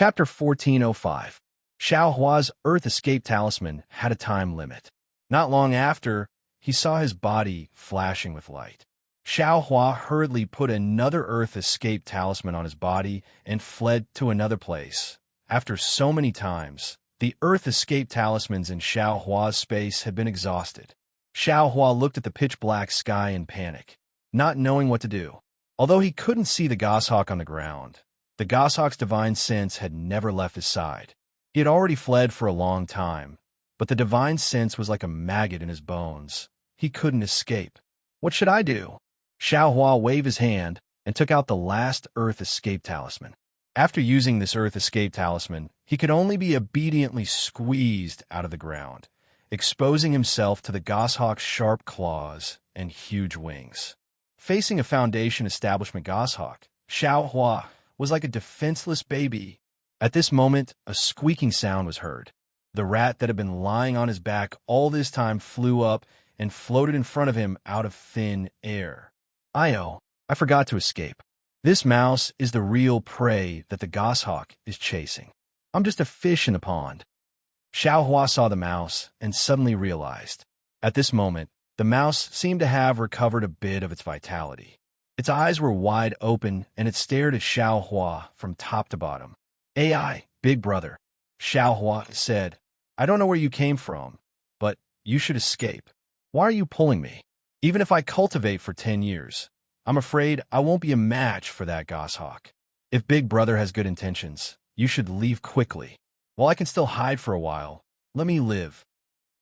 Chapter 1405. Xiao Hua's Earth Escape Talisman had a time limit. Not long after, he saw his body flashing with light. Xiao Hua hurriedly put another Earth Escape Talisman on his body and fled to another place. After so many times, the Earth Escape Talismans in Xiao Hua's space had been exhausted. Xiao Hua looked at the pitch-black sky in panic, not knowing what to do. Although he couldn't see the goshawk on the ground, the goshawk's divine sense had never left his side. He had already fled for a long time, but the divine sense was like a maggot in his bones. He couldn't escape. What should I do? Xiao Hua waved his hand and took out the last Earth Escape Talisman. After using this Earth Escape Talisman, he could only be obediently squeezed out of the ground, exposing himself to the goshawk's sharp claws and huge wings. Facing a Foundation establishment goshawk, Xiao Hua was like a defenseless baby. At this moment, a squeaking sound was heard. The rat that had been lying on his back all this time flew up and floated in front of him out of thin air. I forgot to escape. This mouse is the real prey that the goshawk is chasing. I'm just a fish in the pond. Xiao Hua saw the mouse and suddenly realized. At this moment, the mouse seemed to have recovered a bit of its vitality. Its eyes were wide open and it stared at Xiao Hua from top to bottom. "AI, big brother," Xiao Hua said. "I don't know where you came from, but you should escape. Why are you pulling me? Even if I cultivate for 10 years, I'm afraid I won't be a match for that goshawk. If big brother has good intentions, you should leave quickly. While I can still hide for a while, let me live."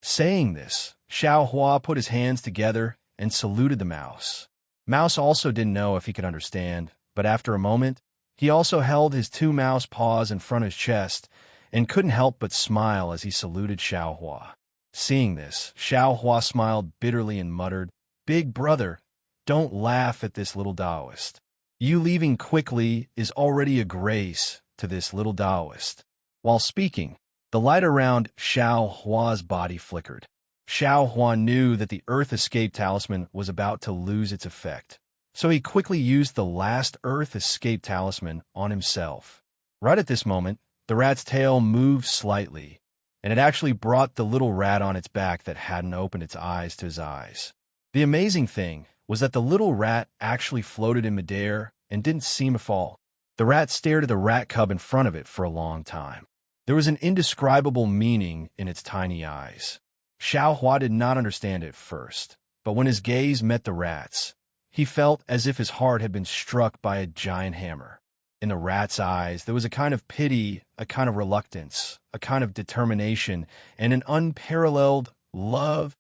Saying this, Xiao Hua put his hands together and saluted the mouse. Mouse also didn't know if he could understand, but after a moment, he also held his two mouse paws in front of his chest and couldn't help but smile as he saluted Xiao Hua. Seeing this, Xiao Hua smiled bitterly and muttered, "Big brother, don't laugh at this little Taoist. You leaving quickly is already a grace to this little Taoist." While speaking, the light around Xiao Hua's body flickered. Xiao Hua knew that the Earth Escape Talisman was about to lose its effect, so he quickly used the last Earth Escape Talisman on himself. Right at this moment, the rat's tail moved slightly, and it actually brought the little rat on its back that hadn't opened its eyes to his eyes. The amazing thing was that the little rat actually floated in midair and didn't seem to fall. The rat stared at the rat cub in front of it for a long time. There was an indescribable meaning in its tiny eyes. Xiao Hua did not understand it at first, but when his gaze met the rat's, he felt as if his heart had been struck by a giant hammer. In the rat's eyes, there was a kind of pity, a kind of reluctance, a kind of determination, and an unparalleled love.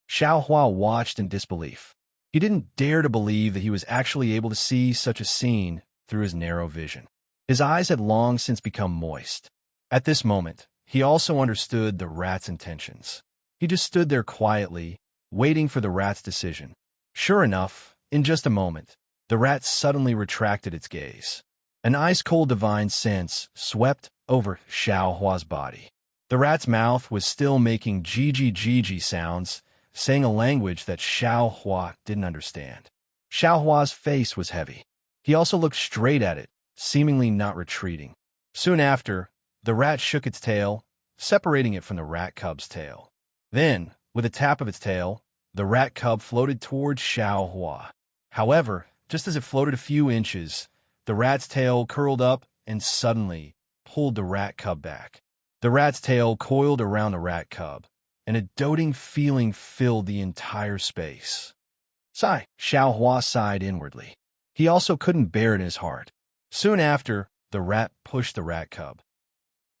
Xiao Hua watched in disbelief. He didn't dare to believe that he was actually able to see such a scene through his narrow vision. His eyes had long since become moist. At this moment, he also understood the rat's intentions. He just stood there quietly, waiting for the rat's decision. Sure enough, in just a moment, the rat suddenly retracted its gaze. An ice-cold divine sense swept over Xiao Hua's body. The rat's mouth was still making gigi sounds, saying a language that Xiao Hua didn't understand. Xiao Hua's face was heavy. He also looked straight at it, seemingly not retreating. Soon after, the rat shook its tail, separating it from the rat cub's tail. Then, with a tap of its tail, the rat cub floated towards Xiao Hua. However, just as it floated a few inches, the rat's tail curled up and suddenly pulled the rat cub back. The rat's tail coiled around the rat cub, and a doting feeling filled the entire space. Sigh, Xiao Hua sighed inwardly. He also couldn't bear it in his heart. Soon after, the rat pushed the rat cub.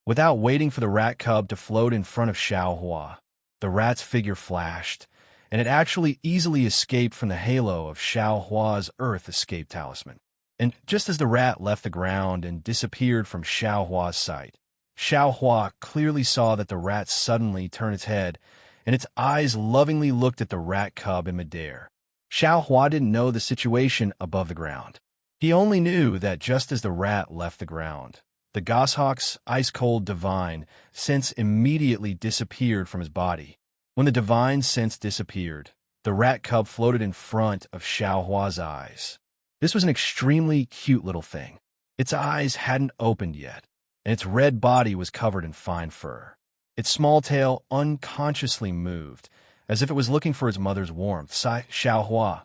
Without waiting for the rat cub to float in front of Xiao Hua, the rat's figure flashed, and it actually easily escaped from the halo of Xiao Hua's Earth Escape Talisman. And just as the rat left the ground and disappeared from Xiao Hua's sight, Xiao Hua clearly saw that the rat suddenly turned its head, and its eyes lovingly looked at the rat cub in midair. Xiao Hua didn't know the situation above the ground. He only knew that just as the rat left the ground, the goshawk's ice-cold divine sense immediately disappeared from his body. When the divine sense disappeared, the rat cub floated in front of Xiao Hua's eyes. This was an extremely cute little thing. Its eyes hadn't opened yet, and its red body was covered in fine fur. Its small tail unconsciously moved, as if it was looking for its mother's warmth. Xiaohua.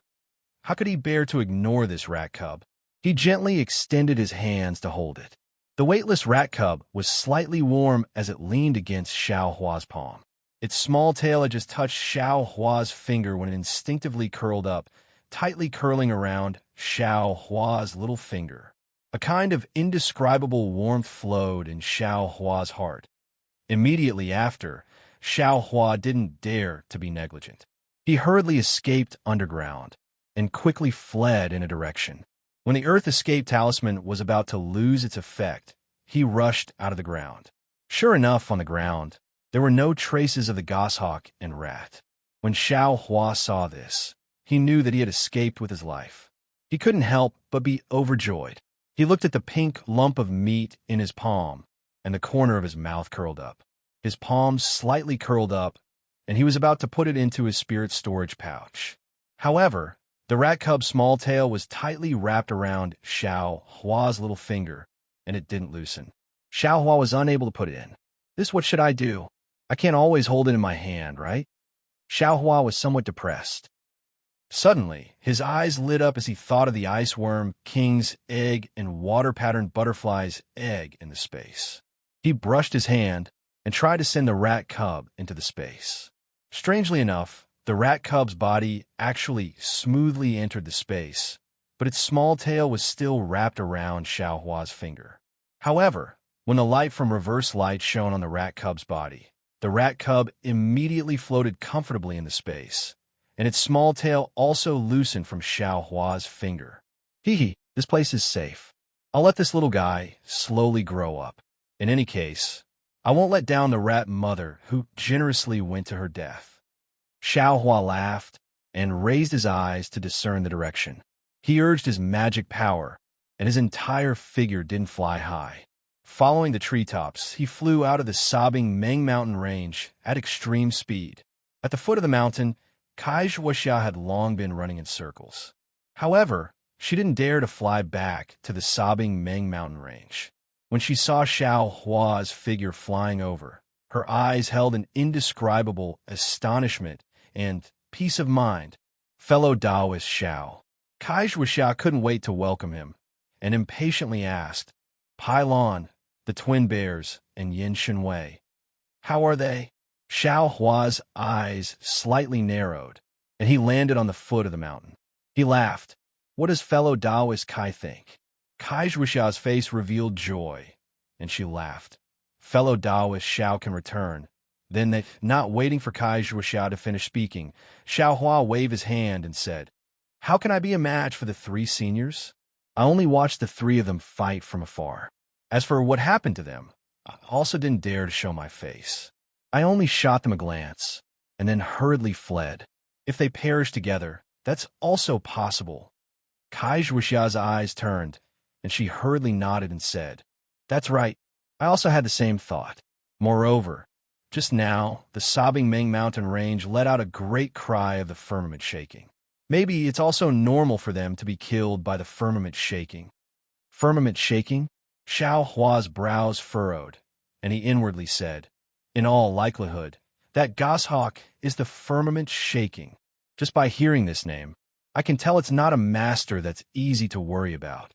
How could he bear to ignore this rat cub? He gently extended his hands to hold it. The weightless rat cub was slightly warm as it leaned against Xiaohua's palm. Its small tail had just touched Xiaohua's finger when it instinctively curled up, tightly curling around Xiaohua's little finger. A kind of indescribable warmth flowed in Xiaohua's heart. Immediately after, Xiaohua didn't dare to be negligent. He hurriedly escaped underground and quickly fled in a direction. When the Earth Escape Talisman was about to lose its effect, he rushed out of the ground. Sure enough, on the ground, there were no traces of the goshawk and rat. When Xiaohua saw this, he knew that he had escaped with his life. He couldn't help but be overjoyed. He looked at the pink lump of meat in his palm, and the corner of his mouth curled up. His palm slightly curled up, and he was about to put it into his spirit storage pouch. However, the rat cub's small tail was tightly wrapped around Xiaohua's little finger, and it didn't loosen. Xiaohua was unable to put it in. What should I do? I can't always hold it in my hand, right? Xiaohua was somewhat depressed. Suddenly, his eyes lit up as he thought of the ice worm, king's egg, and water-patterned butterfly's egg in the space. He brushed his hand and tried to send the rat cub into the space. Strangely enough, the rat cub's body actually smoothly entered the space, but its small tail was still wrapped around Xiaohua's finger. However, when the light from reverse light shone on the rat cub's body, the rat cub immediately floated comfortably in the space, and its small tail also loosened from Xiaohua's finger. This place is safe. I'll let this little guy slowly grow up. In any case, I won't let down the rat mother who generously went to her death. Xiaohua laughed and raised his eyes to discern the direction. He urged his magic power, and his entire figure didn't fly high. Following the treetops, he flew out of the sobbing Meng Mountain range at extreme speed. At the foot of the mountain, Kai Zhuoxia had long been running in circles. However, she didn't dare to fly back to the sobbing Meng Mountain range. When she saw Xiaohua's figure flying over, her eyes held an indescribable astonishment and peace of mind. Fellow Taoist Xiao. Kai Zhuoxia couldn't wait to welcome him, and impatiently asked, Pailon, the twin bears, and Yin Shenwei. How are they? Xiaohua's eyes slightly narrowed, and he landed on the foot of the mountain. He laughed. What does fellow Taoist Kai think? Kai Zhuoxia's face revealed joy, and she laughed. Fellow Taoist Xiao can return. Then, not waiting for Kai Zhuoxia to finish speaking, Xiaohua waved his hand and said, How can I be a match for the three seniors? I only watched the three of them fight from afar. As for what happened to them, I also didn't dare to show my face. I only shot them a glance, and then hurriedly fled. If they perish together, that's also possible. Kai Zhuoxia's eyes turned, and she hurriedly nodded and said, That's right. I also had the same thought. Moreover, just now, the sobbing Meng Mountain range let out a great cry of the firmament shaking. Maybe it's also normal for them to be killed by the firmament shaking. Firmament shaking? Xiaohua's brows furrowed, and he inwardly said, In all likelihood, that goshawk is the firmament shaking. Just by hearing this name, I can tell it's not a master that's easy to worry about.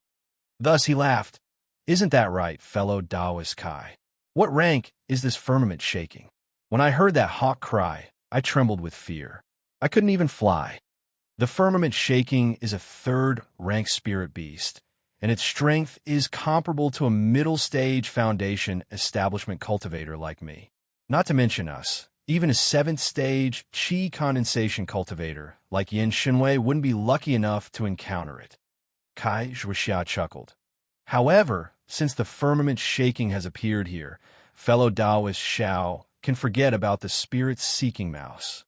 Thus he laughed. Isn't that right, fellow Taoist Kai? What rank is this firmament shaking? When I heard that hawk cry, I trembled with fear. I couldn't even fly. The firmament shaking is a third-rank spirit beast, and its strength is comparable to a middle-stage foundation establishment cultivator like me. Not to mention us, even a seventh-stage qi condensation cultivator like Yin Shenwei wouldn't be lucky enough to encounter it. Kai Zhuoxia chuckled. However, since the firmament shaking has appeared here, fellow Taoist Xiao can forget about the spirit-seeking mouse.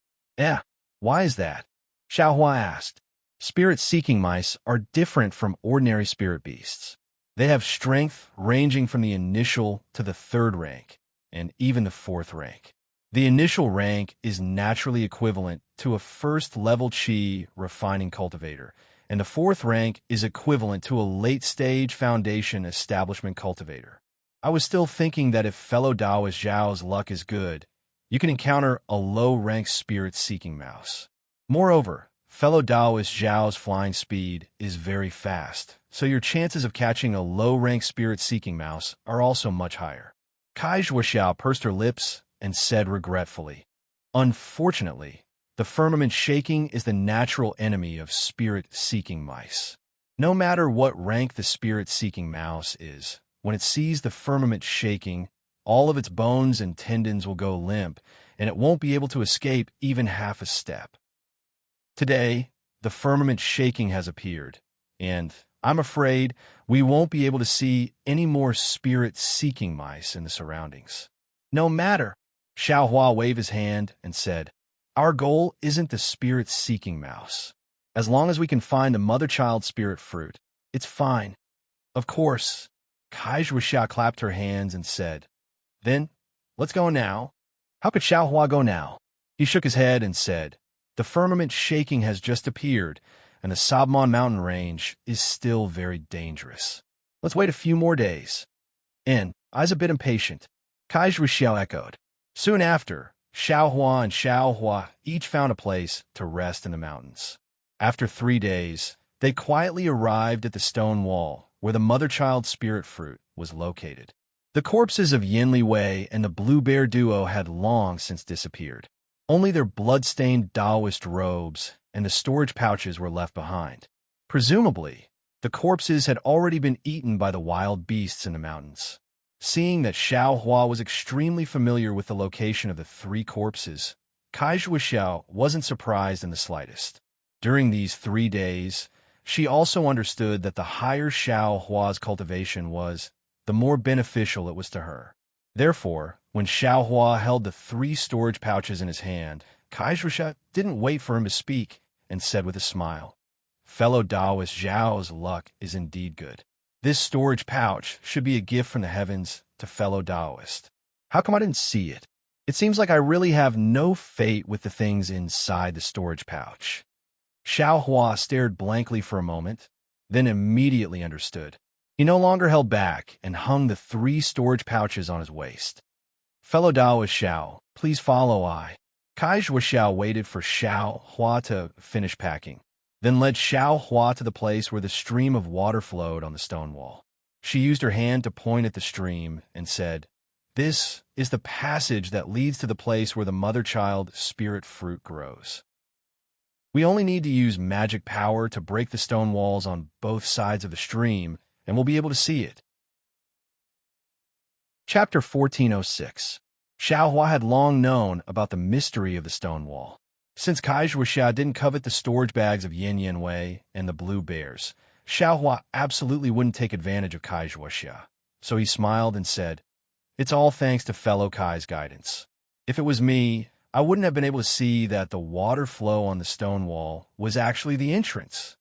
Why is that? Xiaohua asked. Spirit-seeking mice are different from ordinary spirit beasts. They have strength ranging from the initial to the third rank, and even the fourth rank. The initial rank is naturally equivalent to a first-level qi refining cultivator, and the fourth rank is equivalent to a late-stage foundation establishment cultivator. I was still thinking that if fellow Taoist Zhao's luck is good, you can encounter a low-ranked spirit-seeking mouse. Moreover, fellow Taoist Zhao's flying speed is very fast, so your chances of catching a low-ranked spirit-seeking mouse are also much higher. Kai Zhuoxiao pursed her lips and said regretfully, "Unfortunately, the firmament shaking is the natural enemy of spirit-seeking mice. No matter what rank the spirit-seeking mouse is, when it sees the firmament shaking, all of its bones and tendons will go limp, and it won't be able to escape even half a step. Today, the firmament shaking has appeared, and I'm afraid we won't be able to see any more spirit-seeking mice in the surroundings." "No matter," Xiao Hua waved his hand and said, "Our goal isn't the spirit-seeking mouse. As long as we can find the mother-child spirit fruit, it's fine." "Of course." Kai Zhuoxia clapped her hands and said, "Then, let's go now." "How could Xiao Hua go now?" He shook his head and said, "The firmament shaking has just appeared, and the Sabmon mountain range is still very dangerous. Let's wait a few more days." "And I's a bit impatient," Kai Zhuoxiao echoed. Soon after, Xiao Hua and Xiao Hua each found a place to rest in the mountains. After 3 days, they quietly arrived at the stone wall where the mother-child spirit fruit was located. The corpses of Yin Li Wei and the Blue Bear duo had long since disappeared. Only their blood-stained Taoist robes and the storage pouches were left behind. Presumably, the corpses had already been eaten by the wild beasts in the mountains. Seeing that Xiao Hua was extremely familiar with the location of the 3 corpses, Kai Zhuoxiao wasn't surprised in the slightest. During these 3 days, she also understood that the higher Xiao Hua's cultivation was, the more beneficial it was to her. Therefore, when Xiao Hua held the 3 storage pouches in his hand, Kai Zhuoxiao didn't wait for him to speak and said with a smile, "Fellow Taoist Zhao's luck is indeed good. This storage pouch should be a gift from the heavens to fellow Taoist. How come I didn't see it? It seems like I really have no fate with the things inside the storage pouch." Xiao Hua stared blankly for a moment, then immediately understood. He no longer held back and hung the 3 storage pouches on his waist. "Fellow Taoist Xiao, please follow I." Kai Zhuoxiao waited for Xiao Hua to finish packing, then led Xiao Hua to the place where the stream of water flowed on the stone wall. She used her hand to point at the stream and said, "This is the passage that leads to the place where the mother-child spirit fruit grows. We only need to use magic power to break the stone walls on both sides of the stream, and we'll be able to see it." Chapter 1406. Xiao Hua had long known about the mystery of the stone wall. Since Kai Zhuoxia didn't covet the storage bags of Yin Wei and the blue bears, Xiao Hua absolutely wouldn't take advantage of Kai Zhuoxia. So he smiled and said, "It's all thanks to fellow Kai's guidance. If it was me, I wouldn't have been able to see that the water flow on the stone wall was actually the entrance."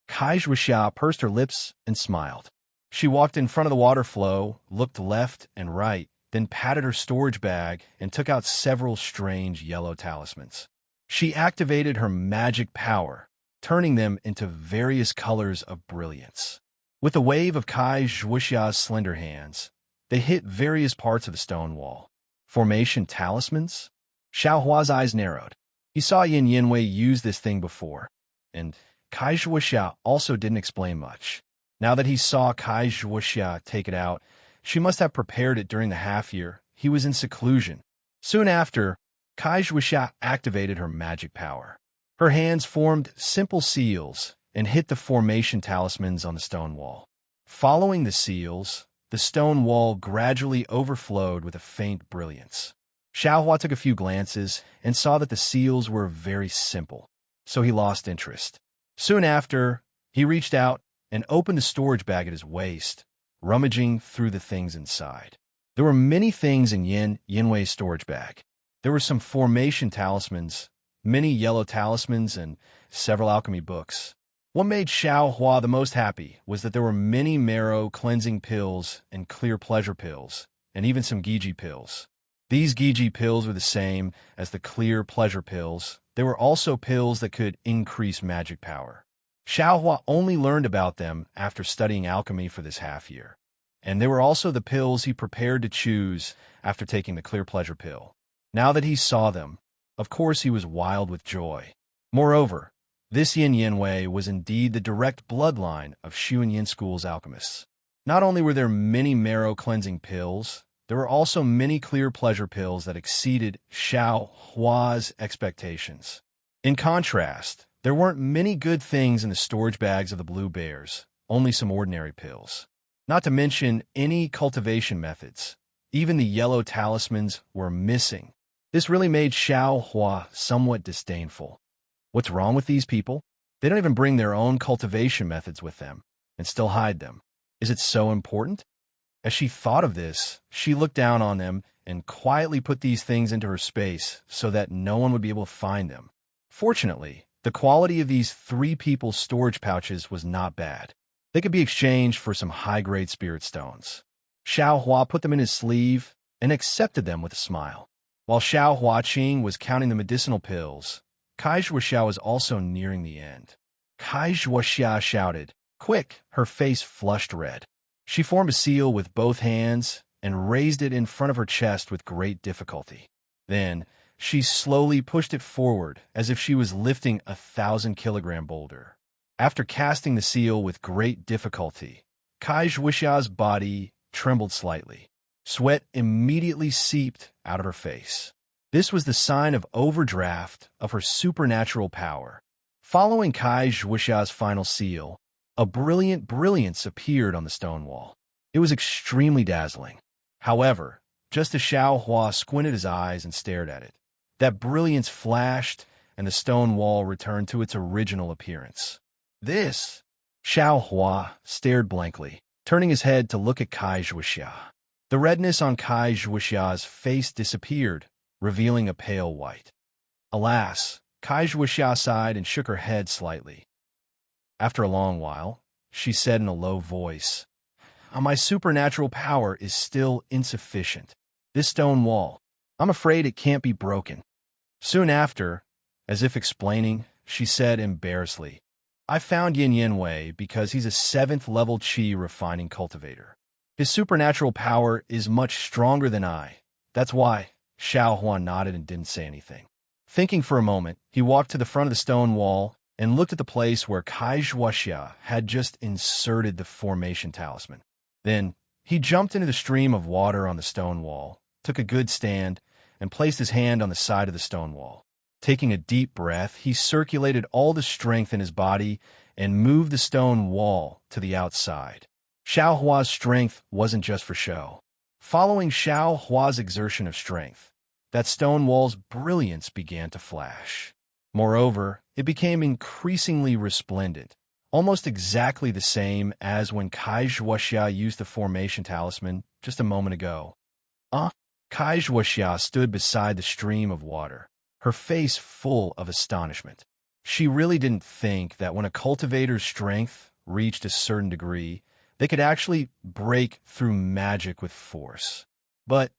Kai Zhuoxia pursed her lips and smiled. She walked in front of the water flow, looked left and right, then patted her storage bag and took out several strange yellow talismans. She activated her magic power, turning them into various colors of brilliance. With a wave of Kai Zhuoxia's slender hands, they hit various parts of the stone wall. Formation talismans? Xiao Hua's eyes narrowed. He saw Yin Wei use this thing before, and Kai Zhuoxia also didn't explain much. Now that he saw Kai Zhuoxia take it out, she must have prepared it during the half-year he was in seclusion. Soon after, Kai Zhuoxia activated her magic power. Her hands formed simple seals and hit the formation talismans on the stone wall. Following the seals, the stone wall gradually overflowed with a faint brilliance. Xiao Hua took a few glances and saw that the seals were very simple, so he lost interest. Soon after, he reached out and opened the storage bag at his waist, rummaging through the things inside. There were many things in Yin Wei's storage bag. There were some formation talismans, many yellow talismans, and several alchemy books. What made Xiao Hua the most happy was that there were many marrow cleansing pills and clear pleasure pills, and even some Giji pills. These Giji pills were the same as the clear pleasure pills. There were also pills that could increase magic power. Xiao Hua only learned about them after studying alchemy for this half-year. And they were also the pills he prepared to choose after taking the clear pleasure pill. Now that he saw them, of course he was wild with joy. Moreover, this Yin Yin Wei was indeed the direct bloodline of Shu and Yin School's alchemists. Not only were there many marrow-cleansing pills, there were also many clear pleasure pills that exceeded Xiao Hua's expectations. In contrast, there weren't many good things in the storage bags of the blue bears, only some ordinary pills. Not to mention any cultivation methods. Even the yellow talismans were missing. This really made Xiao Hua somewhat disdainful. What's wrong with these people? They don't even bring their own cultivation methods with them, and still hide them. Is it so important? As she thought of this, she looked down on them and quietly put these things into her space so that no one would be able to find them. Fortunately, the quality of these 3 people's storage pouches was not bad. They could be exchanged for some high-grade spirit stones. Xiao Hua put them in his sleeve and accepted them with a smile. While Xiao Huaqing was counting the medicinal pills, Kai Zhuoxia was also nearing the end. Kai Zhuoxia shouted, "Quick!" Her face flushed red. She formed a seal with both hands and raised it in front of her chest with great difficulty. Then, she slowly pushed it forward as if she was lifting a 1,000-kilogram boulder. After casting the seal with great difficulty, Kai Zhuoxia's body trembled slightly. Sweat immediately seeped out of her face. This was the sign of overdraft of her supernatural power. Following Kai Zhuoxia's final seal, a brilliant brilliance appeared on the stone wall. It was extremely dazzling. However, just as Xiao Hua squinted his eyes and stared at it, that brilliance flashed and the stone wall returned to its original appearance. This! Xiao Hua stared blankly, turning his head to look at Kai Zhuoxia. The redness on Kai Zhuoxia's face disappeared, revealing a pale white. Alas, Kai Zhuoxia sighed and shook her head slightly. After a long while, she said in a low voice, "My supernatural power is still insufficient. This stone wall, I'm afraid it can't be broken." Soon after, as if explaining, she said embarrassedly, "I found Yin Yin Wei because he's a 7th-level Qi refining cultivator. His supernatural power is much stronger than I. That's why." Xiao Huan nodded and didn't say anything. Thinking for a moment, he walked to the front of the stone wall and looked at the place where Kai Zhuoxia had just inserted the formation talisman. Then, he jumped into the stream of water on the stone wall, took a good stand, and placed his hand on the side of the stone wall. Taking a deep breath, he circulated all the strength in his body and moved the stone wall to the outside. Xiao Hua's strength wasn't just for show. Following Xiao Hua's exertion of strength, that stone wall's brilliance began to flash. Moreover, it became increasingly resplendent, almost exactly the same as when Kai Zhuoxia used the formation talisman just a moment ago. Kai Zhuoxia stood beside the stream of water, her face full of astonishment. She really didn't think that when a cultivator's strength reached a certain degree, they could actually break through magic with force. But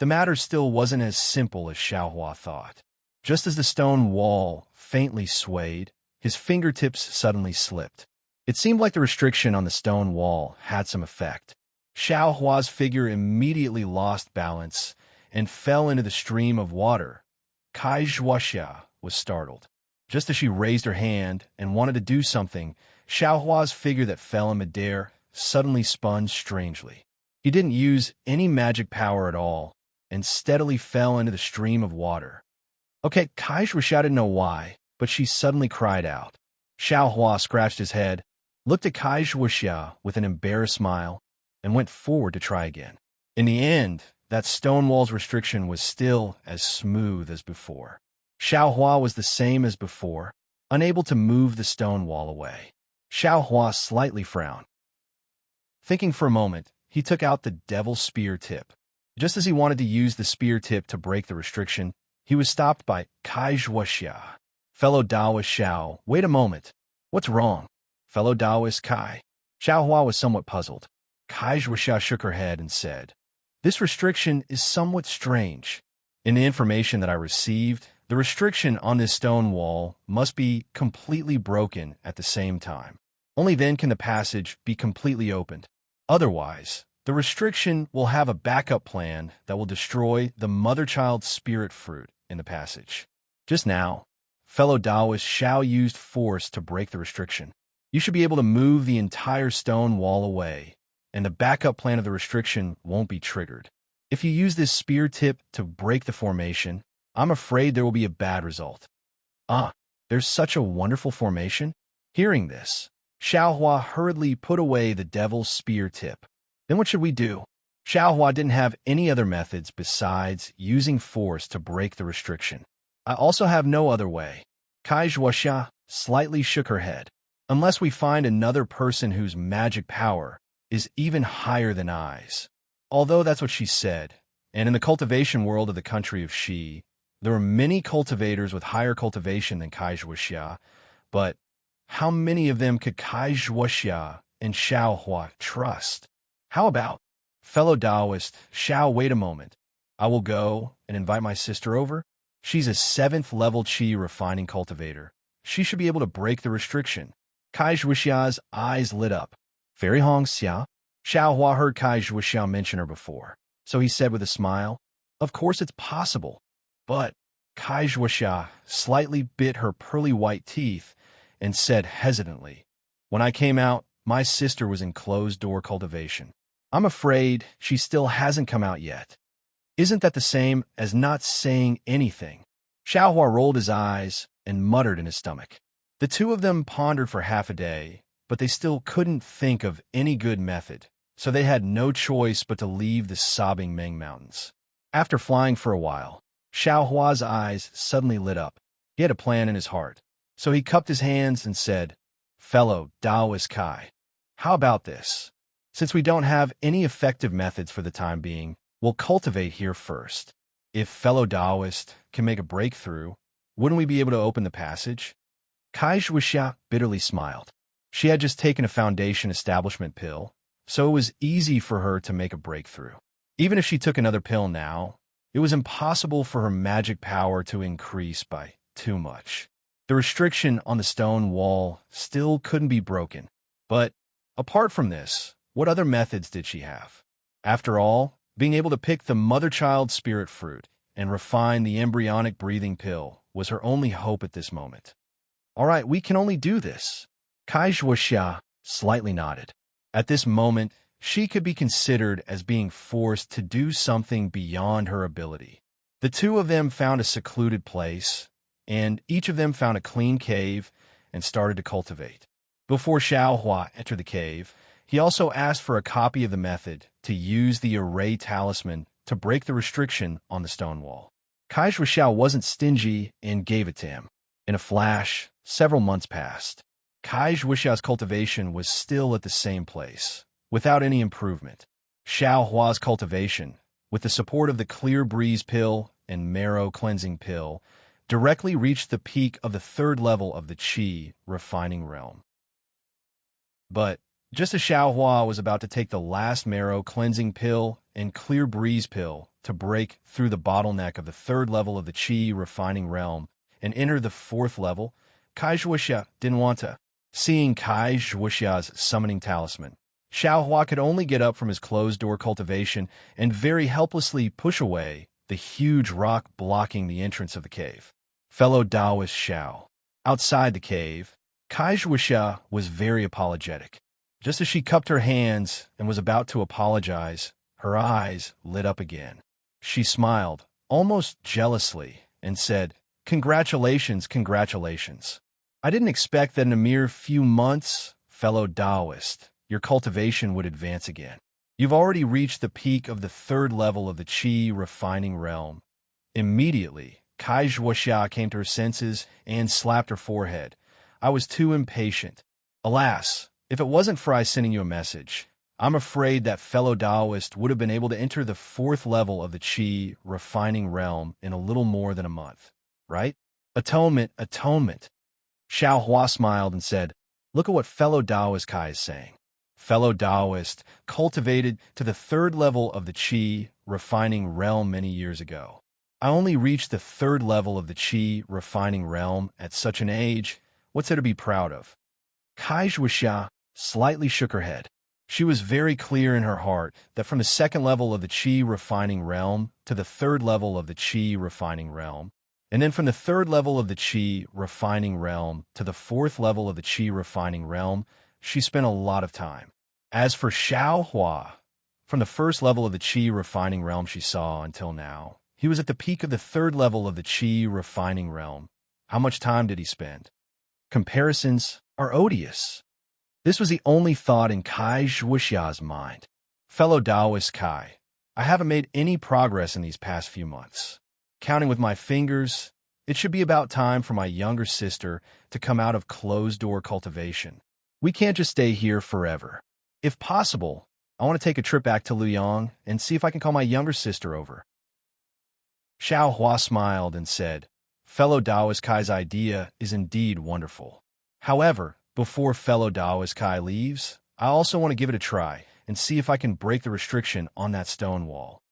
the matter still wasn't as simple as Xiao Hua thought. Just as the stone wall faintly swayed, his fingertips suddenly slipped. It seemed like the restriction on the stone wall had some effect. Xiao Hua's figure immediately lost balance and fell into the stream of water. Kai Zhuoxia was startled. Just as she raised her hand and wanted to do something, Xiao Hua's figure that fell in midair suddenly spun strangely. He didn't use any magic power at all and steadily fell into the stream of water. Okay, Kai Zhuoxia didn't know why, but she suddenly cried out. Xiao Hua scratched his head, looked at Kai Zhuoxia with an embarrassed smile, and went forward to try again. In the end, that stone wall's restriction was still as smooth as before. Xiao Hua was the same as before, unable to move the stone wall away. Xiao Hua slightly frowned. Thinking for a moment, he took out the devil's spear tip. Just as he wanted to use the spear tip to break the restriction, he was stopped by Kai Zhuoxia. "Fellow Taoist Xiao, wait a moment. What's wrong?" "Fellow Taoist Kai." Xiao Hua was somewhat puzzled. Kai Zhuoxia shook her head and said, "This restriction is somewhat strange. In the information that I received, the restriction on this stone wall must be completely broken at the same time. Only then can the passage be completely opened. Otherwise, The restriction will have a backup plan that will destroy the mother-child spirit fruit in the passage. Just now, fellow Taoist Xiao used force to break the restriction. You should be able to move the entire stone wall away, and the backup plan of the restriction won't be triggered. If you use this spear tip to break the formation, I'm afraid there will be a bad result. There's such a wonderful formation. Hearing this, Xiaohua hurriedly put away the devil's spear tip. Then what should we do? Xiaohua didn't have any other methods besides using force to break the restriction. I also have no other way. Kai Zhuoxia slightly shook her head. Unless we find another person whose magic power is even higher than I's. Although that's what she said, and in the cultivation world of the country of Shi, there are many cultivators with higher cultivation than Kai Zhuoxia, but how many of them could Kai Zhuoxia and Xiaohua trust? How about, fellow Taoist, Xiao, wait a moment. I will go and invite my sister over. She's a 7th level Qi refining cultivator. She should be able to break the restriction. Kai Zhuoxia's eyes lit up. Fairy Hong Xia? Xiaohua heard Kai Zhuoxia mention her before, so he said with a smile, of course it's possible. But Kai Zhuoxia slightly bit her pearly white teeth and said hesitantly, when I came out, my sister was in closed-door cultivation. I'm afraid she still hasn't come out yet. Isn't that the same as not saying anything? Xiaohua rolled his eyes and muttered in his stomach. The two of them pondered for half a day, but they still couldn't think of any good method, so they had no choice but to leave the sobbing Ming Mountains. After flying for a while, Xiaohua's eyes suddenly lit up. He had a plan in his heart, so he cupped his hands and said, fellow Taoist Kai, how about this? Since we don't have any effective methods for the time being, we'll cultivate here first. If fellow Taoist can make a breakthrough, wouldn't we be able to open the passage? Kai Zhuoxia bitterly smiled. She had just taken a foundation establishment pill, so it was easy for her to make a breakthrough. Even if she took another pill now, it was impossible for her magic power to increase by too much. The restriction on the stone wall still couldn't be broken. But apart from this, what other methods did she have? After all, being able to pick the mother-child spirit fruit and refine the embryonic breathing pill was her only hope at this moment. All right, we can only do this. Kai Zhuoxia slightly nodded. At this moment, she could be considered as being forced to do something beyond her ability. The two of them found a secluded place, and each of them found a clean cave and started to cultivate. Before Xiaohua entered the cave, he also asked for a copy of the method to use the array talisman to break the restriction on the stone wall. Kai Zhuoxia wasn't stingy and gave it to him. In a flash, several months passed. Kai Zhuoxia's cultivation was still at the same place, without any improvement. Xiaohua's cultivation, with the support of the clear breeze pill and marrow cleansing pill, directly reached the peak of the 3rd level of the Qi refining realm. But just as Xiaohua was about to take the last marrow cleansing pill and clear breeze pill to break through the bottleneck of the 3rd level of the Qi refining realm and enter the 4th level, Kai Zhuoxia didn't want to. Seeing Kai Zhuoxia's summoning talisman, Xiaohua could only get up from his closed-door cultivation and very helplessly push away the huge rock blocking the entrance of the cave. Fellow Taoist Xiao. Outside the cave, Kai Zhuoxia was very apologetic. Just as she cupped her hands and was about to apologize, her eyes lit up again. She smiled, almost jealously, and said, "Congratulations, congratulations. I didn't expect that in a mere few months, fellow Taoist, your cultivation would advance again. You've already reached the peak of the 3rd level of the Qi refining realm." Immediately, Kai Zhuoxia came to her senses and slapped her forehead. "I was too impatient. Alas, if it wasn't for I sending you a message, I'm afraid that fellow Taoist would have been able to enter the 4th level of the Qi refining realm in a little more than a month. Right? Atonement, atonement." Xiaohua smiled and said, "Look at what fellow Taoist Kai is saying. Fellow Taoist cultivated to the 3rd level of the Qi refining realm many years ago. I only reached the 3rd level of the Qi refining realm at such an age. What's there to be proud of?" Kai Zhuoxia slightly shook her head. She was very clear in her heart that from the second level of the Qi refining realm to the third level of the Qi refining realm, and then from the third level of the Qi refining realm to the fourth level of the Qi refining realm, she spent a lot of time. As for Xiao Hua, from the first level of the Qi refining realm she saw until now, he was at the peak of the third level of the Qi refining realm. How much time did he spend? Comparisons are odious. This was the only thought in Kai Zhuoxia's mind. Fellow Taoist Kai, I haven't made any progress in these past few months. Counting with my fingers, it should be about time for my younger sister to come out of closed-door cultivation. We can't just stay here forever. If possible, I want to take a trip back to Luoyang and see if I can call my younger sister over. Xiao Hua smiled and said, Fellow Taoist Kai's idea is indeed wonderful. However, before fellow Taoist Kai leaves, I also want to give it a try and see if I can break the restriction on that stone wall.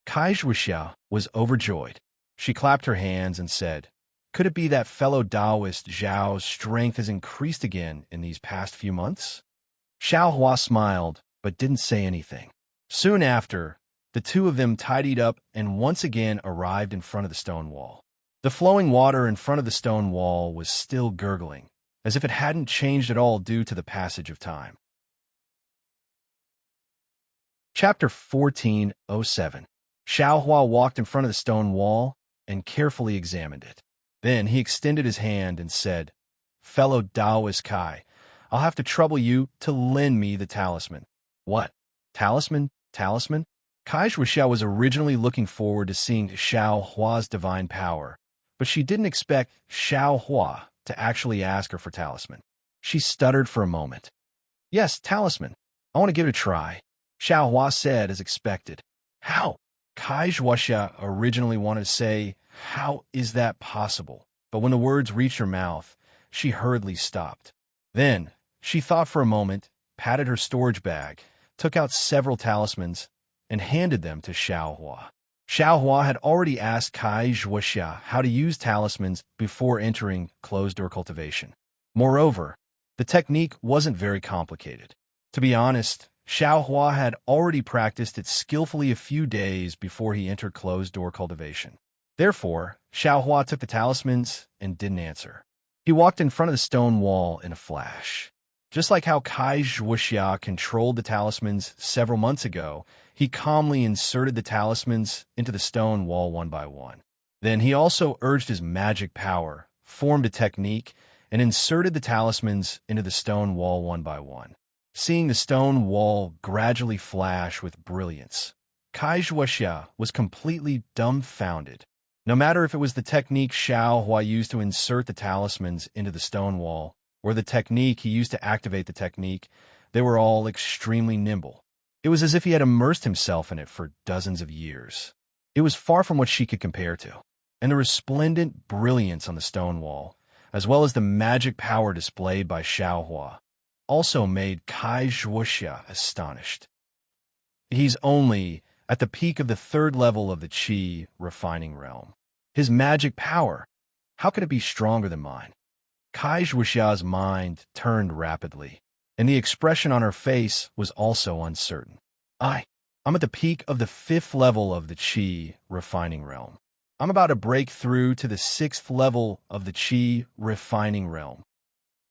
Kai Zhuoxia was overjoyed. She clapped her hands and said, Could it be that fellow Taoist Zhao's strength has increased again in these past few months? Xiao Hua smiled, but didn't say anything. Soon after, the two of them tidied up and once again arrived in front of the stone wall. The flowing water in front of the stone wall was still gurgling, as if it hadn't changed at all due to the passage of time. Chapter 14:07. Xiao Hua walked in front of the stone wall and carefully examined it. Then he extended his hand and said, Fellow Taoist Kai, I'll have to trouble you to lend me the talisman. What? Talisman? Talisman? Kai Zhuoxia was originally looking forward to seeing Xiao Hua's divine power, but she didn't expect Xiao Hua to actually ask her for talisman. She stuttered for a moment. Yes, talisman. I want to give it a try. Xiao Hua said as expected. How? Kai Zhuoxia originally wanted to say, how is that possible? But when the words reached her mouth, she hurriedly stopped. Then, she thought for a moment, patted her storage bag, took out several talismans, and handed them to Xiao Hua. Xiao Hua had already asked Kai Zhuoxia how to use talismans before entering closed-door cultivation. Moreover, the technique wasn't very complicated. To be honest, Xiao Hua had already practiced it skillfully a few days before he entered closed-door cultivation. Therefore, Xiao Hua took the talismans and didn't answer. He walked in front of the stone wall in a flash. Just like how Kai Zhuoxia controlled the talismans several months ago, he calmly inserted the talismans into the stone wall one by one. Then he also urged his magic power, formed a technique, and inserted the talismans into the stone wall one by one. Seeing the stone wall gradually flash with brilliance, Kai Zhuoxia was completely dumbfounded. No matter if it was the technique Xiao Hua used to insert the talismans into the stone wall, or the technique he used to activate the technique, they were all extremely nimble. It was as if he had immersed himself in it for dozens of years. It was far from what she could compare to. And the resplendent brilliance on the stone wall, as well as the magic power displayed by Xiao Hua, also made Kai Zhuoxia astonished. He's only at the peak of the third level of the Qi refining realm. His magic power, how could it be stronger than mine? Kai Zhuoxia's mind turned rapidly, and the expression on her face was also uncertain. I'm at the peak of the fifth level of the Qi refining realm. I'm about to break through to the sixth level of the Qi refining realm.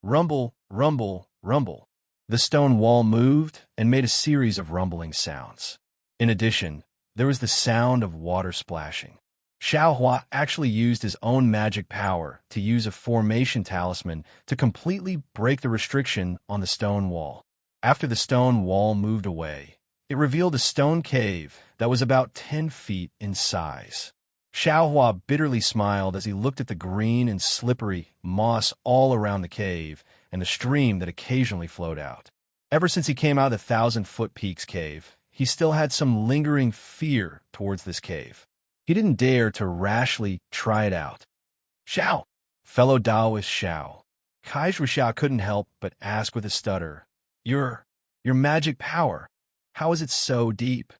Rumble, rumble, rumble. The stone wall moved and made a series of rumbling sounds. In addition, there was the sound of water splashing. Xiao Hua actually used his own magic power to use a formation talisman to completely break the restriction on the stone wall. After the stone wall moved away, it revealed a stone cave that was about 10 feet in size. Xiao Hua bitterly smiled as he looked at the green and slippery moss all around the cave and the stream that occasionally flowed out. Ever since he came out of the 1,000-foot Peaks cave, he still had some lingering fear towards this cave. He didn't dare to rashly try it out. Xiao, fellow Taoist Xiao. Kai Zhuoxia couldn't help but ask with a stutter, Your magic power, how is it so deep?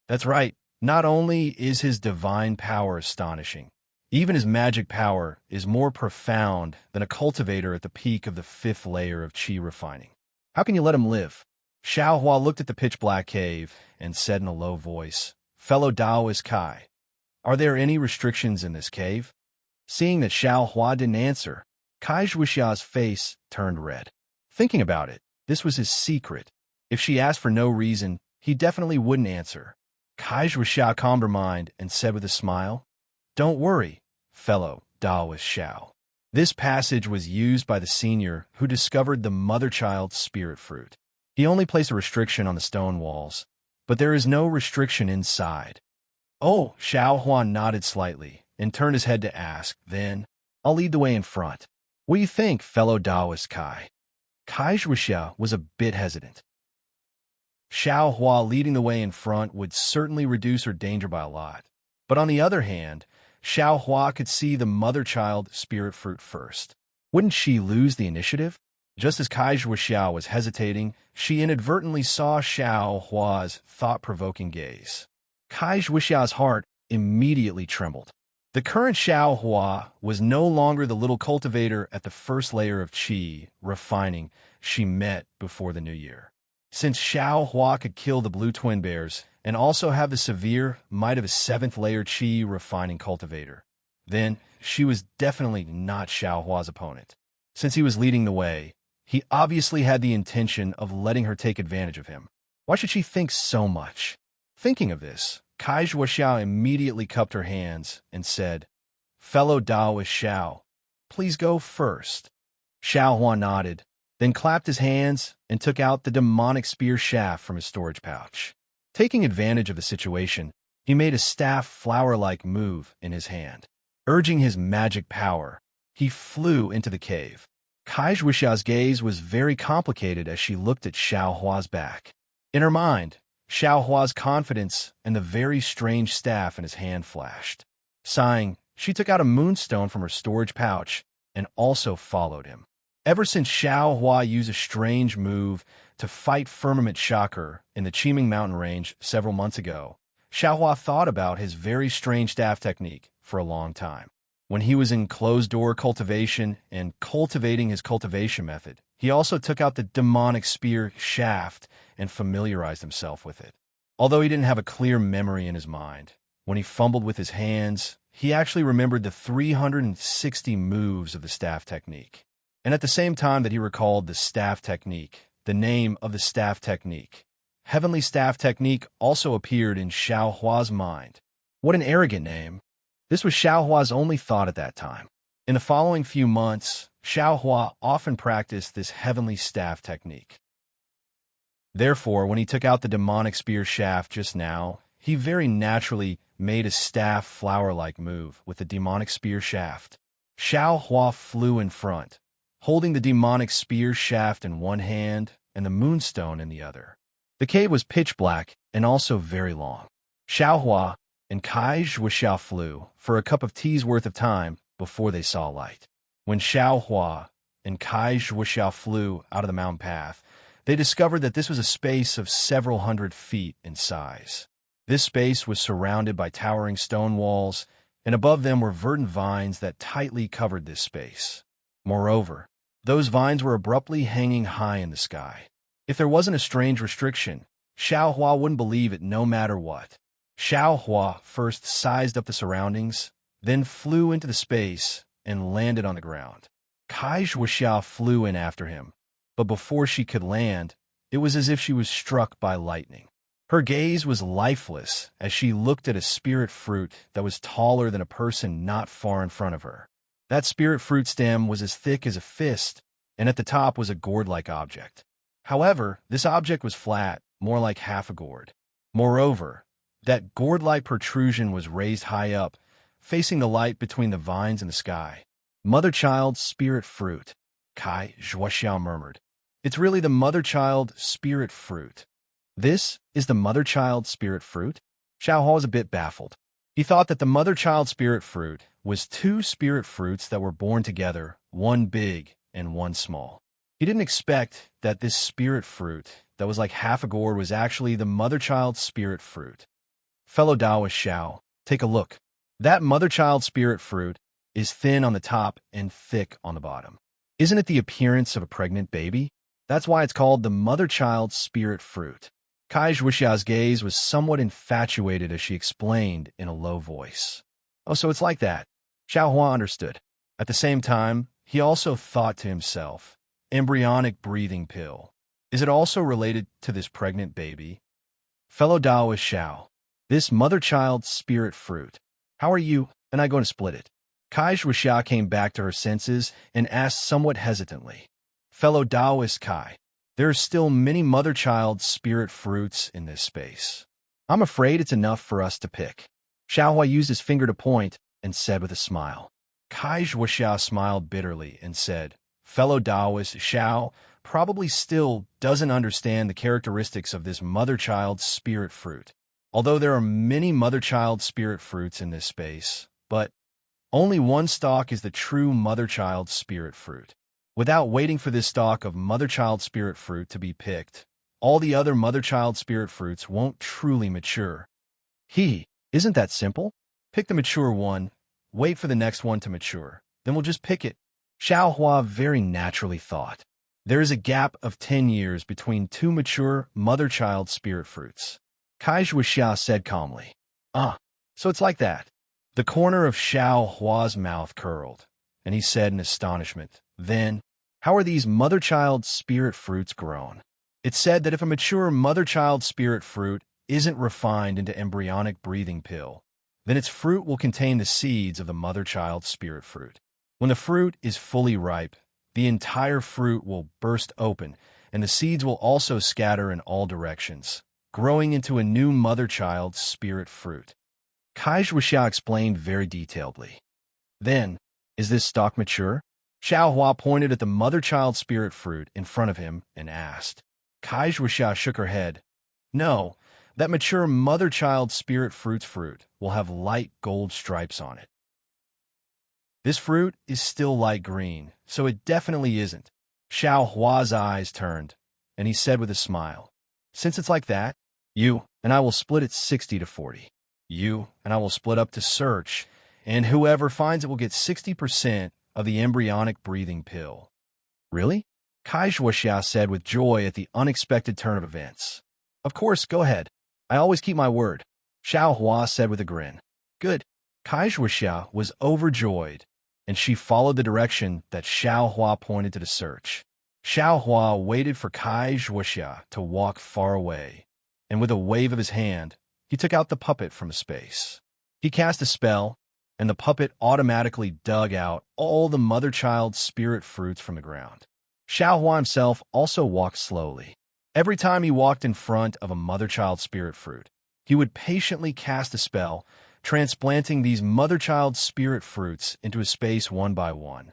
That's right, not only is his divine power astonishing, even his magic power is more profound than a cultivator at the peak of the fifth layer of Qi refining. How can you let him live? Xiaohua looked at the pitch-black cave and said in a low voice, "Fellow Taoist Kai, are there any restrictions in this cave?" Seeing that Xiaohua didn't answer, Kai Zhuoxia's face turned red. Thinking about it, this was his secret. If she asked for no reason, he definitely wouldn't answer. Kai Zhuoxia calmed her mind and said with a smile, "Don't worry, fellow Taoist Xiao. This passage was used by the senior who discovered the mother-child spirit fruit. He only placed a restriction on the stone walls, but there is no restriction inside." Oh, Xiaohua nodded slightly and turned his head to ask, "Then, I'll lead the way in front. What do you think, fellow Taoist Kai?" Kai Zhuoxia was a bit hesitant. Xiaohua leading the way in front would certainly reduce her danger by a lot. But on the other hand, Xiaohua could see the mother-child spirit fruit first. Wouldn't she lose the initiative? Just as Kai Zhuoxia was hesitating, she inadvertently saw Xiaohua's thought-provoking gaze. Kai Zhuoxia's heart immediately trembled. The current Xiaohua was no longer the little cultivator at the first layer of qi refining she met before the new year. Since Xiaohua could kill the blue twin bears and also have the severe might of a 7th layer qi refining cultivator, then she was definitely not Xiaohua's opponent. Since he was leading the way, he obviously had the intention of letting her take advantage of him. Why should she think so much? Thinking of this, Kai Zhuoxia immediately cupped her hands and said, "Fellow Taoist Xiao, please go first." Xiaohua nodded, then clapped his hands and took out the demonic spear shaft from his storage pouch. Taking advantage of the situation, he made a staff flower-like move in his hand. Urging his magic power, he flew into the cave. Kai Zhuoxia's gaze was very complicated as she looked at Xiaohua's back. In her mind, Xiaohua's confidence and the very strange staff in his hand flashed. Sighing, she took out a moonstone from her storage pouch and also followed him. Ever since Xiaohua used a strange move to fight Firmament Shocker in the Qiming Mountain Range several months ago, Xiaohua thought about his very strange staff technique for a long time. When he was in closed-door cultivation and cultivating his cultivation method, he also took out the demonic spear shaft and familiarized himself with it. Although he didn't have a clear memory in his mind, when he fumbled with his hands, he actually remembered the 360 moves of the staff technique. And at the same time that he recalled the staff technique, the name of the staff technique, Heavenly Staff Technique, also appeared in Xiaohua's mind. What an arrogant name. This was Xiaohua's only thought at that time. In the following few months, Xiaohua often practiced this Heavenly Staff Technique. Therefore, when he took out the demonic spear shaft just now, he very naturally made a staff flower-like move with the demonic spear shaft. Xiaohua flew in front, holding the demonic spear shaft in one hand and the moonstone in the other. The cave was pitch black and also very long. Xiaohua and Kai Zhuoxia flew for a cup of tea's worth of time before they saw light. When Xiaohua and Kai Zhuoxia flew out of the mountain path, they discovered that this was a space of several hundred feet in size. This space was surrounded by towering stone walls, and above them were verdant vines that tightly covered this space. Moreover, those vines were abruptly hanging high in the sky. If there wasn't a strange restriction, Xiaohua wouldn't believe it no matter what. Xiaohua first sized up the surroundings, then flew into the space and landed on the ground. Kai Zhuoxia flew in after him, but before she could land, it was as if she was struck by lightning. Her gaze was lifeless as she looked at a spirit fruit that was taller than a person not far in front of her. That spirit fruit stem was as thick as a fist, and at the top was a gourd-like object. However, this object was flat, more like half a gourd. Moreover, that gourd-like protrusion was raised high up, facing the light between the vines and the sky. Mother-child spirit fruit, Kai Zhuoxia murmured. It's really the mother-child spirit fruit. This is the mother-child spirit fruit? Xiaohua was a bit baffled. He thought that the mother-child spirit fruit was two spirit fruits that were born together, one big and one small. He didn't expect that this spirit fruit that was like half a gourd was actually the mother-child spirit fruit. Fellow Taoist Xiao, take a look. That mother-child spirit fruit is thin on the top and thick on the bottom. Isn't it the appearance of a pregnant baby? That's why it's called the mother-child spirit fruit. Kai Zhuoxia's gaze was somewhat infatuated as she explained in a low voice. Oh, so it's like that. Xiao Hua understood. At the same time, he also thought to himself, embryonic breathing pill. Is it also related to this pregnant baby? Fellow Taoist Xiao, this mother-child spirit fruit. How are you and I going to split it? Kai Zhuoxia came back to her senses and asked somewhat hesitantly. Fellow Taoist Kai, there are still many mother-child spirit fruits in this space. I'm afraid it's enough for us to pick. Xiao Hua used his finger to point and said with a smile. Kai Zhuoxia smiled bitterly and said, Fellow Taoist Xiao probably still doesn't understand the characteristics of this mother-child spirit fruit. Although there are many mother-child spirit fruits in this space, but only one stalk is the true mother-child spirit fruit. Without waiting for this stalk of mother-child spirit fruit to be picked, all the other mother-child spirit fruits won't truly mature. Isn't that simple? Pick the mature one, wait for the next one to mature, then we'll just pick it. Xiao Hua very naturally thought. There is a gap of 10 years between two mature mother-child spirit fruits. Kai Zhuoxia said calmly. So it's like that. The corner of Xiao Hua's mouth curled, and he said in astonishment, Then, how are these mother-child spirit fruits grown? It's said that if a mature mother-child spirit fruit isn't refined into embryonic breathing pill, then its fruit will contain the seeds of the mother-child spirit fruit. When the fruit is fully ripe, the entire fruit will burst open, and the seeds will also scatter in all directions, growing into a new mother-child spirit fruit. Kai Zhuoxia explained very detailedly. Then, is this stalk mature? Xiao Hua pointed at the mother-child spirit fruit in front of him and asked. Kai Zhuoxia shook her head. No, that mature mother-child spirit fruit's fruit will have light gold stripes on it. This fruit is still light green, so it definitely isn't. Xiao Hua's eyes turned, and he said with a smile, Since it's like that, you and I will split it 60-40. You and I will split up to search, and whoever finds it will get 60% of the embryonic breathing pill. Really? Kai Zhuoxia said with joy at the unexpected turn of events. Of course, go ahead. I always keep my word. Xiao Hua said with a grin. Good. Kai Zhuoxia was overjoyed, and she followed the direction that Xiao Hua pointed to the search. Xiao Hua waited for Kai Zhuoxia to walk far away, and with a wave of his hand, he took out the puppet from a space. He cast a spell, and the puppet automatically dug out all the mother-child spirit fruits from the ground. Xiao Hua himself also walked slowly. Every time he walked in front of a mother-child spirit fruit, he would patiently cast a spell, transplanting these mother-child spirit fruits into a space one by one.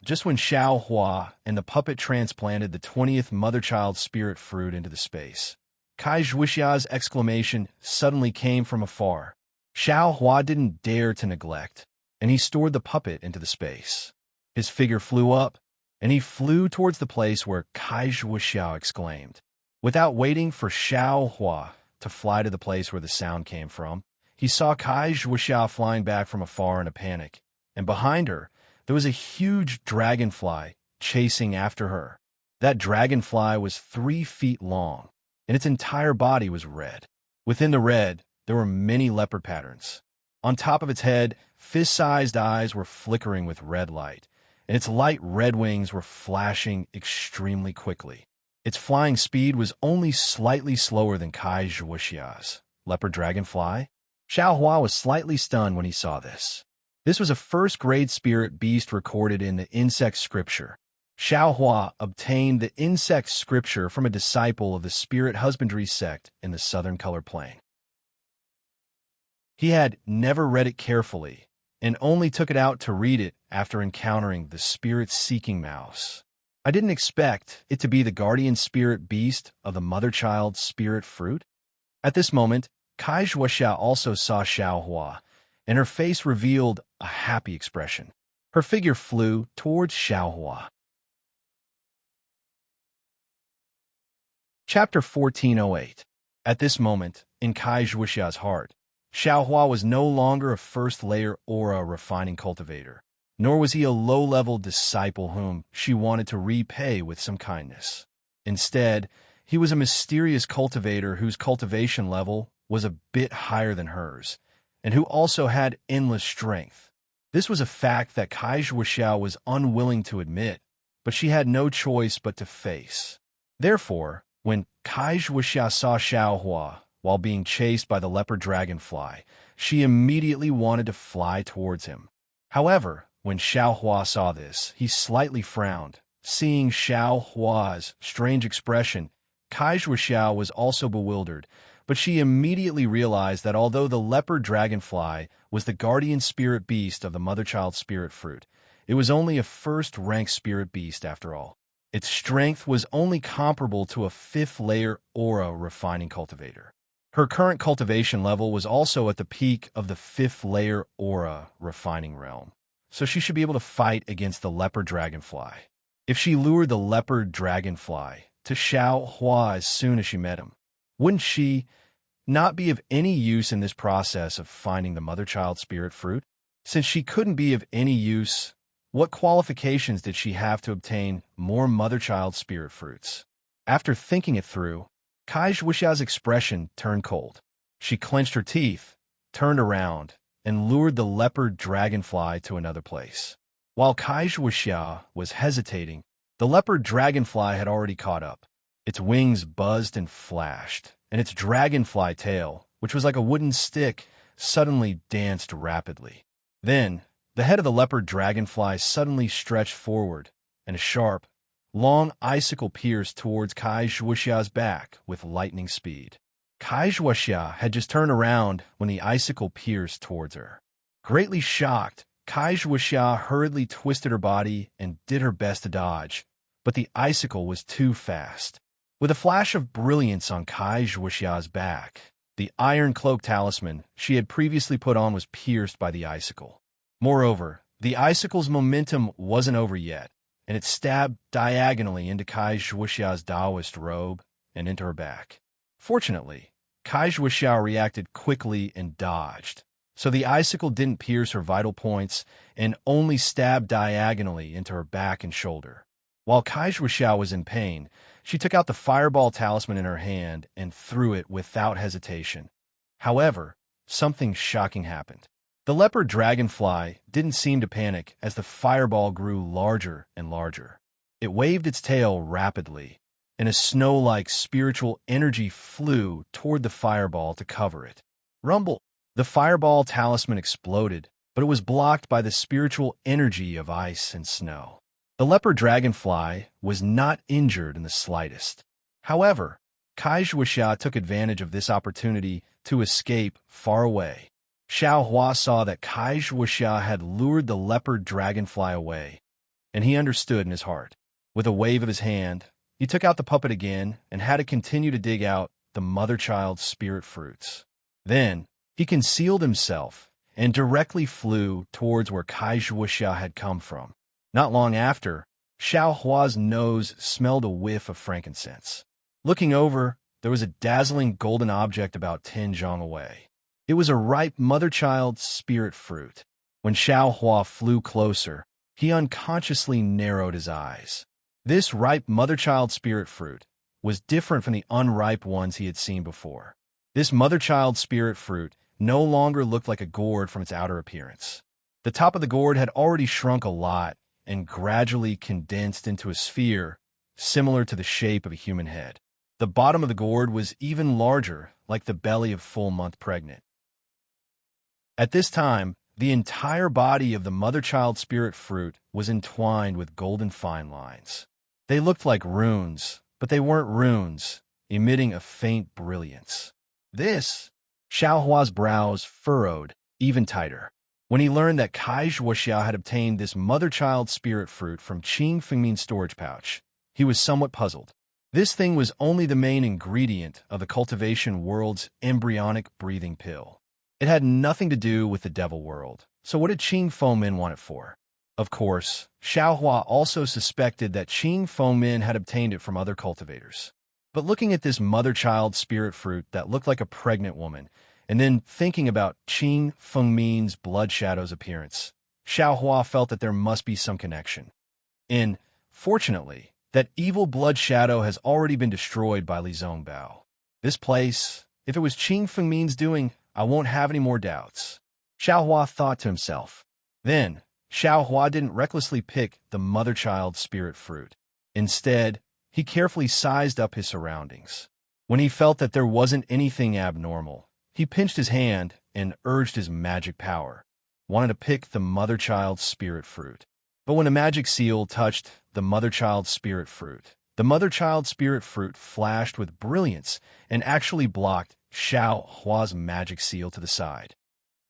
Just when Xiao Hua and the puppet transplanted the 20th mother-child spirit fruit into the space, Kai Zhuoxia's exclamation suddenly came from afar. Xiao Hua didn't dare to neglect, and he stored the puppet into the space. His figure flew up, and he flew towards the place where Kai Zhuoxia exclaimed. Without waiting for Xiao Hua to fly to the place where the sound came from, he saw Kai Zhuoxia flying back from afar in a panic, and behind her, there was a huge dragonfly chasing after her. That dragonfly was 3 feet long, and its entire body was red. Within the red, there were many leopard patterns. On top of its head, fist-sized eyes were flickering with red light, and its light red wings were flashing extremely quickly. Its flying speed was only slightly slower than Kai Zhuoxia's. Leopard dragonfly? Xiao Hua was slightly stunned when he saw this. This was a first-grade spirit beast recorded in the insect scripture. Xiao Hua obtained the insect scripture from a disciple of the spirit husbandry sect in the southern color plane. He had never read it carefully, and only took it out to read it after encountering the spirit-seeking mouse. I didn't expect it to be the guardian spirit beast of the mother-child spirit fruit. At this moment, Kai Zhuoxia also saw Xiao Hua, and her face revealed a happy expression. Her figure flew towards Xiao Hua. Chapter 1408. At this moment, in Kai Zhuoxia's heart, Xiao Hua was no longer a first-layer aura refining cultivator, nor was he a low-level disciple whom she wanted to repay with some kindness. Instead, he was a mysterious cultivator whose cultivation level was a bit higher than hers, and who also had endless strength. This was a fact that Kai Zhuoxiao was unwilling to admit, but she had no choice but to face. Therefore, when Kai Zhuoxiao saw Xiaohua while being chased by the leopard dragonfly, she immediately wanted to fly towards him. However, when Xiaohua saw this, he slightly frowned. Seeing Xiaohua's strange expression, Kai Zhuoxiao was also bewildered, but she immediately realized that although the leopard dragonfly was the guardian spirit beast of the mother-child spirit fruit, it was only a first-rank spirit beast after all. Its strength was only comparable to a fifth-layer aura refining cultivator. Her current cultivation level was also at the peak of the fifth-layer aura refining realm, so she should be able to fight against the leopard dragonfly. If she lured the leopard dragonfly to Xiaohua as soon as she met him, wouldn't she not be of any use in this process of finding the mother-child spirit fruit? Since she couldn't be of any use, what qualifications did she have to obtain more mother-child spirit fruits? After thinking it through, Kai Zhuoxiao's expression turned cold. She clenched her teeth, turned around, and lured the leopard dragonfly to another place. While Kai Zhuoxiao was hesitating, the leopard dragonfly had already caught up. Its wings buzzed and flashed, and its dragonfly tail, which was like a wooden stick, suddenly danced rapidly. Then, the head of the leopard dragonfly suddenly stretched forward, and a sharp, long icicle pierced towards Kai Zhuoxiao's back with lightning speed. Kai Zhuoxiao had just turned around when the icicle pierced towards her. Greatly shocked, Kai Zhuoxiao hurriedly twisted her body and did her best to dodge, but the icicle was too fast. With a flash of brilliance on Kai Zhuoxiao's back, the iron cloak talisman she had previously put on was pierced by the icicle. Moreover, the icicle's momentum wasn't over yet, and it stabbed diagonally into Kai Zhuoxiao's Taoist robe and into her back. Fortunately, Kai Zhuoxiao reacted quickly and dodged, so the icicle didn't pierce her vital points and only stabbed diagonally into her back and shoulder. While Kai Zhuoxiao was in pain, she took out the fireball talisman in her hand and threw it without hesitation. However, something shocking happened. The leopard dragonfly didn't seem to panic as the fireball grew larger and larger. It waved its tail rapidly, and a snow-like spiritual energy flew toward the fireball to cover it. Rumble! The fireball talisman exploded, but it was blocked by the spiritual energy of ice and snow. The leopard dragonfly was not injured in the slightest. However, Kai Zhuoxiao took advantage of this opportunity to escape far away. Xiaohua saw that Kai Zhuoxiao had lured the leopard dragonfly away, and he understood in his heart. With a wave of his hand, he took out the puppet again and had it continue to dig out the mother-child spirit fruits. Then, he concealed himself and directly flew towards where Kai Zhuoxiao had come from. Not long after, Xiaohua's nose smelled a whiff of frankincense. Looking over, there was a dazzling golden object about 10 zhang away. It was a ripe mother-child spirit fruit. When Xiaohua flew closer, he unconsciously narrowed his eyes. This ripe mother-child spirit fruit was different from the unripe ones he had seen before. This mother-child spirit fruit no longer looked like a gourd from its outer appearance. The top of the gourd had already shrunk a lot and gradually condensed into a sphere similar to the shape of a human head. The bottom of the gourd was even larger, like the belly of full-month pregnant. At this time, the entire body of the mother-child spirit fruit was entwined with golden fine lines. They looked like runes, but they weren't runes, emitting a faint brilliance. Xiaohua's brows furrowed even tighter. When he learned that Kai Zhuoxiao had obtained this mother-child spirit fruit from Qing Fengmin's storage pouch, he was somewhat puzzled. This thing was only the main ingredient of the cultivation world's embryonic breathing pill. It had nothing to do with the devil world, so what did Qing Fengmin want it for? Of course, Xiaohua also suspected that Qing Fengmin had obtained it from other cultivators. But looking at this mother-child spirit fruit that looked like a pregnant woman, and then thinking about Qing Fengmin's blood shadow's appearance, Xiaohua felt that there must be some connection. Fortunately, that evil blood shadow has already been destroyed by Li Zongbao. This place, if it was Qing Fengmin's doing, I won't have any more doubts. Xiaohua thought to himself. Then, Xiaohua didn't recklessly pick the mother-child spirit fruit. Instead, he carefully sized up his surroundings. When he felt that there wasn't anything abnormal, he pinched his hand and urged his magic power, wanted to pick the mother-child spirit fruit. But when the magic seal touched the mother-child spirit fruit, the mother-child spirit fruit flashed with brilliance and actually blocked Xiaohua's magic seal to the side.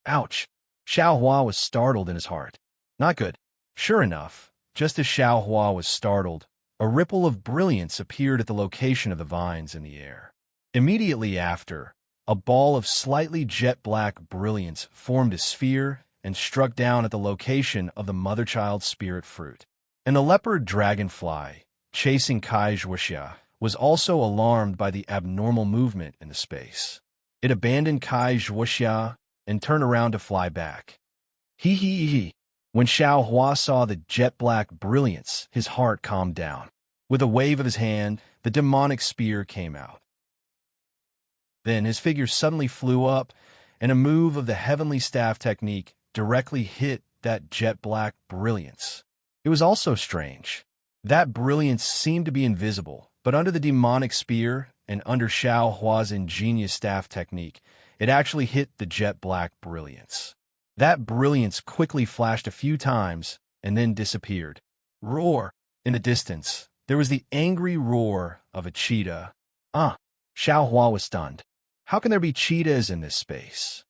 Ouch! Xiaohua was startled in his heart. Not good. Sure enough, just as Xiaohua was startled, a ripple of brilliance appeared at the location of the vines in the air. Immediately after, a ball of slightly jet-black brilliance formed a sphere and struck down at the location of the mother-child spirit fruit. And the leopard dragonfly, chasing Kai Zhuoxia, was also alarmed by the abnormal movement in the space. It abandoned Kai Zhuoxia and turned around to fly back. Hee. When Xiaohua saw the jet-black brilliance, his heart calmed down. With a wave of his hand, the demonic spear came out. Then his figure suddenly flew up, and a move of the heavenly staff technique directly hit that jet-black brilliance. It was also strange. That brilliance seemed to be invisible, but under the demonic spear and under Xiaohua's ingenious staff technique, it actually hit the jet-black brilliance. That brilliance quickly flashed a few times and then disappeared. Roar! In the distance, there was the angry roar of a cheetah. Xiaohua was stunned. How can there be cheetahs in this space?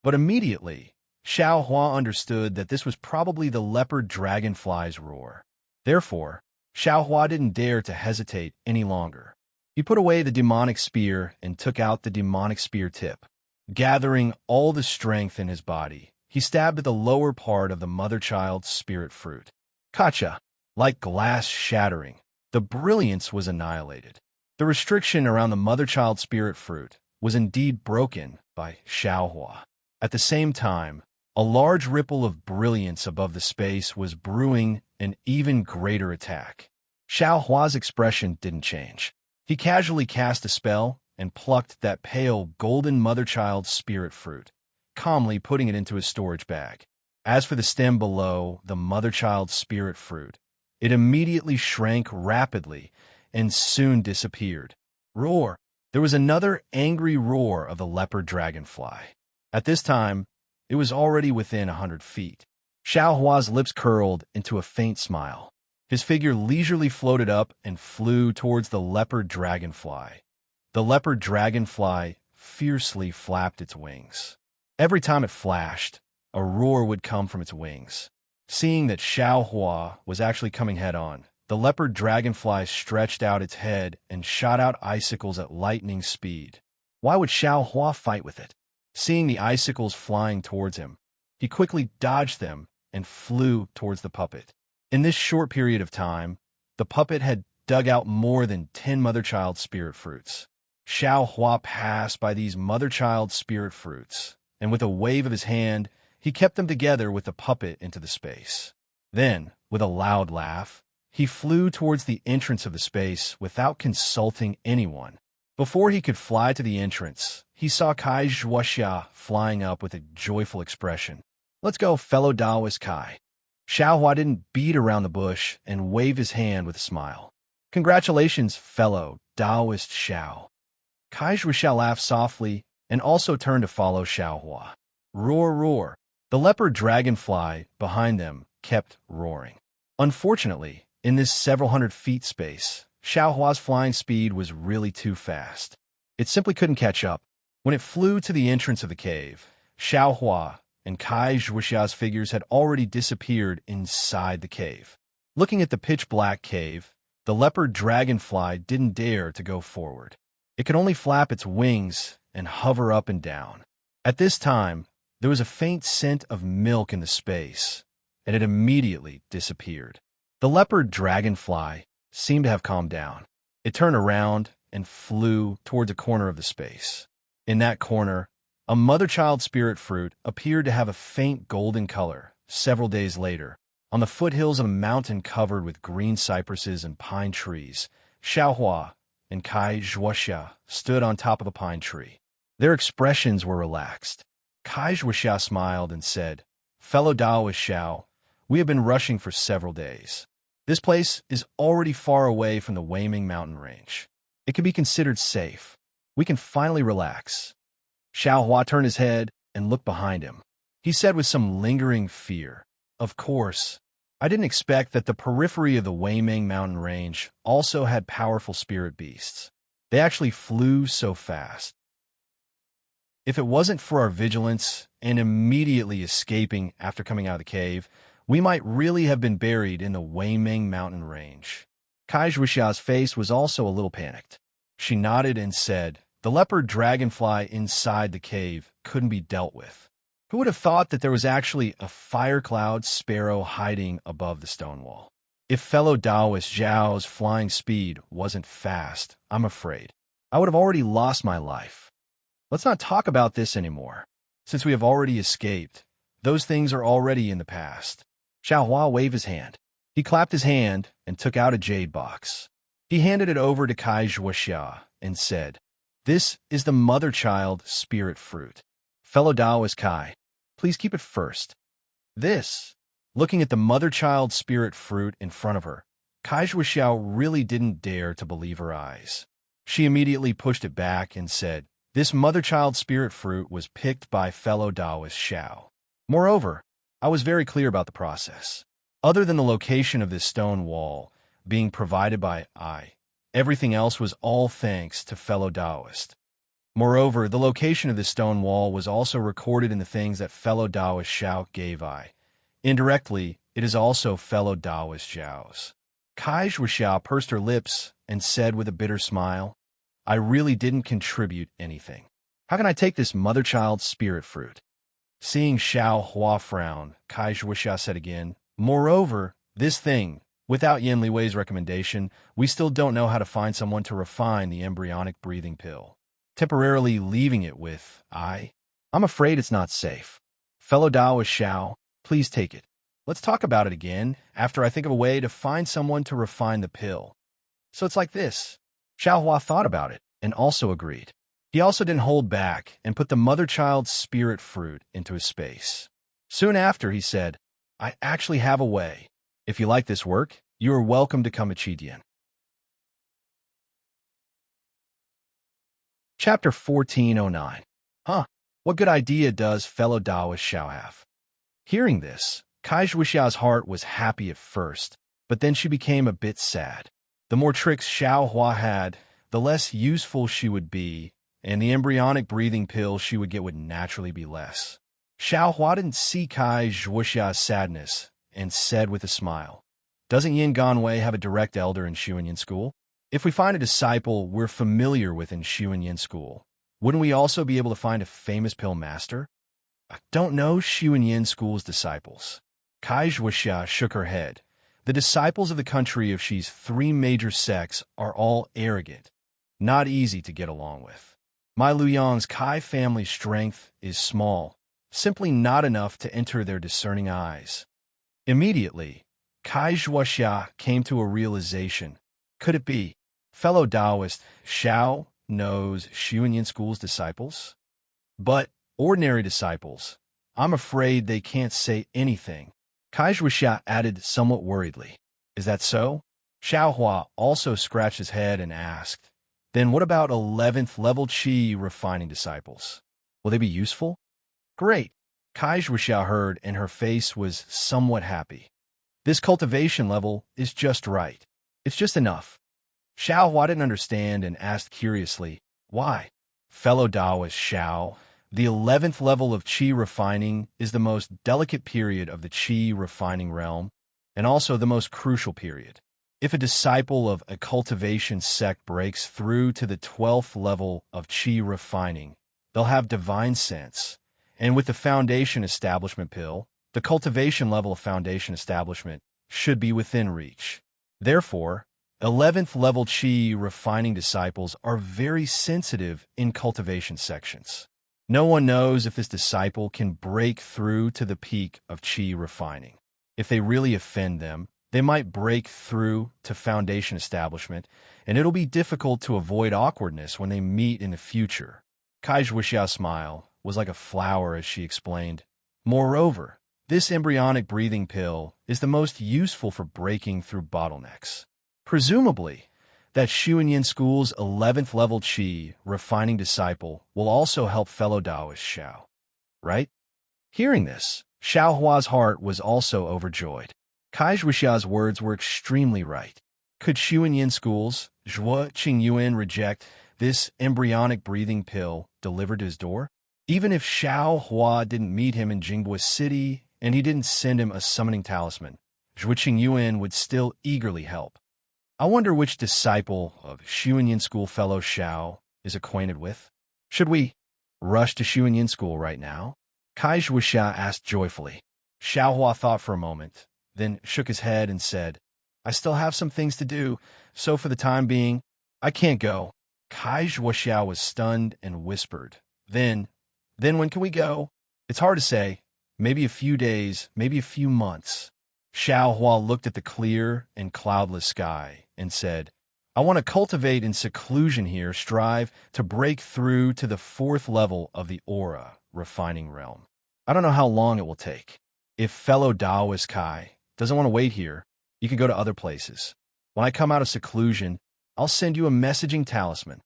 But immediately, Xiaohua understood that this was probably the leopard dragonfly's roar. Therefore, Xiaohua didn't dare to hesitate any longer. He put away the demonic spear and took out the demonic spear tip. Gathering all the strength in his body, he stabbed at the lower part of the mother-child spirit fruit. Kacha! Like glass shattering, the brilliance was annihilated. The restriction around the mother-child spirit fruit was indeed broken by Xiaohua. At the same time, a large ripple of brilliance above the space was brewing an even greater attack. Xiaohua's expression didn't change. He casually cast a spell and plucked that pale golden mother-child spirit fruit, calmly putting it into his storage bag. As for the stem below the mother-child spirit fruit, it immediately shrank rapidly and soon disappeared. Roar! There was another angry roar of the leopard dragonfly. At this time, it was already within 100 feet. Xiaohua's lips curled into a faint smile. His figure leisurely floated up and flew towards the leopard dragonfly. The leopard dragonfly fiercely flapped its wings. Every time it flashed, a roar would come from its wings. Seeing that Xiaohua was actually coming head-on, the leopard dragonfly stretched out its head and shot out icicles at lightning speed. Why would Xiaohua fight with it? Seeing the icicles flying towards him, he quickly dodged them and flew towards the puppet. In this short period of time, the puppet had dug out more than 10 mother-child spirit fruits. Xiaohua passed by these mother-child spirit fruits, and with a wave of his hand, he kept them together with the puppet into the space. Then, with a loud laugh, he flew towards the entrance of the space without consulting anyone. Before he could fly to the entrance, he saw Kai Zhuoxia flying up with a joyful expression. "Let's go, fellow Taoist Kai." Xiaohua didn't beat around the bush and waved his hand with a smile. "Congratulations, fellow Taoist Xiao." Kai Zhuoxia laughed softly and also turned to follow Xiaohua. Roar, roar. The leopard dragonfly behind them kept roaring. Unfortunately, in this several hundred feet space, Xiaohua's flying speed was really too fast. It simply couldn't catch up. When it flew to the entrance of the cave, Xiaohua and Kai Zhuoxia's figures had already disappeared inside the cave. Looking at the pitch-black cave, the leopard dragonfly didn't dare to go forward. It could only flap its wings and hover up and down. At this time, there was a faint scent of milk in the space, and it immediately disappeared. The leopard dragonfly seemed to have calmed down. It turned around and flew towards a corner of the space. In that corner, a mother-child spirit fruit appeared to have a faint golden color several days later, on the foothills of a mountain covered with green cypresses and pine trees, Xiaohua and Kai Zhuoxia stood on top of a pine tree. Their expressions were relaxed. Kai Zhuoxia smiled and said, "Fellow Taoist Xiao, we have been rushing for several days. This place is already far away from the Weiming mountain range. It can be considered safe. We can finally relax." Xiaohua turned his head and looked behind him. He said with some lingering fear, "Of course, I didn't expect that the periphery of the Weiming mountain range also had powerful spirit beasts. They actually flew so fast. If it wasn't for our vigilance and immediately escaping after coming out of the cave, we might really have been buried in the Weiming mountain range." Kai Zhuoxia's face was also a little panicked. She nodded and said, "The leopard dragonfly inside the cave couldn't be dealt with. Who would have thought that there was actually a fire cloud sparrow hiding above the stone wall? If fellow Taoist Zhao's flying speed wasn't fast, I'm afraid I would have already lost my life. Let's not talk about this anymore. Since we have already escaped, those things are already in the past." Xiaohua waved his hand. He clapped his hand and took out a jade box. He handed it over to Kai Zhuoxia and said, "This is the mother-child spirit fruit. Fellow Taoist Kai, please keep it first." This, looking at the mother-child spirit fruit in front of her, Kai Zhuoxia really didn't dare to believe her eyes. She immediately pushed it back and said, "This mother-child spirit fruit was picked by fellow Taoist Xiao. Moreover, I was very clear about the process. Other than the location of this stone wall being provided by I, everything else was all thanks to fellow Taoist. Moreover, the location of this stone wall was also recorded in the things that fellow Taoist Xiao gave I. Indirectly, it is also fellow Taoist Xiao's." Kai Zhuoxia pursed her lips and said with a bitter smile, "I really didn't contribute anything. How can I take this mother-child spirit fruit?" Seeing Xiaohua frown, Kai Zhuoxia said again, "Moreover, this thing, without Yin Liwei's recommendation, we still don't know how to find someone to refine the embryonic breathing pill. Temporarily leaving it with I'm afraid it's not safe. Fellow Taoist Xiao, please take it. Let's talk about it again after I think of a way to find someone to refine the pill." So it's like this. Xiaohua thought about it and also agreed. He also didn't hold back and put the mother-child spirit fruit into his space. Soon after, he said, "I actually have a way. If you like this work, you are welcome to come to Qidian." Chapter 1409. What good idea does fellow Taoist Xiao have? Hearing this, Kai Zhuoxia's heart was happy at first, but then she became a bit sad. The more tricks Xiaohua had, the less useful she would be, and the embryonic breathing pill she would get would naturally be less. Xiaohua didn't see Kai Zhuoxia's sadness and said with a smile, "Doesn't Yin Ganwei have a direct elder in Xuanyin School? If we find a disciple we're familiar with in Xuanyin School, wouldn't we also be able to find a famous pill master?" "I don't know Xuanyin School's disciples." Kai Zhuoxia shook her head. "The disciples of the country of Xi's three major sects are all arrogant, not easy to get along with. My Luyang's Kai family's strength is small, simply not enough to enter their discerning eyes." Immediately, Kai Zhuoxia came to a realization. Could it be fellow Taoist Xiao knows Xuanyin School's disciples? But ordinary disciples, I'm afraid they can't say anything. Kai Zhuoxia added somewhat worriedly. "Is that so?" Xiaohua also scratched his head and asked, "Then what about 11th level Qi refining disciples? Will they be useful?" "Great." Kai Zhuoxia heard and her face was somewhat happy. "This cultivation level is just right. It's just enough." Xiaohua didn't understand and asked curiously, "Why?" "Fellow Taoist Xiao, the 11th level of Qi refining is the most delicate period of the Qi refining realm, and also the most crucial period. If a disciple of a cultivation sect breaks through to the 12th level of Qi refining, they'll have divine sense, and with the foundation establishment pill, the cultivation level of foundation establishment should be within reach. Therefore, 11th level Qi refining disciples are very sensitive in cultivation sections. No one knows if this disciple can break through to the peak of chi refining. If they really offend them, they might break through to foundation establishment, and it'll be difficult to avoid awkwardness when they meet in the future. Kai Zhuoxia's smile was like a flower as she explained. Moreover, this embryonic breathing pill is the most useful for breaking through bottlenecks. Presumably, that Xuanyin School's 11th level Qi refining disciple will also help fellow Taoist Xiao, right? Hearing this, Xiao Hua's heart was also overjoyed. Kai Zhuoxia's words were extremely right. Could Xuanyin School's Zhuo Qingyuan reject this embryonic breathing pill delivered to his door? Even if Xiao Hua didn't meet him in Jinghua City and he didn't send him a summoning talisman, Zhuo Qingyuan would still eagerly help. I wonder which disciple of Xuanyin School fellow Xiao is acquainted with. Should we rush to Xuanyin School right now? Kai Zhuoxia asked joyfully. Xiao Hua thought for a moment, then shook his head and said, I still have some things to do, so for the time being, I can't go. Kai Zhuoxia was stunned and whispered, Then when can we go? It's hard to say. Maybe a few days, maybe a few months. Xiao Hua looked at the clear and cloudless sky and said, I want to cultivate in seclusion here, strive to break through to the 4th level of the aura refining realm. I don't know how long it will take. If fellow Taoist Kai doesn't want to wait here, you can go to other places. When I come out of seclusion, I'll send you a messaging talisman.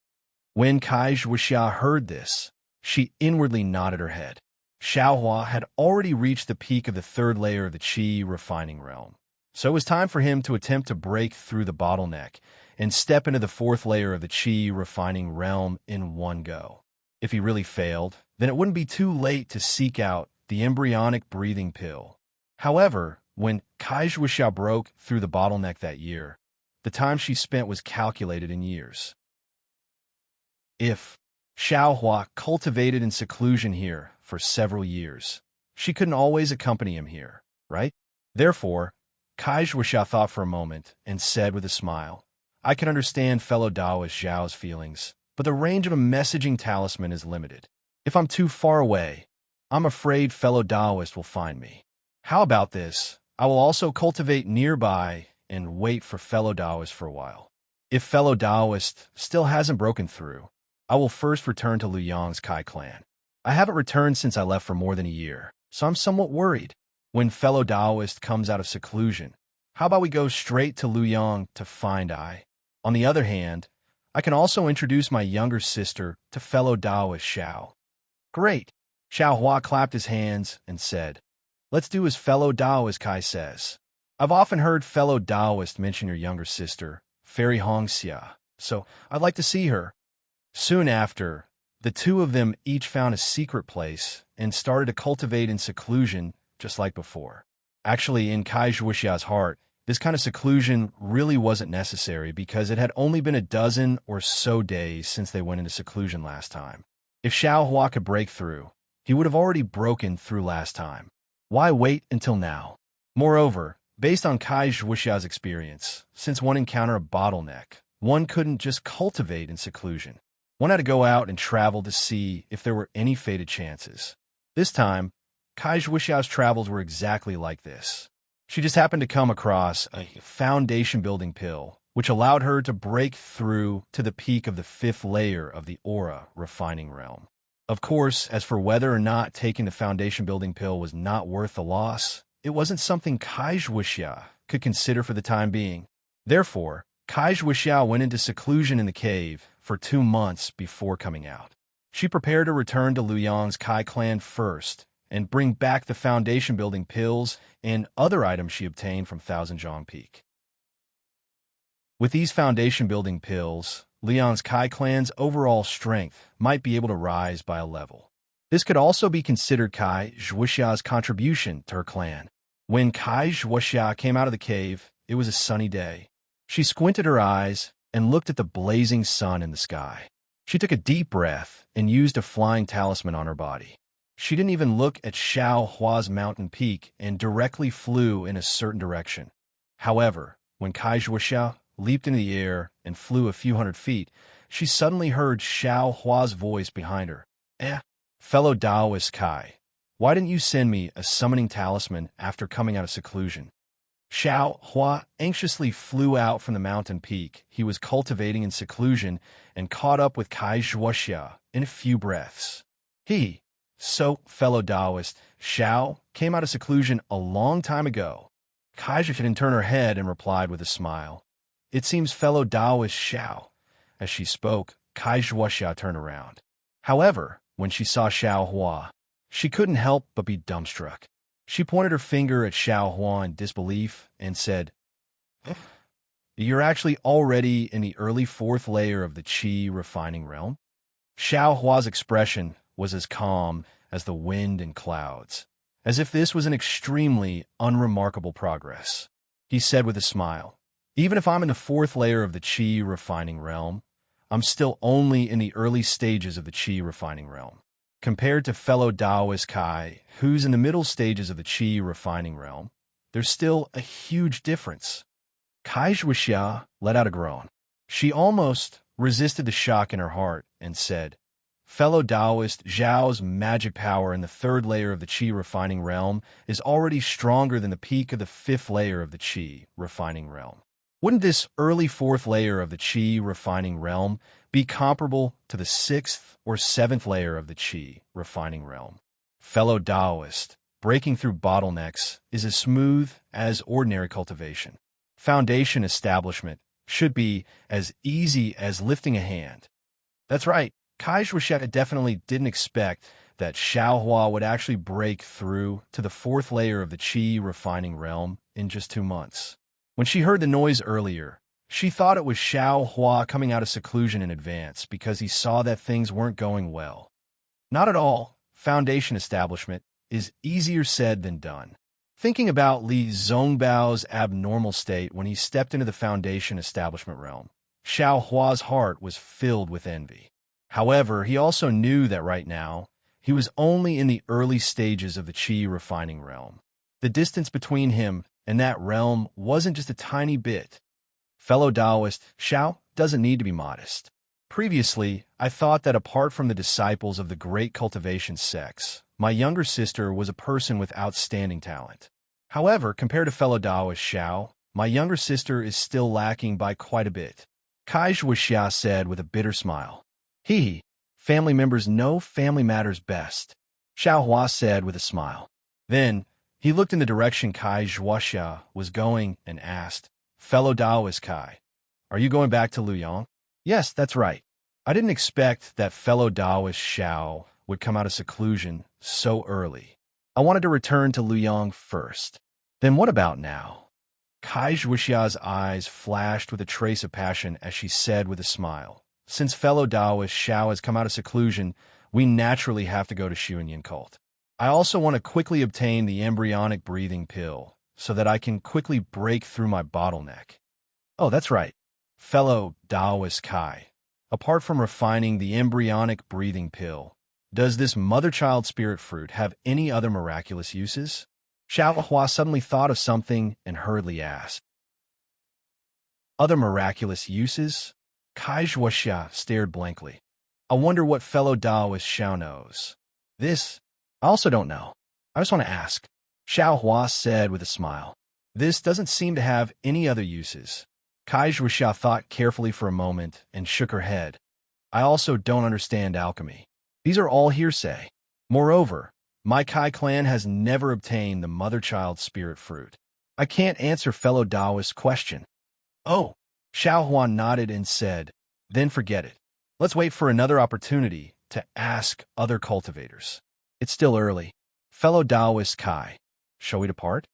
When Kai Zhuoxia heard this, she inwardly nodded her head. Xiao Hua had already reached the peak of the 3rd layer of the Qi refining realm. So it was time for him to attempt to break through the bottleneck and step into the 4th layer of the Qi refining realm in one go. If he really failed, then it wouldn't be too late to seek out the embryonic breathing pill. However, when Kai Zhuoxia broke through the bottleneck that year, the time she spent was calculated in years. If Xiao Hua cultivated in seclusion here for several years, she couldn't always accompany him here, right? Therefore, Kai Zhuoxia thought for a moment and said with a smile, I can understand fellow Taoist Zhao's feelings, but the range of a messaging talisman is limited. If I'm too far away, I'm afraid fellow Taoist will find me. How about this? I will also cultivate nearby and wait for fellow Taoist for a while. If fellow Taoist still hasn't broken through, I will first return to Luyang's Kai clan. I haven't returned since I left for more than a year, so I'm somewhat worried. When fellow Taoist comes out of seclusion, how about we go straight to Luyang to find I? On the other hand, I can also introduce my younger sister to fellow Taoist Xiao. Great! Xiao Hua clapped his hands and said, Let's do as fellow Taoist Kai says. I've often heard fellow Taoist mention your younger sister, Fairy Hongxia, so I'd like to see her. Soon after, the two of them each found a secret place and started to cultivate in seclusion just like before. Actually, in Kai Zhuoxia's heart, this kind of seclusion really wasn't necessary because it had only been a dozen or so days since they went into seclusion last time. If Xiao Hua could break through, he would have already broken through last time. Why wait until now? Moreover, based on Kai Zhuoxia's experience, since one encountered a bottleneck, one couldn't just cultivate in seclusion. One had to go out and travel to see if there were any fated chances. This time, Kai Zhuoxia's travels were exactly like this. She just happened to come across a foundation-building pill, which allowed her to break through to the peak of the 5th layer of the aura refining realm. Of course, as for whether or not taking the foundation-building pill was not worth the loss, it wasn't something Kai Zhuoxia could consider for the time being. Therefore, Kai Zhuoxia went into seclusion in the cave for 2 months before coming out. She prepared to return to Luyang's Kai clan first and bring back the foundation-building pills and other items she obtained from Thousand-Zhong Peak. With these foundation-building pills, Luyang's Kai clan's overall strength might be able to rise by a level. This could also be considered Kai Zhuoxia's contribution to her clan. When Kai Zhuoxia came out of the cave, it was a sunny day. She squinted her eyes and looked at the blazing sun in the sky. She took a deep breath and used a flying talisman on her body. She didn't even look at Xiao Hua's mountain peak and directly flew in a certain direction. However, when Kai Zhuoxia leaped into the air and flew a few hundred feet, she suddenly heard Xiao Hua's voice behind her. Fellow Taoist Kai, why didn't you send me a summoning talisman after coming out of seclusion? Xiao Hua anxiously flew out from the mountain peak he was cultivating in seclusion and caught up with Kai Zhuoxia in a few breaths. Fellow Taoist, Xiao came out of seclusion a long time ago. Kai Zhuoxia didn't turn her head and replied with a smile. It seems fellow Taoist Xiao. As she spoke, Kai Zhuoxia turned around. However, when she saw Xiao Hua, she couldn't help but be dumbstruck. She pointed her finger at Xiao Hua in disbelief and said, "You're actually already in the early fourth layer of the Qi refining realm?" Xiao Hua's expression was as calm as the wind and clouds, as if this was an extremely unremarkable progress. He said with a smile, "Even if I'm in the fourth layer of the Qi refining realm, I'm still only in the early stages of the Qi refining realm. Compared to fellow Taoist Kai, who's in the middle stages of the Qi refining realm, there's still a huge difference." Kai Zhuoxia let out a groan. She almost resisted the shock in her heart and said, "Fellow Taoist, Zhao's magic power in the third layer of the Qi refining realm is already stronger than the peak of the fifth layer of the Qi refining realm. Wouldn't this early fourth layer of the Qi refining realm be comparable to the sixth or seventh layer of the Qi refining realm? Fellow Taoist, breaking through bottlenecks is as smooth as ordinary cultivation. Foundation establishment should be as easy as lifting a hand." That's right. Kai Zhuoxia definitely didn't expect that Xiao Hua would actually break through to the fourth layer of the Qi refining realm in just 2 months. When she heard the noise earlier, she thought it was Xiao Hua coming out of seclusion in advance because he saw that things weren't going well. Not at all. Foundation establishment is easier said than done. Thinking about Li Zhongbao's abnormal state when he stepped into the foundation establishment realm, Xiao Hua's heart was filled with envy. However, he also knew that right now, he was only in the early stages of the Qi refining realm. The distance between him and that realm wasn't just a tiny bit. Fellow Taoist, Xiao doesn't need to be modest. Previously, I thought that apart from the disciples of the great cultivation sects, my younger sister was a person with outstanding talent. However, compared to fellow Taoist Xiao, my younger sister is still lacking by quite a bit. Kai Zhuoxia said with a bitter smile. Family members know family matters best, Xiao Hua said with a smile. Then, he looked in the direction Kai Zhuoxia was going and asked, "Fellow Taoist Kai, are you going back to Luoyang?" "Yes, that's right. I didn't expect that fellow Taoist Xiao would come out of seclusion so early. I wanted to return to Luoyang first." "Then what about now?" Kai Zhuoxia's eyes flashed with a trace of passion as she said with a smile, "Since fellow Taoist Xiao has come out of seclusion, we naturally have to go to Xuanyan cult. I also want to quickly obtain the embryonic breathing pill so that I can quickly break through my bottleneck." "Oh, that's right. Fellow Taoist Kai, apart from refining the embryonic breathing pill, does this mother-child spirit fruit have any other miraculous uses?" Xiao Hua suddenly thought of something and hurriedly asked. "Other miraculous uses?" Kai Zhuoxia stared blankly. "I wonder what fellow Taoist Xiao knows." "This, I also don't know. I just want to ask," Xiao Hua said with a smile. "This doesn't seem to have any other uses." Kai Zhuoxia thought carefully for a moment and shook her head. "I also don't understand alchemy. These are all hearsay. Moreover, my Kai clan has never obtained the mother-child spirit fruit. I can't answer fellow Taoist's question." "Oh," Xiao Hua nodded and said, "Then forget it. Let's wait for another opportunity to ask other cultivators. It's still early. Fellow Taoist Kai, shall we depart?"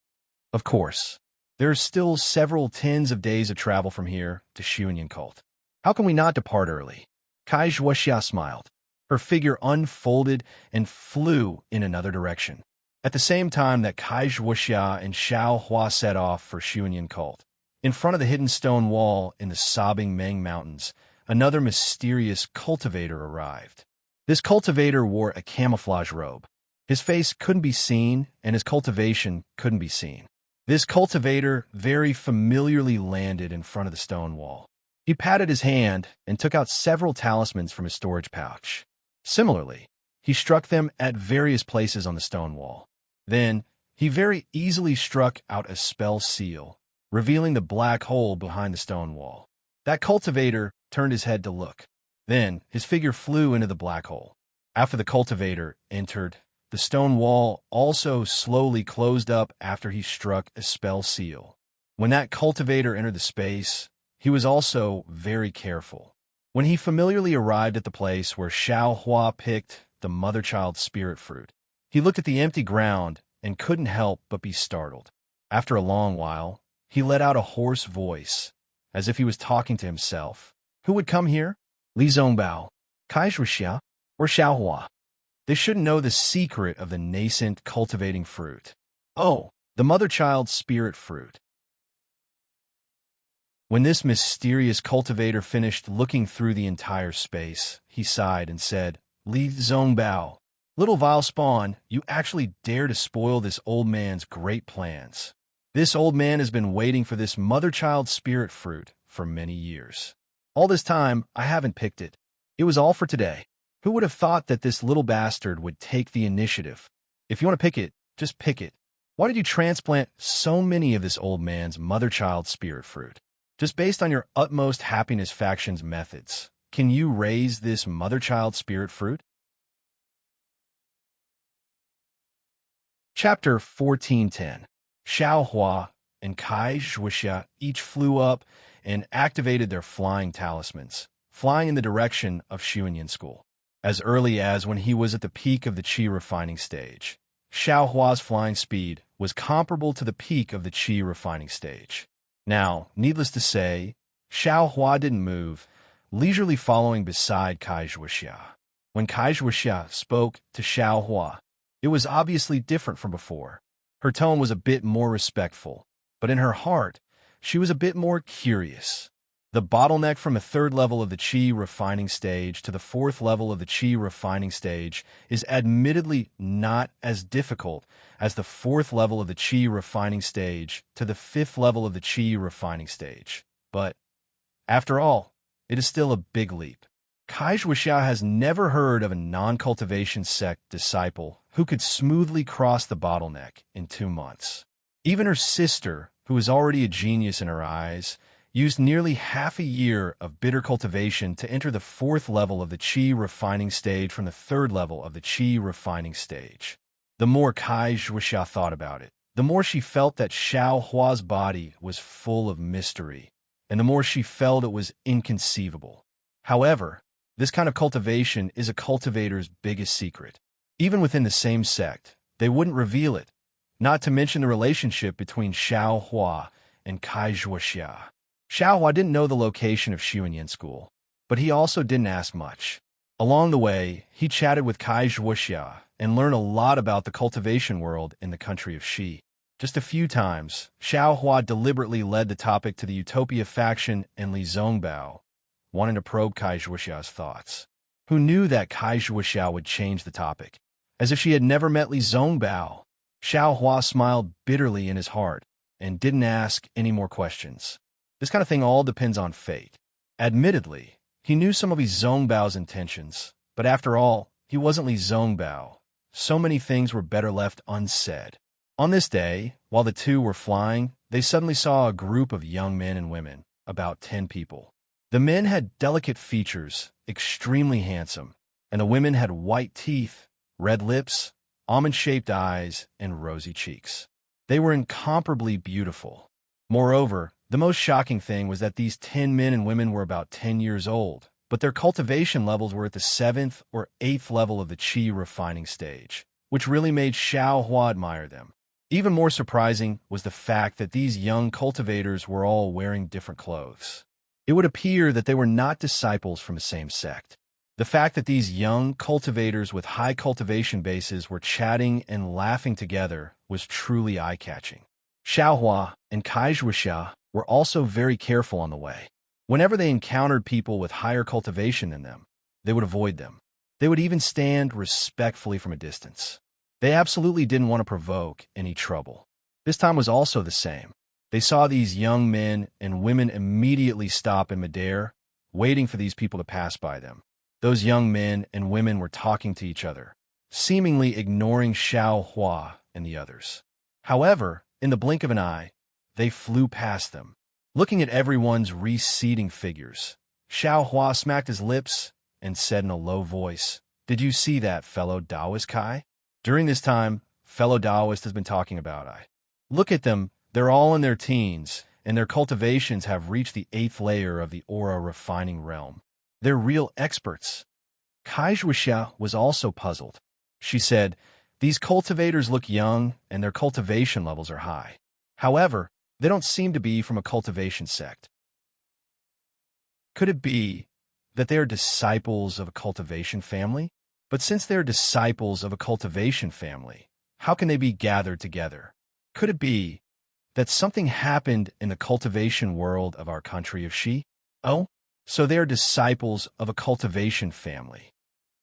"Of course. There are still several tens of days of travel from here to Xuanyan cult. How can we not depart early?" Kai Zhuoxia smiled. Her figure unfolded and flew in another direction. At the same time that Kai Zhuoxia and Xiao Hua set off for Xuanyan cult, in front of the hidden stone wall in the sobbing Meng Mountains, another mysterious cultivator arrived. This cultivator wore a camouflage robe. His face couldn't be seen, and his cultivation couldn't be seen. This cultivator very familiarly landed in front of the stone wall. He patted his hand and took out several talismans from his storage pouch. Similarly, He struck them at various places on the stone wall. Then, he very easily struck out a spell seal, revealing the black hole behind the stone wall. That cultivator turned his head to look. Then, his figure flew into the black hole. After the cultivator entered, the stone wall also slowly closed up after he struck a spell seal. When that cultivator entered the space, he was also very careful. When he familiarly arrived at the place where Xiao Hua picked the mother-child spirit fruit, he looked at the empty ground and couldn't help but be startled. After a long while, he let out a hoarse voice, as if he was talking to himself. Who would come here? Li Zongbao, Kai Zhuxia, or Xiao Hua? They shouldn't know the secret of the nascent cultivating fruit. Oh, the mother-child spirit fruit. When this mysterious cultivator finished looking through the entire space, he sighed and said, Li Zongbao, little vile spawn, you actually dare to spoil this old man's great plans. This old man has been waiting for this mother-child spirit fruit for many years. All this time, I haven't picked it. It was all for today. Who would have thought that this little bastard would take the initiative? If you want to pick it, just pick it. Why did you transplant so many of this old man's mother-child spirit fruit? Just based on your utmost happiness faction's methods, can you raise this mother-child spirit fruit? Chapter 1410. Xiao Hua and Kai Zhuxia each flew up and activated their flying talismans, flying in the direction of Xuanyan School. As early as when he was at the peak of the qi refining stage, Xiao Hua's flying speed was comparable to the peak of the qi refining stage. Now, needless to say, Xiao Hua didn't move, leisurely following beside Kai Zhuxia. When Kai Zhuxia spoke to Xiao Hua, it was obviously different from before. Her tone was a bit more respectful, but in her heart, she was a bit more curious. The bottleneck from the third level of the qi refining stage to the fourth level of the qi refining stage is admittedly not as difficult as the fourth level of the qi refining stage to the fifth level of the qi refining stage. But, after all, it is still a big leap. Kai Zhuxia has never heard of a non-cultivation sect disciple who could smoothly cross the bottleneck in 2 months. Even her sister, who is already a genius in her eyes, used nearly half a year of bitter cultivation to enter the fourth level of the qi refining stage from the third level of the qi refining stage. The more Kai Zhuxia thought about it, the more she felt that Xiao Hua's body was full of mystery, and the more she felt it was inconceivable. However, this kind of cultivation is a cultivator's biggest secret. Even within the same sect, they wouldn't reveal it, not to mention the relationship between Xiao Hua and Kai Zhuxia. Xiao Hua didn't know the location of Xuanyan School, but he also didn't ask much. Along the way, he chatted with Kai Zhuxia and learned a lot about the cultivation world in the country of Xi. Just a few times, Xiao Hua deliberately led the topic to the Utopia faction and Li Zongbao, wanting to probe Kai Zhuxia's thoughts. Who knew that Kai Zhuxia would change the topic? As if she had never met Li Zongbao, Xiao Hua smiled bitterly in his heart and didn't ask any more questions. This kind of thing all depends on fate. Admittedly, he knew some of Li Zongbao's intentions, but after all, he wasn't Li Zongbao. So many things were better left unsaid. On this day, while the two were flying, they suddenly saw a group of young men and women, about 10 people. The men had delicate features, extremely handsome, and the women had white teeth, red lips, almond-shaped eyes, and rosy cheeks. They were incomparably beautiful. Moreover, the most shocking thing was that these 10 men and women were about 10 years old, but their cultivation levels were at the 7th or 8th level of the qi refining stage, which really made Xiao Hua admire them. Even more surprising was the fact that these young cultivators were all wearing different clothes. It would appear that they were not disciples from the same sect. The fact that these young cultivators with high cultivation bases were chatting and laughing together was truly eye-catching. Xiao Hua and Kai Zhuxia were also very careful on the way. Whenever they encountered people with higher cultivation than them, they would avoid them. They would even stand respectfully from a distance. They absolutely didn't want to provoke any trouble. This time was also the same. They saw these young men and women immediately stop in midair, waiting for these people to pass by them. Those young men and women were talking to each other, seemingly ignoring Xiao Hua and the others. However, in the blink of an eye, they flew past them. Looking at everyone's receding figures, Xiao Hua smacked his lips and said in a low voice, "Did you see that, fellow Taoist Kai?" During this time, fellow Taoist has been talking about I. Look at them, they're all in their teens, and their cultivations have reached the 8th layer of the aura refining realm. They're real experts. Kai Zhuixia was also puzzled. She said, "These cultivators look young, and their cultivation levels are high. However, they don't seem to be from a cultivation sect. Could it be that they are disciples of a cultivation family? But since they are disciples of a cultivation family, how can they be gathered together? Could it be that something happened in the cultivation world of our country of Xi? Oh, so they are disciples of a cultivation family."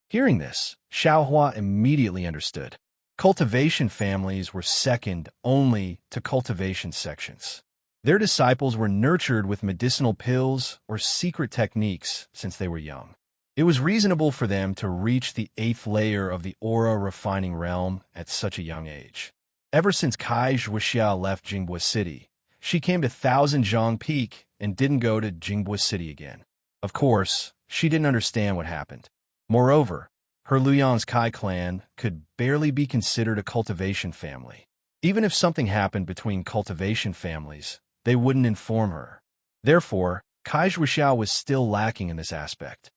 Hearing this, Xiaohua immediately understood. Cultivation families were second only to cultivation sections. Their disciples were nurtured with medicinal pills or secret techniques since they were young. It was reasonable for them to reach the 8th layer of the aura refining realm at such a young age. Ever since Kai Zhuixia left Jingbua City, she came to Thousandjiang Peak and didn't go to Jingbua City again. Of course, she didn't understand what happened. Moreover, her Luyan's Kai clan could barely be considered a cultivation family. Even if something happened between cultivation families, they wouldn't inform her. Therefore, Kai Zhuixia was still lacking in this aspect.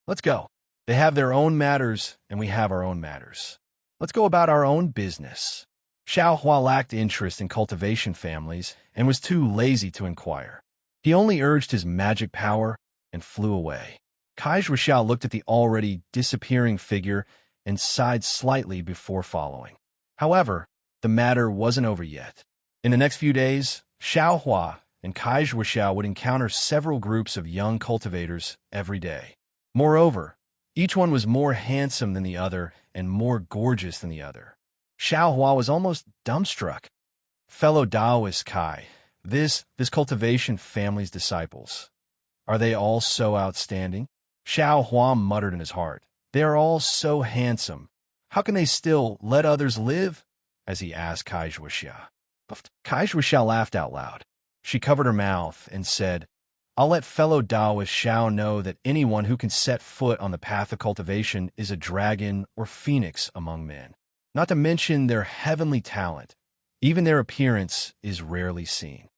Let's go. They have their own matters, and we have our own matters. Let's go about our own business. Xiao Hua lacked interest in cultivation families and was too lazy to inquire. He only urged his magic power and flew away. Kai Zhuixia looked at the already disappearing figure and sighed slightly before following. However, the matter wasn't over yet. In the next few days, Xiao Hua and Kai Zhuixia would encounter several groups of young cultivators every day. Moreover, each one was more handsome than the other and more gorgeous than the other. Xiao Hua was almost dumbstruck. Fellow Taoist Kai, this cultivation family's disciples, are they all so outstanding? Xiao Hua muttered in his heart. They are all so handsome. How can they still let others live? As he asked Kai Zhuixia. Kai Zhuixia laughed out loud. She covered her mouth and said, "I'll let fellow Taoist Xiao know that anyone who can set foot on the path of cultivation is a dragon or phoenix among men. Not to mention their heavenly talent. Even their appearance is rarely seen.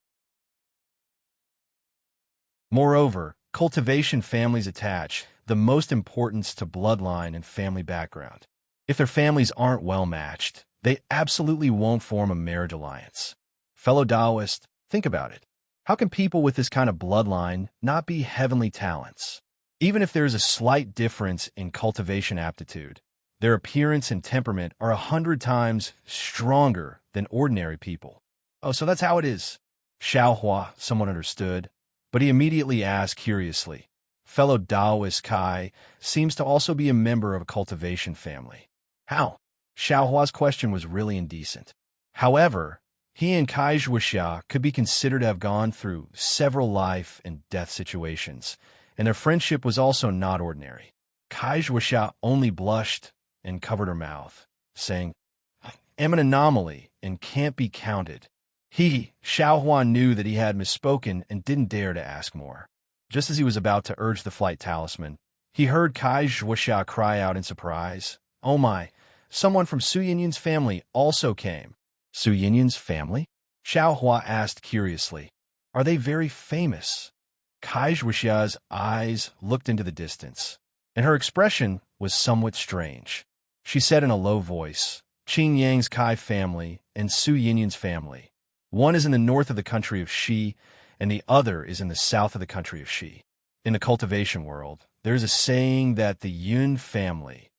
Moreover, cultivation families attach the most importance to bloodline and family background. If their families aren't well matched, they absolutely won't form a marriage alliance. Fellow Taoist, think about it. How can people with this kind of bloodline not be heavenly talents? Even if there is a slight difference in cultivation aptitude, their appearance and temperament are 100 times stronger than ordinary people. Oh, so that's how it is. Xiao Hua somewhat understood, but he immediately asked curiously, fellow Taoist Kai seems to also be a member of a cultivation family. How? Xiao Hua's question was really indecent. However, he and Kai Zhuixia could be considered to have gone through several life and death situations, and their friendship was also not ordinary. Kai Zhuixia only blushed and covered her mouth, saying, "I'm an anomaly and can't be counted." Xiao Hua, knew that he had misspoken and didn't dare to ask more. Just as he was about to urge the flight talisman, he heard Kai Zhuixia cry out in surprise, "Oh my, someone from Su Yinyin's family also came." Su Yinyin's family? Xiao Hua asked curiously. Are they very famous? Kai Zhuixia's eyes looked into the distance, and her expression was somewhat strange. She said in a low voice, "Qing Yang's Kai family and Su Yinyin's family. One is in the north of the country of Xi, and the other is in the south of the country of Xi. In the cultivation world, there is a saying that the Yun family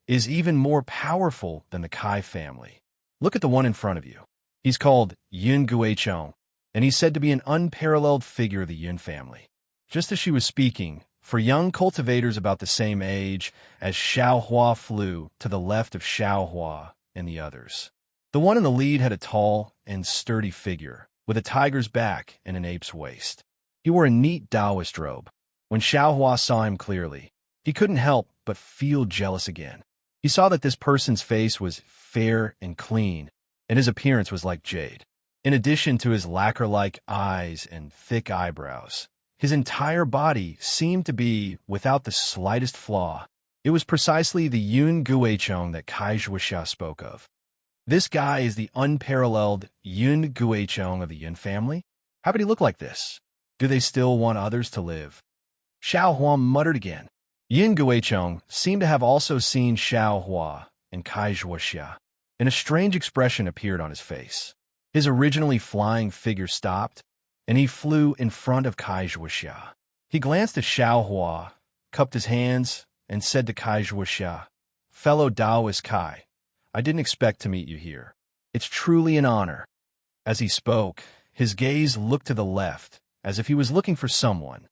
is even more powerful than the Kai family. Look at the one in front of you. He's called Yun Guichong, and he's said to be an unparalleled figure of the Yun family." Just as she was speaking, for young cultivators about the same age as Xiao Hua flew to the left of Xiao Hua and the others. The one in the lead had a tall and sturdy figure, with a tiger's back and an ape's waist. He wore a neat Taoist robe. When Xiao Hua saw him clearly, He couldn't help but feel jealous again. He saw that this person's face was fair and clean, and his appearance was like jade. In addition to his lacquer-like eyes and thick eyebrows, his entire body seemed to be without the slightest flaw. It was precisely the Yun Guicheng that Kai Zhuoxia spoke of. This guy is the unparalleled Yun Guicheng of the Yun family? How could he look like this? Do they still want others to live? Xiao Hua muttered again. Yun Guicheng seemed to have also seen Xiao Hua and Kai Zhuoxia, and a strange expression appeared on his face. His originally flying figure stopped, and he flew in front of Kai Zhuoxia. He glanced at Xiao Hua, cupped his hands, and said to Kai Zhuoxia, "Fellow Taoist Kai, I didn't expect to meet you here. It's truly an honor." As he spoke, his gaze looked to the left, as if he was looking for someone.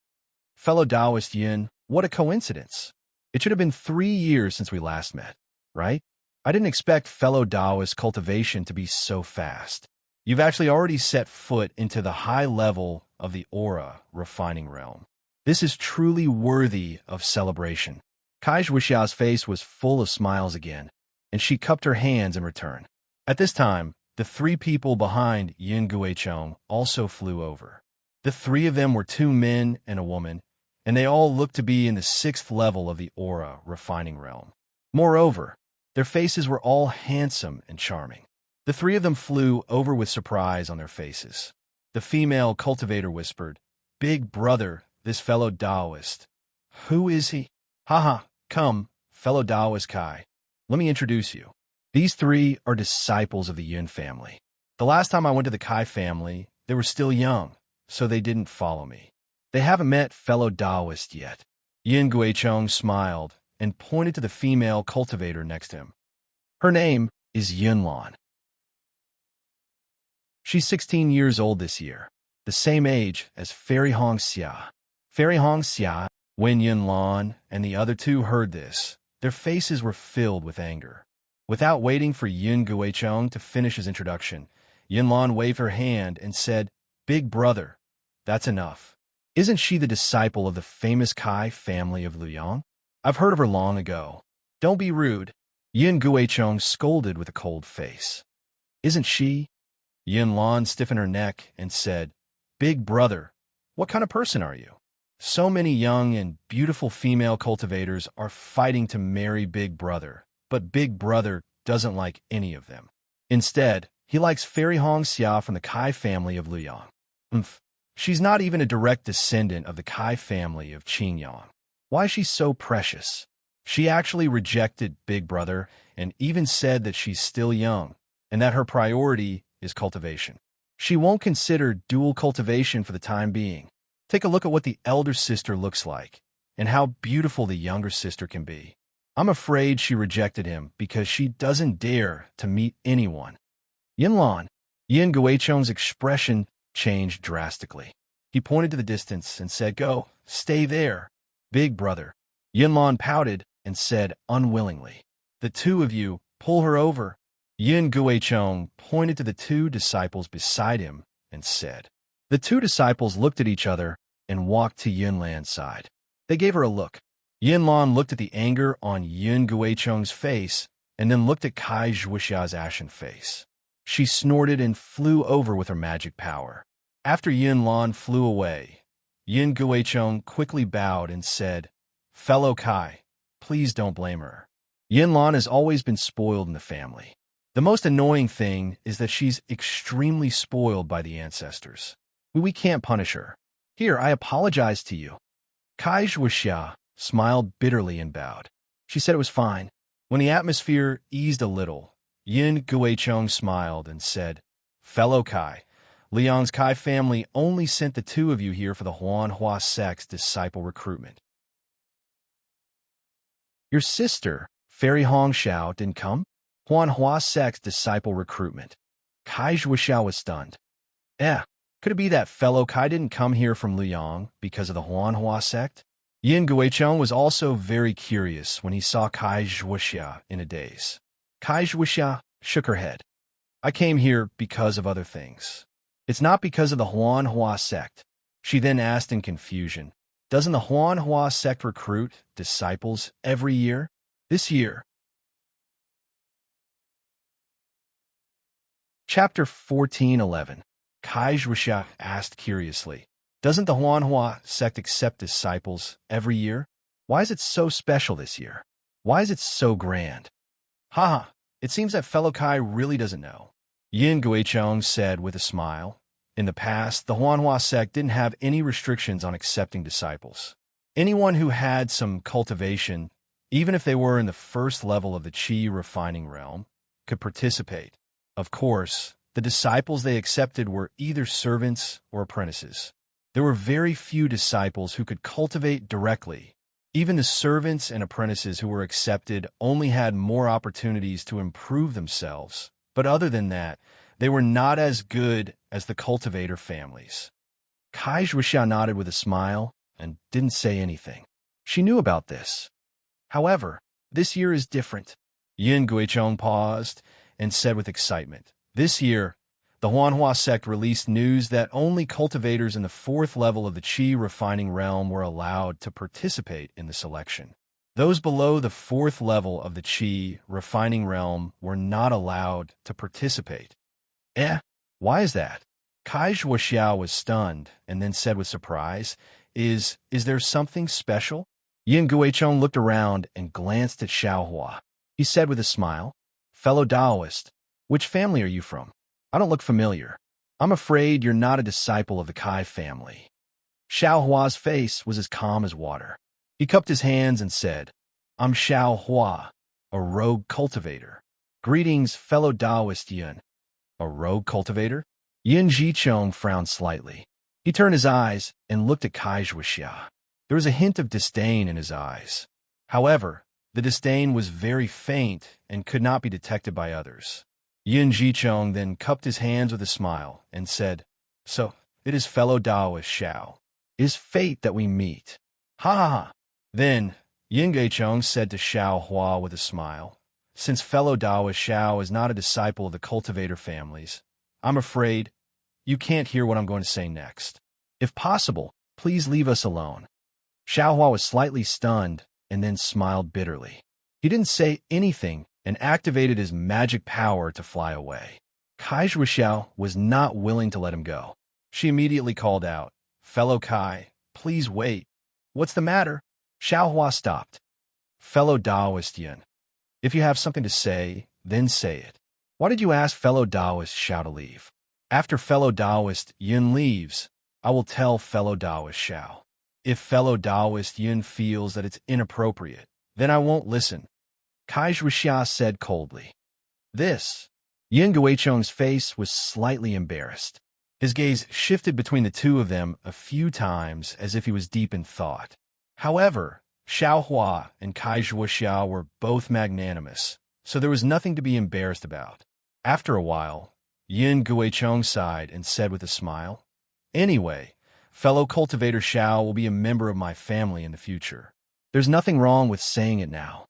"Fellow Taoist Yin, what a coincidence. It should have been 3 years since we last met, right? I didn't expect fellow Taoist Cultivation to be so fast. You've actually already set foot into the high level of the aura refining realm. This is truly worthy of celebration." Kai Zhuoxia's face was full of smiles again, and she cupped her hands in return. At this time, the 3 people behind Yun Guicheng also flew over. The 3 of them were 2 men and a woman, and they all looked to be in the 6th level of the aura refining realm. Moreover, their faces were all handsome and charming. The 3 of them flew over with surprise on their faces. The female cultivator whispered, "Big brother, this fellow Taoist. Who is he? Haha, come, fellow Taoist Kai. Let me introduce you. These 3 are disciples of the Yun family. The last time I went to the Kai family, they were still young, so they didn't follow me. They haven't met fellow Taoist yet." Yun Guicheng smiled and pointed to the female cultivator next to him. "Her name is Yunlan. She's 16 years old this year, the same age as Fairy Hong Xia." Fairy Hong Xia, when Yunlan and the other 2 heard this, their faces were filled with anger. Without waiting for Yun Guicheng to finish his introduction, Yunlan waved her hand and said, "Big brother, that's enough. Isn't she the disciple of the famous Kai family of Luyang? I've heard of her long ago. Don't be rude." Yun Guicheng scolded with a cold face. "Isn't she?" Yunlan stiffened her neck and said, "Big brother, what kind of person are you? So many young and beautiful female cultivators are fighting to marry Big brother, but Big brother doesn't like any of them. Instead, he likes Fairy Hong Xia from the Kai family of Luyang. She's not even a direct descendant of the Kai family of Qingyang. Why is she so precious? She actually rejected Big brother and even said that she's still young and that her priority is cultivation. She won't consider dual cultivation for the time being. Take a look at what the elder sister looks like and how beautiful the younger sister can be. I'm afraid she rejected him because she doesn't dare to meet anyone." Yun Guicheng's expression changed drastically. He pointed to the distance and said, "Go, stay there, Big brother." Yunlan pouted and said unwillingly, "The 2 of you, pull her over." Yun Guicheng pointed to the 2 disciples beside him and said. The 2 disciples looked at each other and walked to Yunlan's side. They gave her a look. Yunlan looked at the anger on Yun Guicheng's face and then looked at Kai Zhuoxia's ashen face. She snorted and flew over with her magic power. After Yunlan flew away, Yun Guicheng quickly bowed and said, "Fellow Kai, please don't blame her. Yunlan has always been spoiled in the family. The most annoying thing is that she's extremely spoiled by the ancestors. We can't punish her. Here, I apologize to you." Kai Zhuoxia smiled bitterly and bowed. She said it was fine. When the atmosphere eased a little, Yun Guicheng smiled and said, "Fellow Kai, Liang's Kai family only sent the 2 of you here for the Huanhua sect's disciple recruitment. Your sister, Fairy Hong Xiao, didn't come? Huanhua sect's disciple recruitment." Kai Zhuoxia was stunned. Could it be that fellow Kai didn't come here from Luyang because of the Huanhua sect? Yun Guicheng was also very curious when he saw Kai Zhuoxia in a daze. Kai Zhuoxia shook her head. "I came here because of other things. It's not because of the Huanhua sect." She then asked in confusion, Doesn't the Huanhua sect recruit disciples every year? This year. Chapter 14:11. Kai Zhuxia asked curiously, doesn't the Huanhua sect accept disciples every year? Why is it so special this year? Why is it so grand? Haha, it seems that fellow Kai really doesn't know. Yin Guichong said with a smile. In the past, the Huanhua sect didn't have any restrictions on accepting disciples. Anyone who had some cultivation, even if they were in the first level of the Qi refining realm, could participate. Of course, the disciples they accepted were either servants or apprentices. There were very few disciples who could cultivate directly. Even the servants and apprentices who were accepted only had more opportunities to improve themselves, but other than that, they were not as good as the cultivator families. Kai Zhuxia nodded with a smile and didn't say anything. She knew about this. However, this year is different. Yin Guichong paused and said with excitement, this year, the Huanhua sect released news that only cultivators in the fourth level of the Qi refining realm were allowed to participate in the selection. Those below the fourth level of the Qi refining realm were not allowed to participate. Why is that? Kai Zhuxiao was stunned and then said with surprise, Is there something special? Yin Guichong looked around and glanced at Xiaohua. He said with a smile, fellow Taoist, which family are you from? I don't look familiar. I'm afraid you're not a disciple of the Kai family. Xiaohua's face was as calm as water. He cupped his hands and said, I'm Xiaohua, a rogue cultivator. Greetings, fellow Taoist Yin. A rogue cultivator? Yin Jichong frowned slightly. He turned his eyes and looked at Kai Zhuxia. There was a hint of disdain in his eyes. However, the disdain was very faint and could not be detected by others. Yin Jichong then cupped his hands with a smile and said, So, it is fellow Taoist Xiao. It is fate that we meet. Ha ha ha. Then, Yin Guichong said to Xiao Hua with a smile, Since fellow Taoist Xiao is not a disciple of the cultivator families, I'm afraid you can't hear what I'm going to say next. If possible, please leave us alone. Xiao Hua was slightly stunned and then smiled bitterly. He didn't say anything and activated his magic power to fly away. Kai Zhuxiao was not willing to let him go. She immediately called out, Fellow Kai, please wait. What's the matter? Xiao Hua stopped. Fellow Taoist Yin, if you have something to say, then say it. Why did you ask fellow Taoist Xiao to leave? After fellow Taoist Yin leaves, I will tell fellow Taoist Xiao. If fellow Taoist Yin feels that it's inappropriate, then I won't listen. Kai Zhuxia said coldly. This. Yin Guichong's face was slightly embarrassed. His gaze shifted between the two of them a few times as if he was deep in thought. However, Xiao Hua and Kai Zhuxia were both magnanimous, so there was nothing to be embarrassed about. After a while, Yin Guichong sighed and said with a smile, Anyway, fellow cultivator Xiao will be a member of my family in the future. There's nothing wrong with saying it now.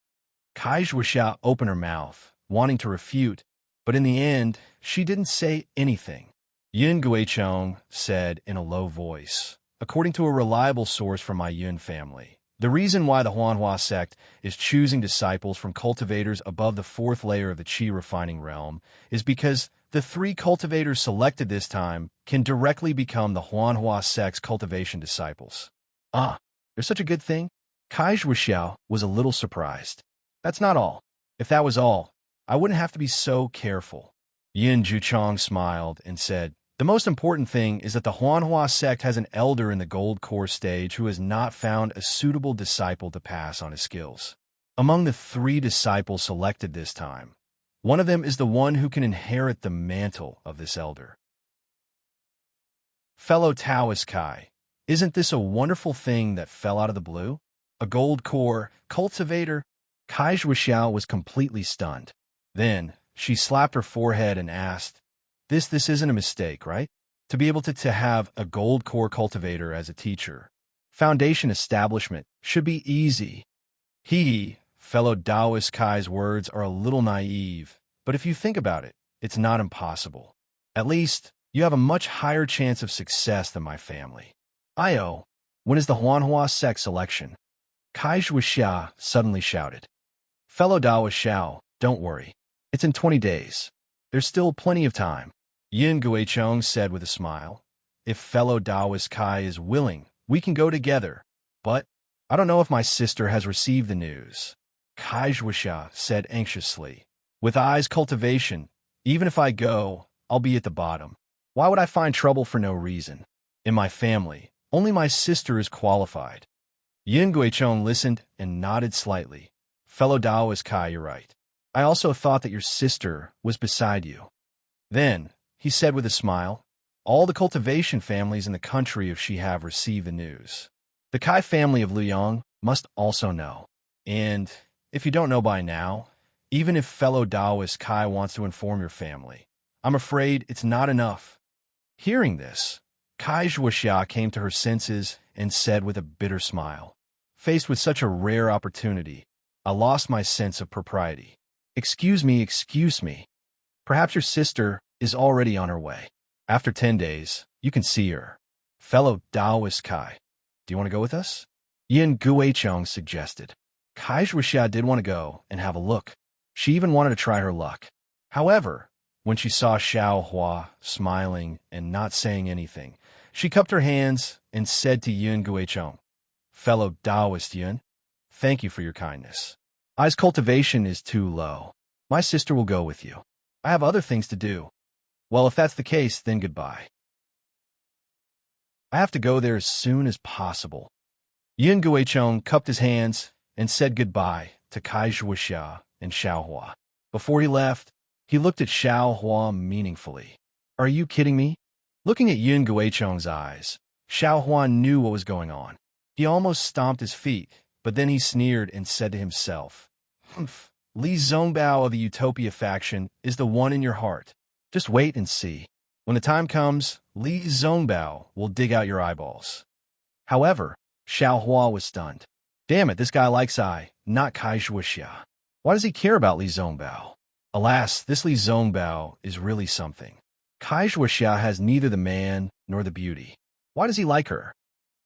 Kai Zhuxia opened her mouth, wanting to refute, but in the end, she didn't say anything. Yin Guichong said in a low voice, according to a reliable source from my Yin family, the reason why the Huanhua sect is choosing disciples from cultivators above the fourth layer of the Qi refining realm is because the 3 cultivators selected this time can directly become the Huanhua sect's cultivation disciples. There's such a good thing? Kai Zhuxiao was a little surprised. That's not all. If that was all, I wouldn't have to be so careful. Yin Jichong smiled and said, The most important thing is that the Huanhua sect has an elder in the gold core stage who has not found a suitable disciple to pass on his skills. Among the 3 disciples selected this time, one of them is the one who can inherit the mantle of this elder. Fellow Taoist Kai, isn't this a wonderful thing that fell out of the blue? A gold core cultivator? Kai Zhuxiao was completely stunned. Then, she slapped her forehead and asked, This isn't a mistake, right? To be able to have a gold core cultivator as a teacher. Foundation establishment should be easy. Fellow Taoist Kai's words are a little naive, but if you think about it, it's not impossible. At least, you have a much higher chance of success than my family. When is the Huanhua sex election? Kai Zhuxia suddenly shouted. Fellow Daoist Xiao, don't worry. It's in 20 days. There's still plenty of time. Yin Guichong said with a smile. If fellow Daoist Kai is willing, we can go together. But I don't know if my sister has received the news. Kai Zhuxia said anxiously. With eyes cultivation, even if I go, I'll be at the bottom. Why would I find trouble for no reason? In my family, only my sister is qualified. Yin Guichong listened and nodded slightly. Fellow Daoist Kai, you're right. I also thought that your sister was beside you. Then, he said with a smile, all the cultivation families in the country of Shi have received the news. The Kai family of Luyang must also know. And, if you don't know by now, even if fellow Daoist Kai wants to inform your family, I'm afraid it's not enough. Hearing this, Kai Zhuxia came to her senses and said with a bitter smile, faced with such a rare opportunity, I lost my sense of propriety. Excuse me. Perhaps your sister is already on her way. After 10 days, you can see her. Fellow Daoist Kai, do you want to go with us? Yin Guichong suggested. Kai Zhuxia did want to go and have a look. She even wanted to try her luck. However, when she saw Xiao Hua smiling and not saying anything, she cupped her hands and said to Yin Guichong, Fellow Daoist Yin, thank you for your kindness. I's cultivation is too low. My sister will go with you. I have other things to do. Well, if that's the case, then goodbye. I have to go there as soon as possible. Yin Guichong cupped his hands and said goodbye to Kai Zhuxia and Xiao Hua. Before he left, he looked at Xiao Hua meaningfully. Are you kidding me? Looking at Yin Guichong's eyes, Xiao Hua knew what was going on. He almost stomped his feet, but then he sneered and said to himself, Humph, Li Zongbao of the Utopia faction is the one in your heart. Just wait and see. When the time comes, Li Zongbao will dig out your eyeballs. However, Xiao Hua was stunned. Damn it, this guy likes I, not Kai Zhuxia. Why does he care about Li Zongbao? Alas, this Li Zongbao is really something. Kai Zhuxia has neither the man nor the beauty. Why does he like her?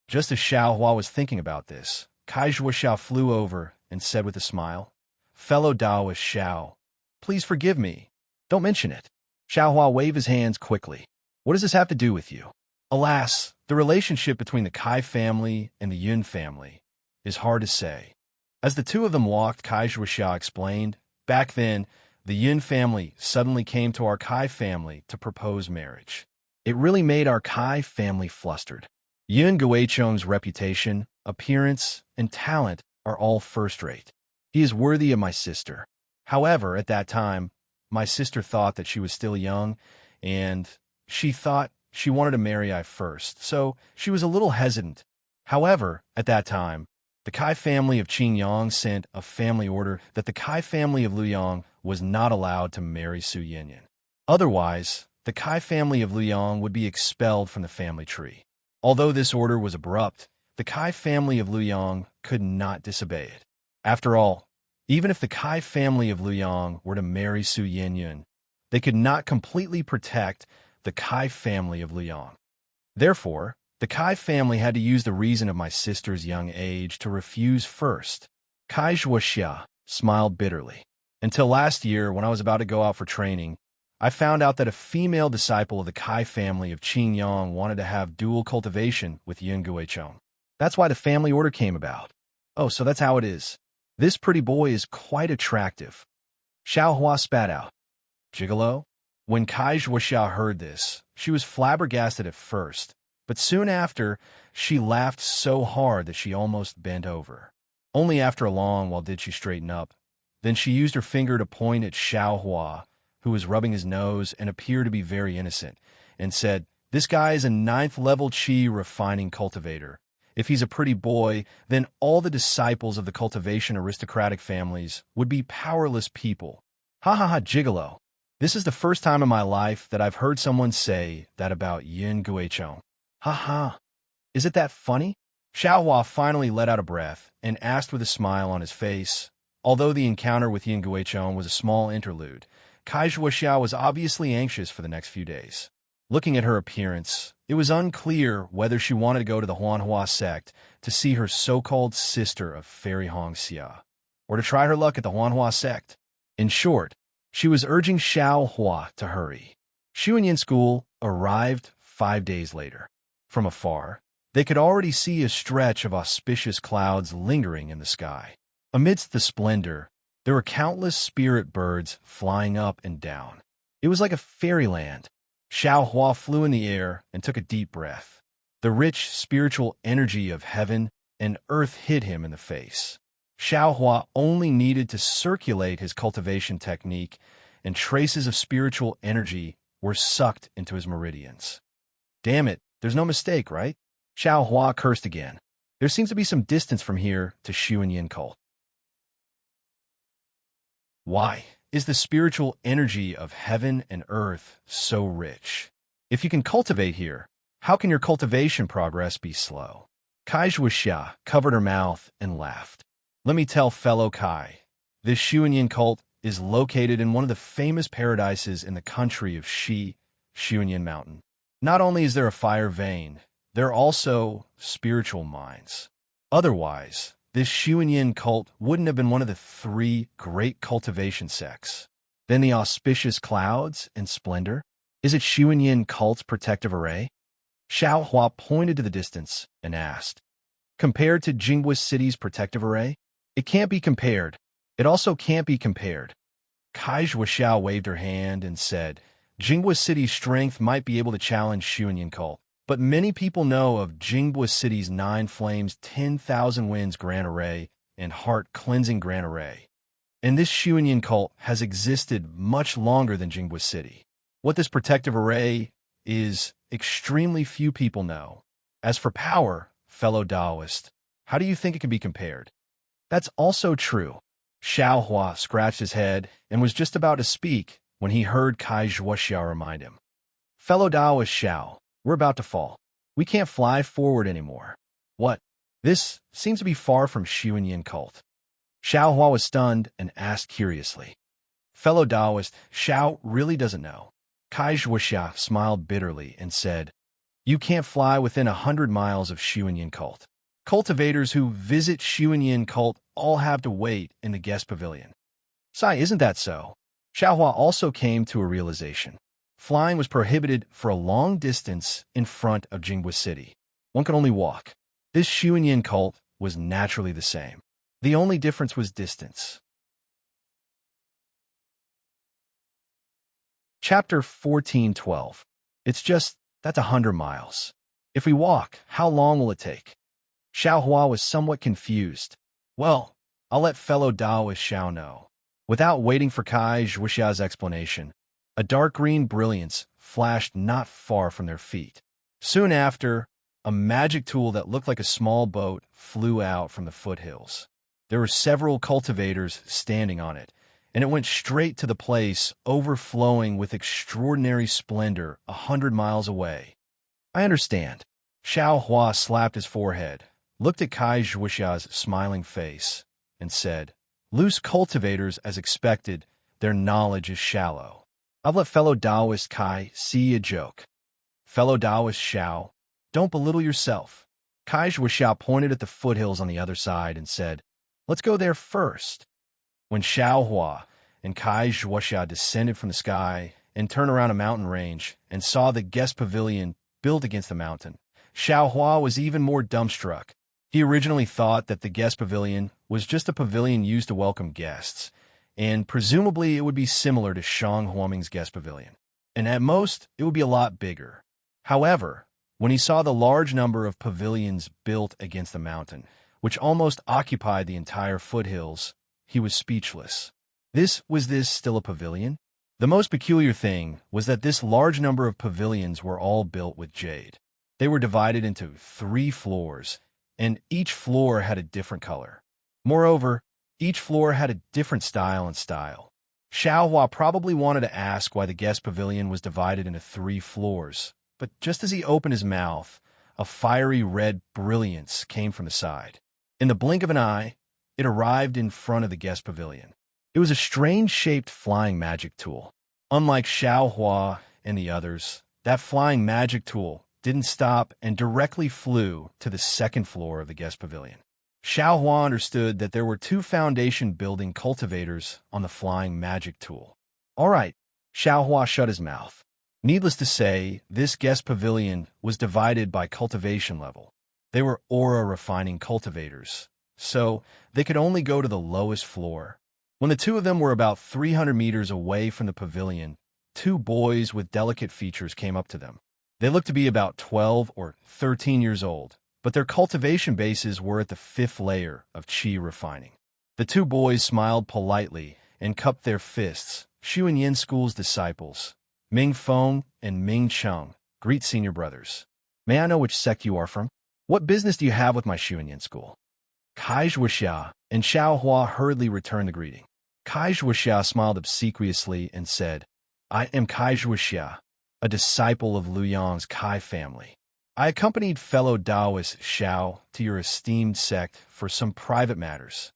Just as Xiao Hua was thinking about this, Kai Zhuxia flew over and said with a smile, Fellow Daoist Xiao, please forgive me. Don't mention it. Xiao Hua waved his hands quickly. What does this have to do with you? Alas, the relationship between the Kai family and the Yun family is hard to say. As the two of them walked, Kai Zhuxia explained, back then, the Yun family suddenly came to our Kai family to propose marriage. It really made our Kai family flustered. Yin Guichong's reputation, appearance, and talent are all first-rate. He is worthy of my sister. However, at that time, my sister thought that she was still young, and she thought she wanted to marry I first, so she was a little hesitant. However, at that time, the Kai family of Qingyang sent a family order that the Kai family of Luyang was not allowed to marry Su Yinyan. Otherwise, the Kai family of Luyang would be expelled from the family tree. Although this order was abrupt, the Kai family of Luyang could not disobey it. After all, even if the Kai family of Luyang were to marry Su Yinyan, they could not completely protect the Kai family of Luyang. Therefore, the Kai family had to use the reason of my sister's young age to refuse first. Kai Zhuxia smiled bitterly. Until last year, when I was about to go out for training, I found out that a female disciple of the Kai family of Qingyang wanted to have dual cultivation with Yin Guichong. That's why the family order came about. Oh, so that's how it is. This pretty boy is quite attractive. Xiao Hua spat out. Gigolo? When Kai Zhuxia heard this, she was flabbergasted at first, but soon after, she laughed so hard that she almost bent over. Only after a long while did she straighten up. Then she used her finger to point at Xiao Hua, who was rubbing his nose and appeared to be very innocent, and said, This guy is a 9th-level Qi refining cultivator. If he's a pretty boy, then all the disciples of the cultivation aristocratic families would be powerless people. Ha ha ha, gigolo. This is the first time in my life that I've heard someone say that about Yin Guichong. Ha ha. Is it that funny? Xiao Hua finally let out a breath and asked with a smile on his face. Although the encounter with Yin Guichong was a small interlude, Kai Zhuxia was obviously anxious for the next few days. Looking at her appearance, it was unclear whether she wanted to go to the Huanhua sect to see her so-called sister of Fairy Hongxia, or to try her luck at the Huanhua sect. In short, she was urging Xiao Hua to hurry. Xuanyan School arrived 5 days later. From afar, they could already see a stretch of auspicious clouds lingering in the sky. Amidst the splendor, there were countless spirit birds flying up and down. It was like a fairyland. Xiao Hua flew in the air and took a deep breath. The rich spiritual energy of heaven and earth hit him in the face. Xiao Hua only needed to circulate his cultivation technique, and traces of spiritual energy were sucked into his meridians. Damn it, there's no mistake, right? Xiao Hua cursed again. There seems to be some distance from here to Xuanyan cult. Why is the spiritual energy of heaven and earth so rich? If you can cultivate here, how can your cultivation progress be slow? Kai Zhuoxia covered her mouth and laughed. Let me tell fellow Kai, this Xuanyan cult is located in one of the famous paradises in the country of Xuanyan Mountain. Not only is there a fire vein, there are also spiritual mines. Otherwise, this Xuanyan cult wouldn't have been one of the 3 great cultivation sects. Then the auspicious clouds and splendor? Is it Xuanyan cult's protective array? Xiao Hua pointed to the distance and asked, compared to Jinghua City's protective array? It can't be compared. It also can't be compared. Kai Zhuoxiao waved her hand and said, Jinghua City's strength might be able to challenge Xuanyan cult, but many people know of Jinghua City's 9 Flames 10,000 Winds Grand Array and Heart Cleansing Grand Array. And this Xuanyan cult has existed much longer than Jinghua City. What this protective array is, extremely few people know. As for power, fellow Taoist, how do you think it can be compared? That's also true. Xiao Hua scratched his head and was just about to speak when he heard Kai Zhuoxiao remind him. Fellow Taoist Xiao, we're about to fall. We can't fly forward anymore. What? This seems to be far from Xuanyan cult. Xiao Hua was stunned and asked curiously. Fellow Taoist, Xiao really doesn't know. Kai Zhuoxia smiled bitterly and said, you can't fly within 100 miles of Xuanyan cult. Cultivators who visit Xuanyan cult all have to wait in the guest pavilion. Sai, isn't that so? Xiao Hua also came to a realization. Flying was prohibited for a long distance in front of Jinghua City. One could only walk. This Xuanyan cult was naturally the same. The only difference was distance. Chapter 14:12. That's 100 miles. If we walk, how long will it take? Xiao Hua was somewhat confused. Well, I'll let fellow Taoist Xiao know. Without waiting for Kai Zhuoxia's explanation, a dark green brilliance flashed not far from their feet. Soon after, a magic tool that looked like a small boat flew out from the foothills. There were several cultivators standing on it, and it went straight to the place overflowing with extraordinary splendor 100 miles away. I understand. Xiao Hua slapped his forehead, looked at Kai Zhuoxia's smiling face, and said, loose cultivators as expected, their knowledge is shallow. I've let fellow Taoist Kai see a joke. Fellow Taoist Xiao, don't belittle yourself. Kai Zhuoxia pointed at the foothills on the other side and said, let's go there first. When Xiao Hua and Kai Zhuoxia descended from the sky and turned around a mountain range and saw the guest pavilion built against the mountain, Xiao Hua was even more dumbstruck. He originally thought that the guest pavilion was just a pavilion used to welcome guests, and presumably it would be similar to Shang Huaming's guest pavilion. And at most, it would be a lot bigger. However, when he saw the large number of pavilions built against the mountain, which almost occupied the entire foothills, he was speechless. Was this still a pavilion? The most peculiar thing was that this large number of pavilions were all built with jade. They were divided into 3 floors, and each floor had a different color. Moreover, each floor had a different style and style. Xiao Hua probably wanted to ask why the guest pavilion was divided into 3 floors, but just as he opened his mouth, a fiery red brilliance came from the side. In the blink of an eye, it arrived in front of the guest pavilion. It was a strange-shaped flying magic tool. Unlike Xiao Hua and the others, That flying magic tool didn't stop and directly flew to the second floor of the guest pavilion. Xiao Hua understood that there were two foundation building cultivators on the flying magic tool. All right, Xiao Hua shut his mouth. Needless to say, this guest pavilion was divided by cultivation level. They were aura refining cultivators, so they could only go to the lowest floor. When the two of them were about 300 meters away from the pavilion, two boys with delicate features came up to them. They looked to be about 12 or 13 years old, but their cultivation bases were at the fifth layer of qi refining. The two boys smiled politely and cupped their fists. Xuanyin School's disciples, Ming Feng and Ming Cheng, greet senior brothers. May I know which sect you are from? What business do you have with my Xuanyin School? Kai Zhuoxia and Xiao Hua hurriedly returned the greeting. Kai Zhuoxia smiled obsequiously and said, I am Kai Zhuoxia, a disciple of Liu Yang's Kai family. I accompanied fellow Taoist Xiao to your esteemed sect for some private matters.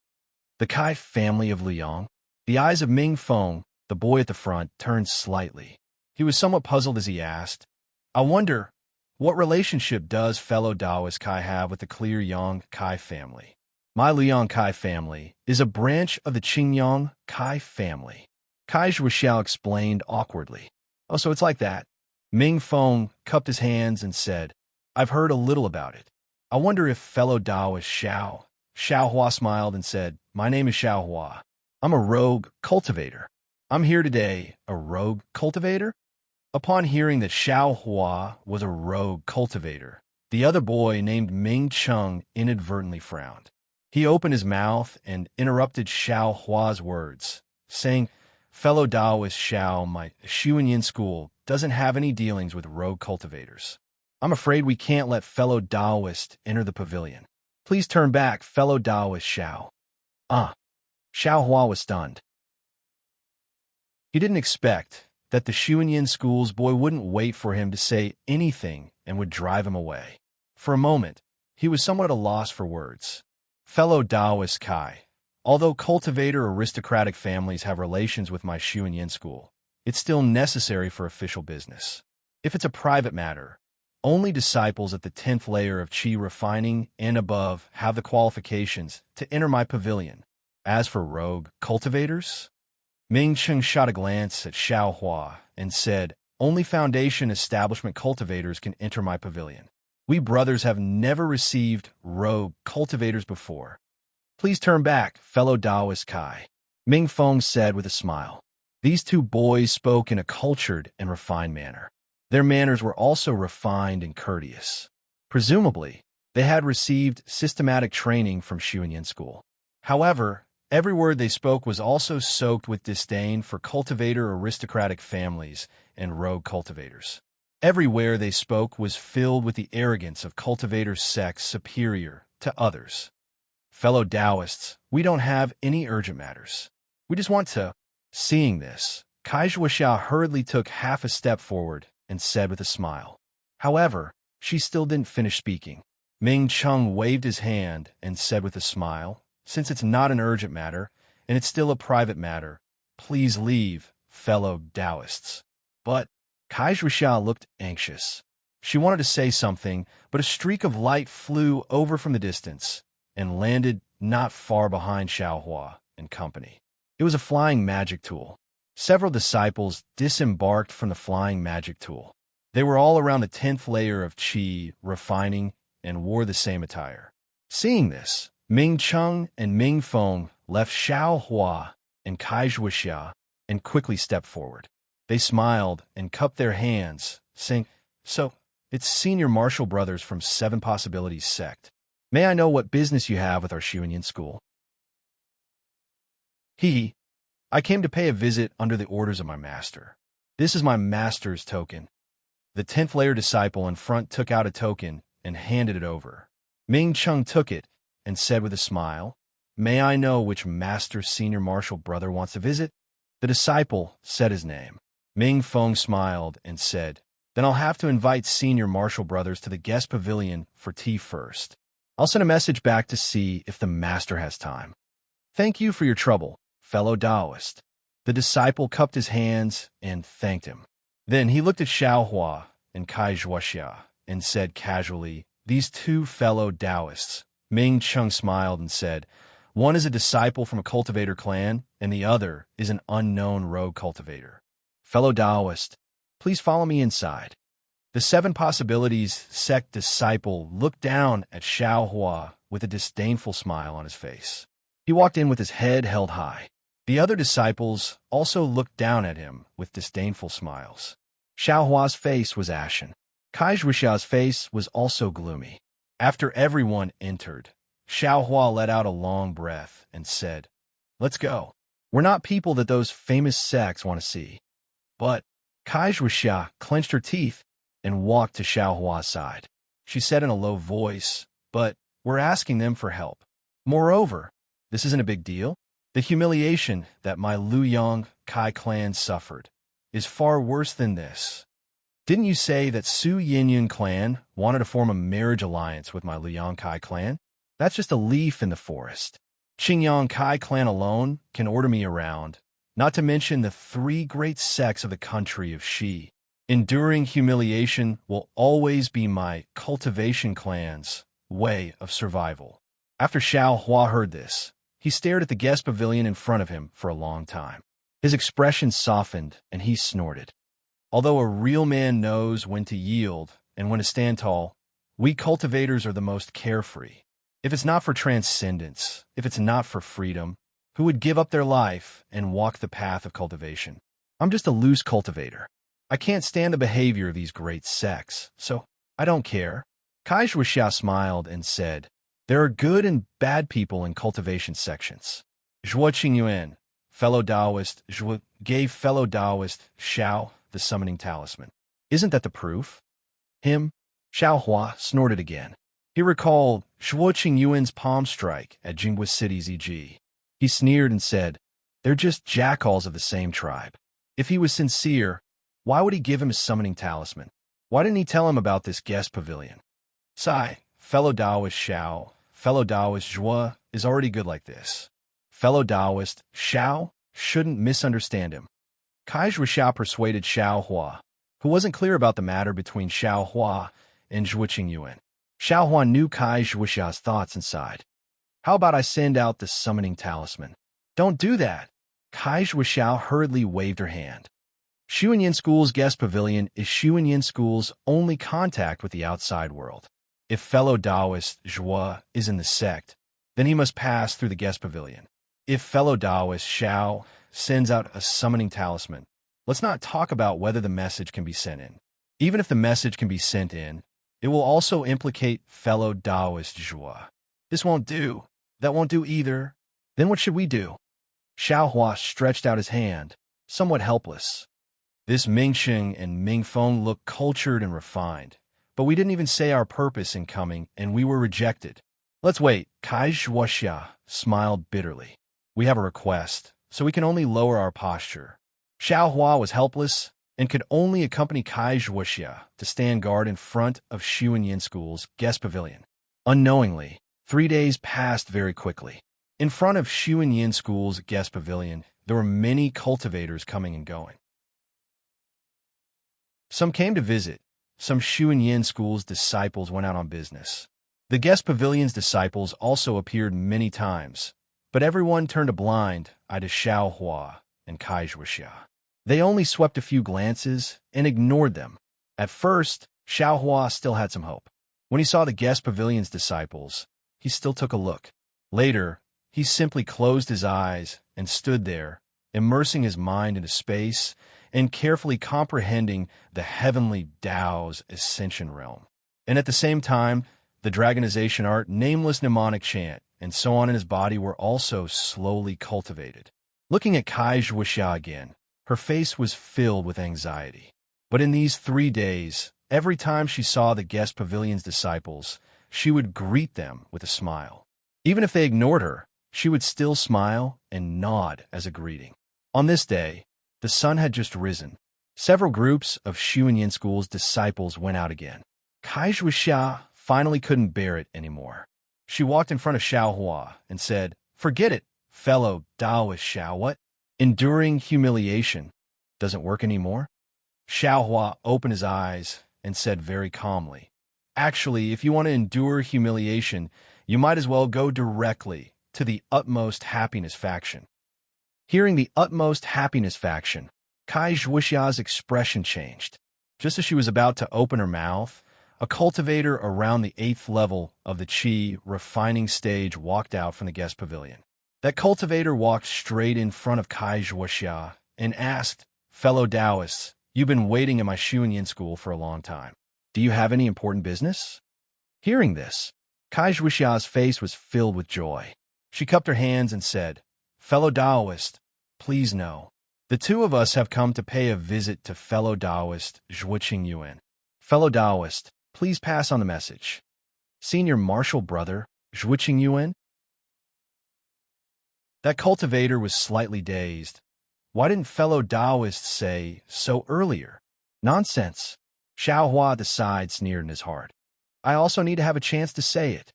The Kai family of Liu Yang? The eyes of Ming Feng, the boy at the front, turned slightly. He was somewhat puzzled as he asked, I wonder, what relationship does fellow Taoist Kai have with the Clear Yang Kai family? My Liu Yang Kai family is a branch of the Qingyang Kai family. Kai Zhuoxiao explained awkwardly. Oh, so it's like that. Ming Feng cupped his hands and said, I've heard a little about it. I wonder if fellow Taoist Xiao. Xiao Hua smiled and said, My name is Xiao Hua. I'm a rogue cultivator. I'm here today, a rogue cultivator? Upon hearing that Xiao Hua was a rogue cultivator, the other boy named Ming Cheng inadvertently frowned. He opened his mouth and interrupted Xiao Hua's words, saying, Fellow Taoist Xiao, my Xuanyin School doesn't have any dealings with rogue cultivators. I'm afraid we can't let fellow Taoist enter the pavilion. Please turn back, fellow Taoist Xiao. Xiao Hua was stunned. He didn't expect that the Xuanyin School's boy wouldn't wait for him to say anything and would drive him away. For a moment, he was somewhat at a loss for words. Fellow Taoist Kai, although cultivator aristocratic families have relations with my Xuanyin School, it's still necessary for official business. If it's a private matter, only disciples at the 10th layer of qi refining and above have the qualifications to enter my pavilion. As for rogue cultivators, Ming Cheng shot a glance at Xiao Hua and said, Only foundation establishment cultivators can enter my pavilion. We brothers have never received rogue cultivators before. Please turn back, fellow Taoist Kai, Ming Feng said with a smile. These two boys spoke in a cultured and refined manner. Their manners were also refined and courteous. Presumably, they had received systematic training from Xuanyin School. However, every word they spoke was also soaked with disdain for cultivator aristocratic families and rogue cultivators. Everywhere they spoke was filled with the arrogance of cultivators' sects superior to others. Fellow Taoists, we don't have any urgent matters. We just want to. Seeing this, Kai Zhuoxia hurriedly took half a step forward and said with a smile. However, she still didn't finish speaking. Ming Cheng waved his hand and said with a smile, Since it's not an urgent matter, and it's still a private matter, please leave, fellow Taoists. But Kai Zhuoxia looked anxious. She wanted to say something, but a streak of light flew over from the distance and landed not far behind Xiao Hua and company. It was a flying magic tool. Several disciples disembarked from the flying magic tool. They were all around the 10th layer of qi refining and wore the same attire. Seeing this, Ming Cheng and Ming Feng left Xiao Hua and Kai Zhuoxia and quickly stepped forward. They smiled and cupped their hands, saying, So, it's Senior Martial Brothers from Seven Possibilities sect. May I know what business you have with our Xuanyin School? I came to pay a visit under the orders of my master. This is my master's token. The 10th layer disciple in front took out a token and handed it over. Ming Cheng took it and said with a smile, May I know which master senior martial brother wants to visit? The disciple said his name. Ming Feng smiled and said, Then I'll have to invite senior martial brothers to the guest pavilion for tea first. I'll send a message back to see if the master has time. Thank you for your trouble, fellow Taoist. The disciple cupped his hands and thanked him. Then he looked at Xiao Hua and Kai Zhuoxia, and said casually, "These two fellow Taoists." Ming Chung smiled and said, "One is a disciple from a cultivator clan, and the other is an unknown rogue cultivator. Fellow Taoist, please follow me inside." The Seven Possibilities sect disciple looked down at Xiao Hua with a disdainful smile on his face. He walked in with his head held high. The other disciples also looked down at him with disdainful smiles. Xiao Hua's face was ashen. Kai Zhuoxia's face was also gloomy. After everyone entered, Xiao Hua let out a long breath and said, "Let's go. We're not people that those famous sects want to see." But Kai Zhuoxia clenched her teeth and walked to Xiao Hua's side. She said in a low voice, "But we're asking them for help. Moreover, this isn't a big deal. The humiliation that my Luyang Kai clan suffered is far worse than this. Didn't you say that Su Yinyun clan wanted to form a marriage alliance with my Luyang Kai clan? That's just a leaf in the forest. Qingyang Kai clan alone can order me around, not to mention the three great sects of the country of Shi. Enduring humiliation will always be my Cultivation clan's way of survival." After Xiao Hua heard this, he stared at the guest pavilion in front of him for a long time. His expression softened, and he snorted. "Although a real man knows when to yield and when to stand tall, we cultivators are the most carefree. If it's not for transcendence, if it's not for freedom, who would give up their life and walk the path of cultivation? I'm just a loose cultivator. I can't stand the behavior of these great sects, so I don't care." Kai Zhuoxia smiled and said, "There are good and bad people in cultivation sections. Zhuo Qingyuan, fellow Taoist, Zhuo gave fellow Taoist Xiao the summoning talisman. Isn't that the proof?" Him? Xiao Hua snorted again. He recalled Zhuo Qingyuan's palm strike at Jingwa City's EG. He sneered and said, "They're just jackals of the same tribe. If he was sincere, why would he give him his summoning talisman? Why didn't he tell him about this guest pavilion? Sai, fellow Taoist Xiao, fellow Taoist Zhuo is already good like this. Fellow Taoist Xiao shouldn't misunderstand him." Kai Zhuoxia persuaded Xiao Hua, who wasn't clear about the matter between Xiao Hua and Zhuo Qingyuan. Xiao Hua knew Kai Zhuoxia's thoughts inside. "How about I send out the summoning talisman?" "Don't do that." Kai Zhuoxia hurriedly waved her hand. Xuanyin School's guest pavilion is Xuanyin School's only contact with the outside world. If fellow Taoist Zhuo is in the sect, then he must pass through the guest pavilion. If fellow Taoist Xiao sends out a summoning talisman, let's not talk about whether the message can be sent in. Even if the message can be sent in, it will also implicate fellow Taoist Zhuo. This won't do. That won't do either. Then what should we do? Xiao Hua stretched out his hand, somewhat helpless. This Mingxing and Mingfeng looked cultured and refined, but we didn't even say our purpose in coming, and we were rejected. Let's wait. Kai Zhuoxia smiled bitterly. We have a request, so we can only lower our posture. Xiao Hua was helpless and could only accompany Kai Zhuoxia to stand guard in front of Xuanyin School's guest pavilion. Unknowingly, 3 days passed very quickly. In front of Xuanyin School's guest pavilion, there were many cultivators coming and going. Some came to visit. Some Xuanyin School's disciples went out on business. The guest pavilion's disciples also appeared many times, but everyone turned a blind eye to Xiao Hua and Kai Zhuoxia. They only swept a few glances and ignored them. At first, Xiao Hua still had some hope. When he saw the guest pavilion's disciples, he still took a look. Later, he simply closed his eyes and stood there, immersing his mind into space and carefully comprehending the heavenly Tao's ascension realm. And at the same time, the dragonization art, nameless mnemonic chant, and so on in his body were also slowly cultivated. Looking at Kai Zhuoxia again, her face was filled with anxiety. But in these 3 days, every time she saw the guest pavilion's disciples, she would greet them with a smile. Even if they ignored her, she would still smile and nod as a greeting. On this day, the sun had just risen. Several groups of Xuanyin School's disciples went out again. Kai Zhuoxia finally couldn't bear it anymore. She walked in front of Xiao Hua and said, "Forget it, fellow Taoist Xiao. What? Enduring humiliation doesn't work anymore?" Xiao Hua opened his eyes and said very calmly, "Actually, if you want to endure humiliation, you might as well go directly to the utmost happiness faction." Hearing the utmost happiness faction, Kai Zhuoxia's expression changed. Just as she was about to open her mouth, a cultivator around the 8th level of the Qi refining stage walked out from the guest pavilion. That cultivator walked straight in front of Kai Zhuoxia and asked, "Fellow Taoists, you've been waiting in my Xuanyin school for a long time. Do you have any important business?" Hearing this, Kai Zhuoxia's face was filled with joy. She cupped her hands and said, "Fellow Taoist, please know. The two of us have come to pay a visit to fellow Taoist Zhuoqing Yuan. Fellow Taoist, please pass on the message. Senior Martial Brother Zhuoqing Yuan?" That cultivator was slightly dazed. Why didn't fellow Taoists say so earlier? Nonsense. Xiao Hua at the side sneered in his heart. I also need to have a chance to say it.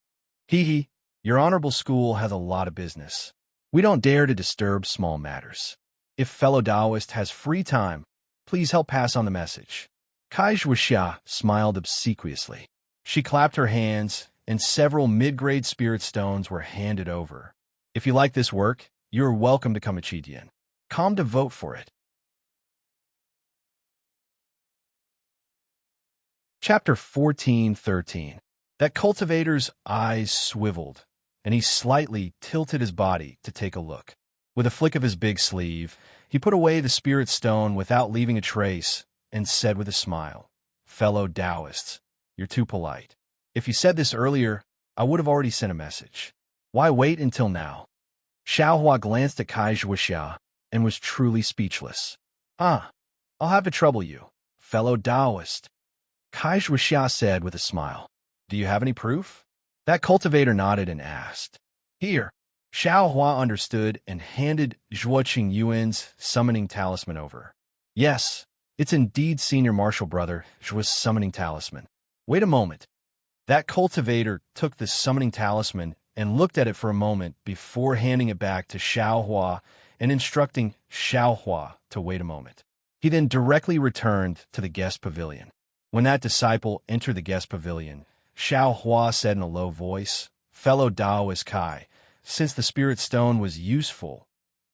Hee hee, your honorable school has a lot of business. We don't dare to disturb small matters. If fellow Taoist has free time, please help pass on the message. Kai Zhuoxia smiled obsequiously. She clapped her hands, and several mid-grade spirit stones were handed over. If you like this work, you are welcome to come to Qidian. Come to vote for it. Chapter 14:13. That cultivator's eyes swiveled, and he slightly tilted his body to take a look. With a flick of his big sleeve, he put away the spirit stone without leaving a trace and said with a smile, "Fellow Taoists, you're too polite. If you said this earlier, I would have already sent a message. Why wait until now?" Xiao Hua glanced at Kai Zhuoxia and was truly speechless. I'll have to trouble you, fellow Taoist," Kai Zhuoxia said with a smile. "Do you have any proof?" That cultivator nodded and asked. "Here." Xiao Hua understood and handed Zhuoqing Yuan's summoning talisman over. "Yes, it's indeed Senior Martial Brother Zhuo's summoning talisman. Wait a moment." That cultivator took the summoning talisman and looked at it for a moment before handing it back to Xiao Hua and instructing Xiao Hua to wait a moment. He then directly returned to the guest pavilion. When that disciple entered the guest pavilion, Xiao Hua said in a low voice, "Fellow Taoist Kai, since the spirit stone was useful,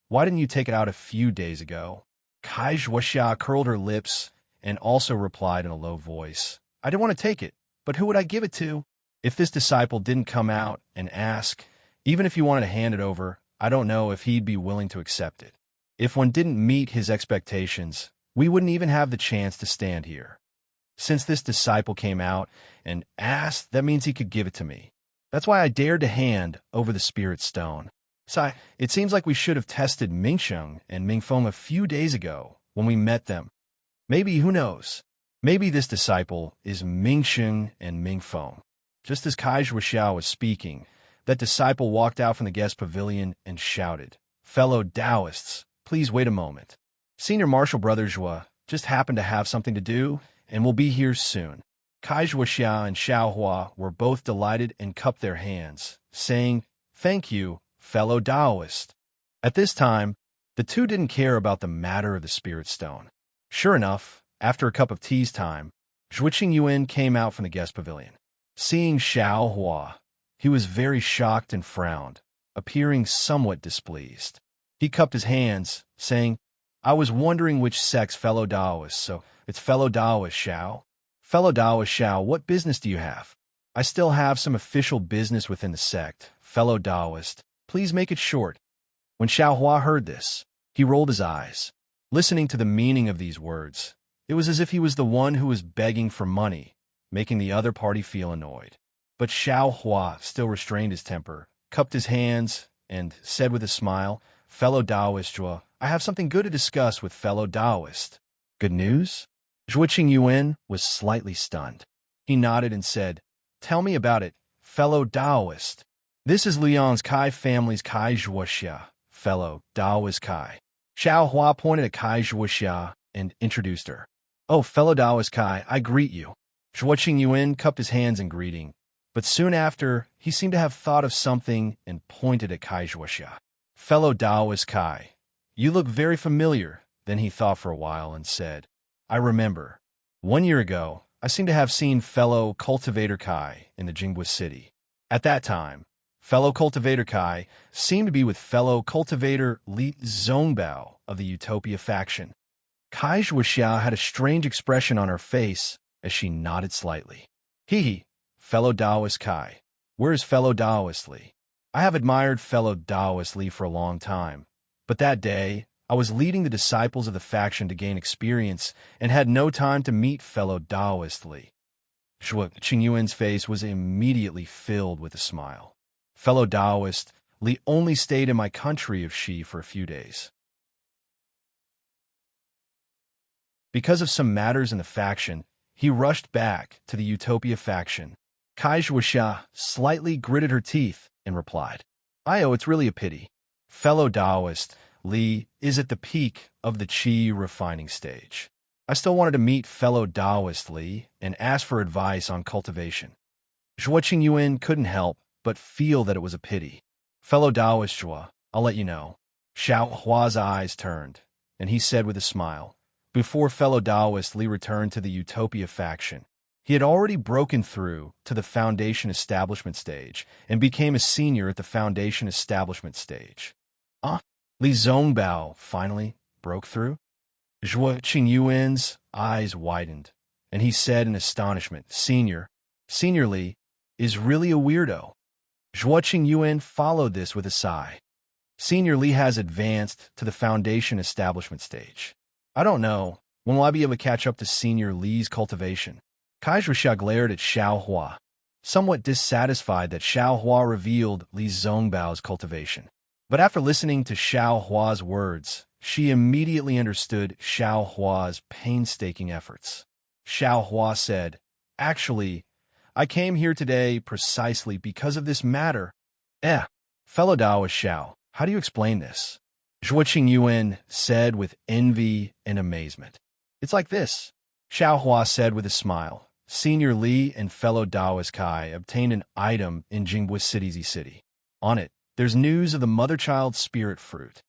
why didn't you take it out a few days ago?" Kai Zhuoxia curled her lips and also replied in a low voice, "I didn't want to take it, but who would I give it to?" If this disciple didn't come out and ask, even if he wanted to hand it over, I don't know if he'd be willing to accept it. If one didn't meet his expectations, we wouldn't even have the chance to stand here. Since this disciple came out and asked, that means he could give it to me. That's why I dared to hand over the spirit stone. So it seems like we should have tested Mingsheng and Mingfeng a few days ago when we met them. Maybe, who knows? Maybe this disciple is Mingsheng and Mingfeng. Just as Kai Zhuoxia was speaking, that disciple walked out from the guest pavilion and shouted, "Fellow Taoists, please wait a moment. Senior Martial Brother Zhuo just happened to have something to do and will be here soon." Kai Zhuoxia and Xiao Hua were both delighted and cupped their hands, saying, "Thank you, fellow Taoist." At this time, the two didn't care about the matter of the spirit stone. Sure enough, after a cup of tea's time, Zhuoqing Yuan came out from the guest pavilion. Seeing Xiao Hua, he was very shocked and frowned, appearing somewhat displeased. He cupped his hands, saying, "I was wondering which sex fellow Taoist, so it's fellow Taoist Xiao." "Fellow Taoist Xiao, what business do you have?" "I still have some official business within the sect. Fellow Taoist, please make it short." When Xiao Hua heard this, he rolled his eyes. Listening to the meaning of these words, it was as if he was the one who was begging for money, making the other party feel annoyed. But Xiao Hua still restrained his temper, cupped his hands, and said with a smile, "Fellow Taoist Zhuo, I have something good to discuss with fellow Taoist." "Good news?" Zhuoqing Yuan was slightly stunned. He nodded and said, "Tell me about it, fellow Taoist." "This is Liang's Kai family's Kai Zhuoxia, fellow Taoist Kai." Xiao Hua pointed at Kai Zhuoxia and introduced her. "Oh, fellow Taoist Kai, I greet you." Zhuoqing Yuan cupped his hands in greeting, but soon after, he seemed to have thought of something and pointed at Kai Zhuoxia. "Fellow Taoist Kai, you look very familiar." Then he thought for a while and said, "I remember. 1 year ago, I seem to have seen fellow cultivator Kai in the Jingwa city. At that time, fellow cultivator Kai seemed to be with fellow cultivator Li Zongbao of the Utopia faction. Kai Zhuoxiao had a strange expression on her face as she nodded slightly. Hee, fellow Taoist Kai. Where is fellow Taoist Li? I have admired fellow Taoist Li for a long time, but that day, I was leading the disciples of the faction to gain experience and had no time to meet fellow Taoist Li. Zhuo Qingyuan's face was immediately filled with a smile. Fellow Taoist Li only stayed in my country of Shi for a few days. Because of some matters in the faction, he rushed back to the Utopia faction. Kai Zhuoxia slightly gritted her teeth and replied, It's really a pity. Fellow Taoist Li is at the peak of the Qi refining stage. I still wanted to meet fellow Taoist Li and ask for advice on cultivation. Zhuo Qingyuan couldn't help but feel that it was a pity. Fellow Taoist Zhuo, I'll let you know. Xiao Hua's eyes turned, and he said with a smile, before fellow Taoist Li returned to the Utopia faction, he had already broken through to the Foundation Establishment stage and became a senior at the Foundation Establishment stage. Li Zongbao finally broke through? Zhuo Qingyuan's eyes widened, and he said in astonishment, Senior Li is really a weirdo. Zhuo Qingyuan followed this with a sigh. Senior Li has advanced to the Foundation Establishment stage. I don't know. When will I be able to catch up to Senior Li's cultivation? Kai Zhuoxia glared at Xiao Hua, somewhat dissatisfied that Xiao Hua revealed Li Zongbao's cultivation. But after listening to Xiao Hua's words, she immediately understood Xiao Hua's painstaking efforts. Xiao Hua said, Actually, I came here today precisely because of this matter. Fellow Taoist Xiao, how do you explain this? Zhuo Qingyuan said with envy and amazement. It's like this, Xiao Hua said with a smile. Senior Li and fellow Taoist Kai obtained an item in Jingwa City's city. On it, there's news of the mother-child spirit fruit.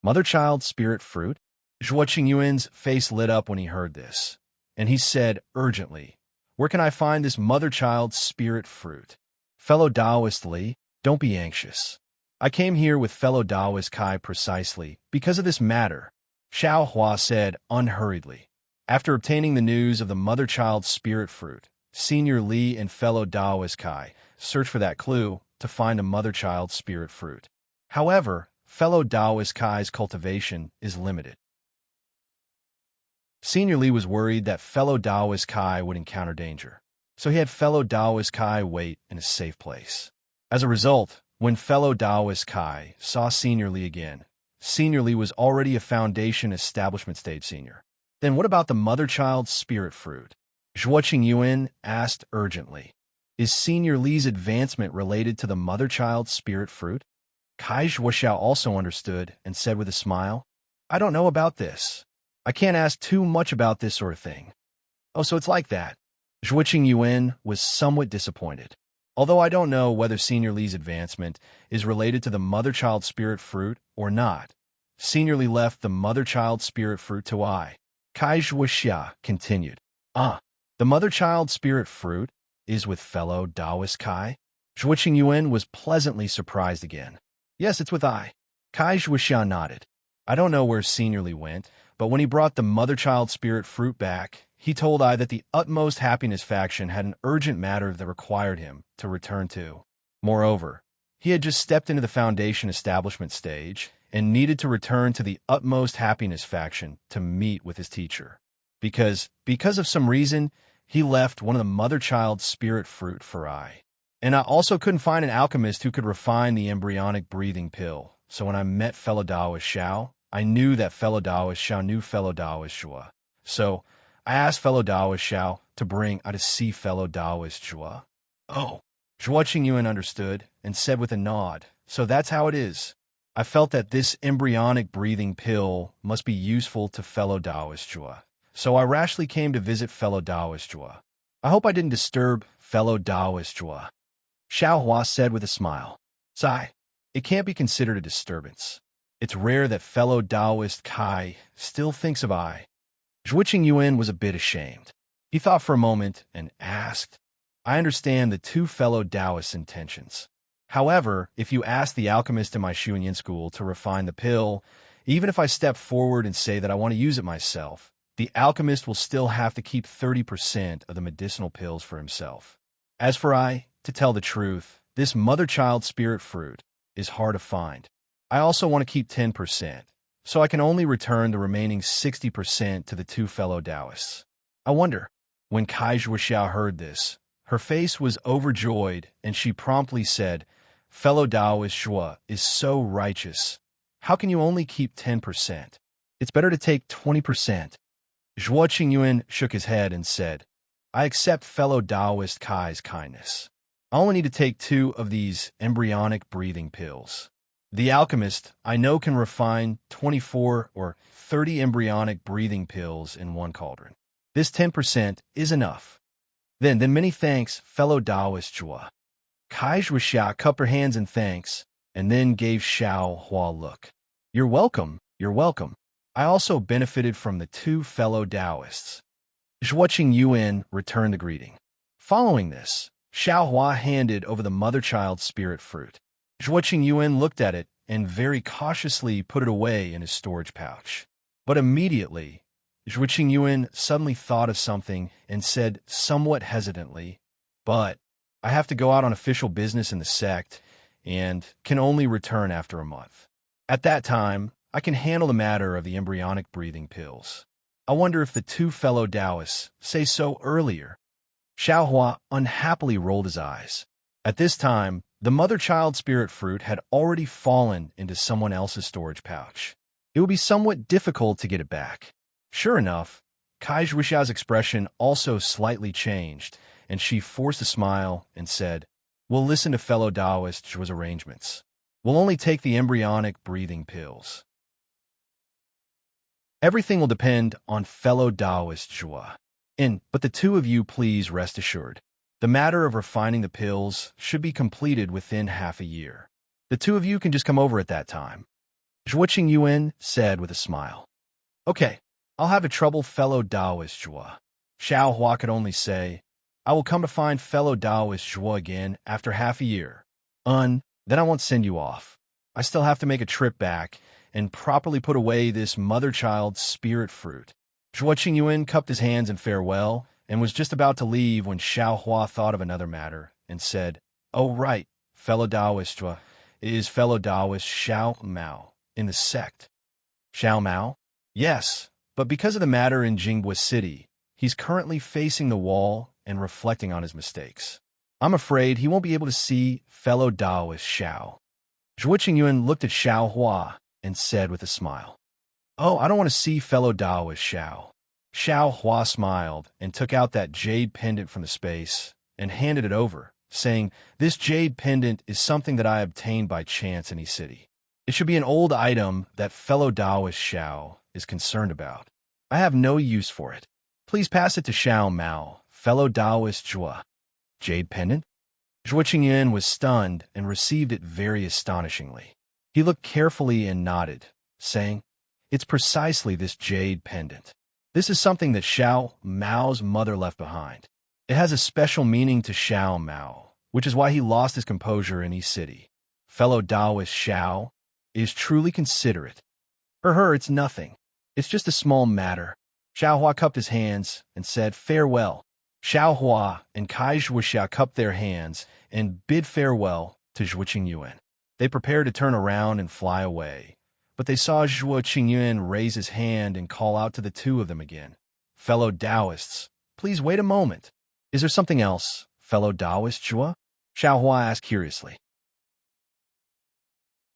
Mother-child spirit fruit? Zhuo Qingyuan's face lit up when he heard this, and he said urgently, Where can I find this mother-child spirit fruit? Fellow Taoist Li, don't be anxious. I came here with fellow Taoist Kai precisely because of this matter, Xiao Hua said unhurriedly. After obtaining the news of the mother-child spirit fruit, Senior Li and fellow Taoist Kai searched for that clue to find a mother-child spirit fruit. However, fellow Taoist Kai's cultivation is limited. Senior Li was worried that fellow Taoist Kai would encounter danger, so he had fellow Taoist Kai wait in a safe place. As a result, when fellow Taoist Kai saw Senior Li again, Senior Li was already a Foundation Establishment stage senior. Then what about the mother-child spirit fruit? Zhuo Qingyuan asked urgently. Is Senior Li's advancement related to the mother-child spirit fruit? Kai Zhuoxiao also understood and said with a smile, I don't know about this. I can't ask too much about this sort of thing. Oh, so it's like that. Zhuo Qingyuan was somewhat disappointed. Although I don't know whether Senior Li's advancement is related to the mother-child spirit fruit or not, Senior Li left the mother-child spirit fruit to I. Kai Zhuoxia continued. The mother-child spirit fruit is with fellow Taoist Kai? Zhuo Qingyuan was pleasantly surprised again. Yes, it's with I. Kai Zhuoxia nodded. I don't know where Senior Li went, but when he brought the mother-child spirit fruit back, he told I that the Utmost Happiness faction had an urgent matter that required him to return to. Moreover, he had just stepped into the Foundation Establishment stage and needed to return to the Utmost Happiness faction to meet with his teacher. Because of some reason, he left one of the mother-child spirit fruit for I. And I also couldn't find an alchemist who could refine the embryonic breathing pill. So when I met fellow Taoist Xiao, I knew that fellow Taoist Xiao knew fellow Taoist Zhuo. So I asked fellow Taoist Xiao to bring I to see fellow Taoist Zhuo. Oh, Zhuo Qingyuan understood and said with a nod, so that's how it is. I felt that this embryonic breathing pill must be useful to fellow Taoist Zhuo. So I rashly came to visit fellow Taoist Zhuo. I hope I didn't disturb fellow Taoist Zhuo. Xiao Hua said with a smile. Sigh, it can't be considered a disturbance. It's rare that fellow Taoist Kai still thinks of I. Zhuo Qingyuan was a bit ashamed. He thought for a moment and asked, I understand the two fellow Taoists' intentions. However, if you ask the alchemist in my Xuanyin school to refine the pill, even if I step forward and say that I want to use it myself, the alchemist will still have to keep 30% of the medicinal pills for himself. As for to tell the truth, this mother-child spirit fruit is hard to find. I also want to keep 10%, so I can only return the remaining 60% to the two fellow Taoists. I wonder. When Kai Zhuoxiao heard this, her face was overjoyed, and she promptly said, Fellow Taoist Zhuo is so righteous. How can you only keep 10%? It's better to take 20%. Zhuo Qingyuan shook his head and said, I accept fellow Taoist Kai's kindness. I only need to take 2 of these embryonic breathing pills. The alchemist, I know, can refine 24 or 30 embryonic breathing pills in one cauldron. This 10% is enough. Then many thanks, fellow Taoist Zhuo. Kai Zhuoxia cupped her hands in thanks, and then gave Xiao Hua a look. You're welcome, you're welcome. I also benefited from the 2 fellow Taoists. Zhuo Qingyuan returned the greeting. Following this, Xiao Hua handed over the mother-child spirit fruit. Zhuo Qingyuan looked at it and very cautiously put it away in his storage pouch. But immediately, Zhuo Qingyuan suddenly thought of something and said somewhat hesitantly, But I have to go out on official business in the sect and can only return after a month. At that time, I can handle the matter of the embryonic breathing pills. I wonder if the 2 fellow Taoists say so earlier. Xiao Hua unhappily rolled his eyes. At this time, the mother-child spirit fruit had already fallen into someone else's storage pouch. It would be somewhat difficult to get it back. Sure enough, Kai Zhuoxiao's expression also slightly changed, and she forced a smile and said, We'll listen to fellow Taoist Zhuo's arrangements. We'll only take the embryonic breathing pills. Everything will depend on fellow Taoist Zhuo. But the 2 of you please rest assured. The matter of refining the pills should be completed within half a year. The 2 of you can just come over at that time. Zhuo Qingyuan said with a smile. Okay, I'll have to trouble fellow Taoist Zhuo. Xiao Hua could only say, I will come to find fellow Taoist Zhuo again after half a year. Then I won't send you off. I still have to make a trip back and properly put away this mother-child spirit fruit. Zhuo Qingyuan cupped his hands in farewell and was just about to leave when Xiao Hua thought of another matter and said, Oh, right, fellow Taoist Zhuo, is fellow Taoist Xiao Mao in the sect. Xiao Mao? Yes, but because of the matter in Jingbei City, he's currently facing the wall and reflecting on his mistakes. I'm afraid he won't be able to see fellow Taoist Xiao. Zhuo Qingyuan looked at Xiao Hua and said with a smile, Oh, I don't want to see fellow Taoist Xiao. Xiao Hua smiled and took out that jade pendant from the space and handed it over, saying, This jade pendant is something that I obtained by chance in E-City. It should be an old item that fellow Taoist Xiao is concerned about. I have no use for it. Please pass it to Xiao Mao, fellow Taoist Zhuo. Jade pendant? Zhuo Qingyuan was stunned and received it very astonishingly. He looked carefully and nodded, saying, It's precisely this jade pendant. This is something that Xiao Mao's mother left behind. It has a special meaning to Xiao Mao, which is why he lost his composure in E-City. Fellow Taoist Xiao is truly considerate. For her, it's nothing. It's just a small matter. Xiao Hua cupped his hands and said, Farewell. Xiao Hua and Kai Zhuoxia cupped their hands and bid farewell to Zhuo Qingyuan. They prepared to turn around and fly away, but they saw Zhuo Qingyuan raise his hand and call out to the 2 of them again. Fellow Taoists, please wait a moment. Is there something else, fellow Taoist Zhuo? Xiao Hua asked curiously.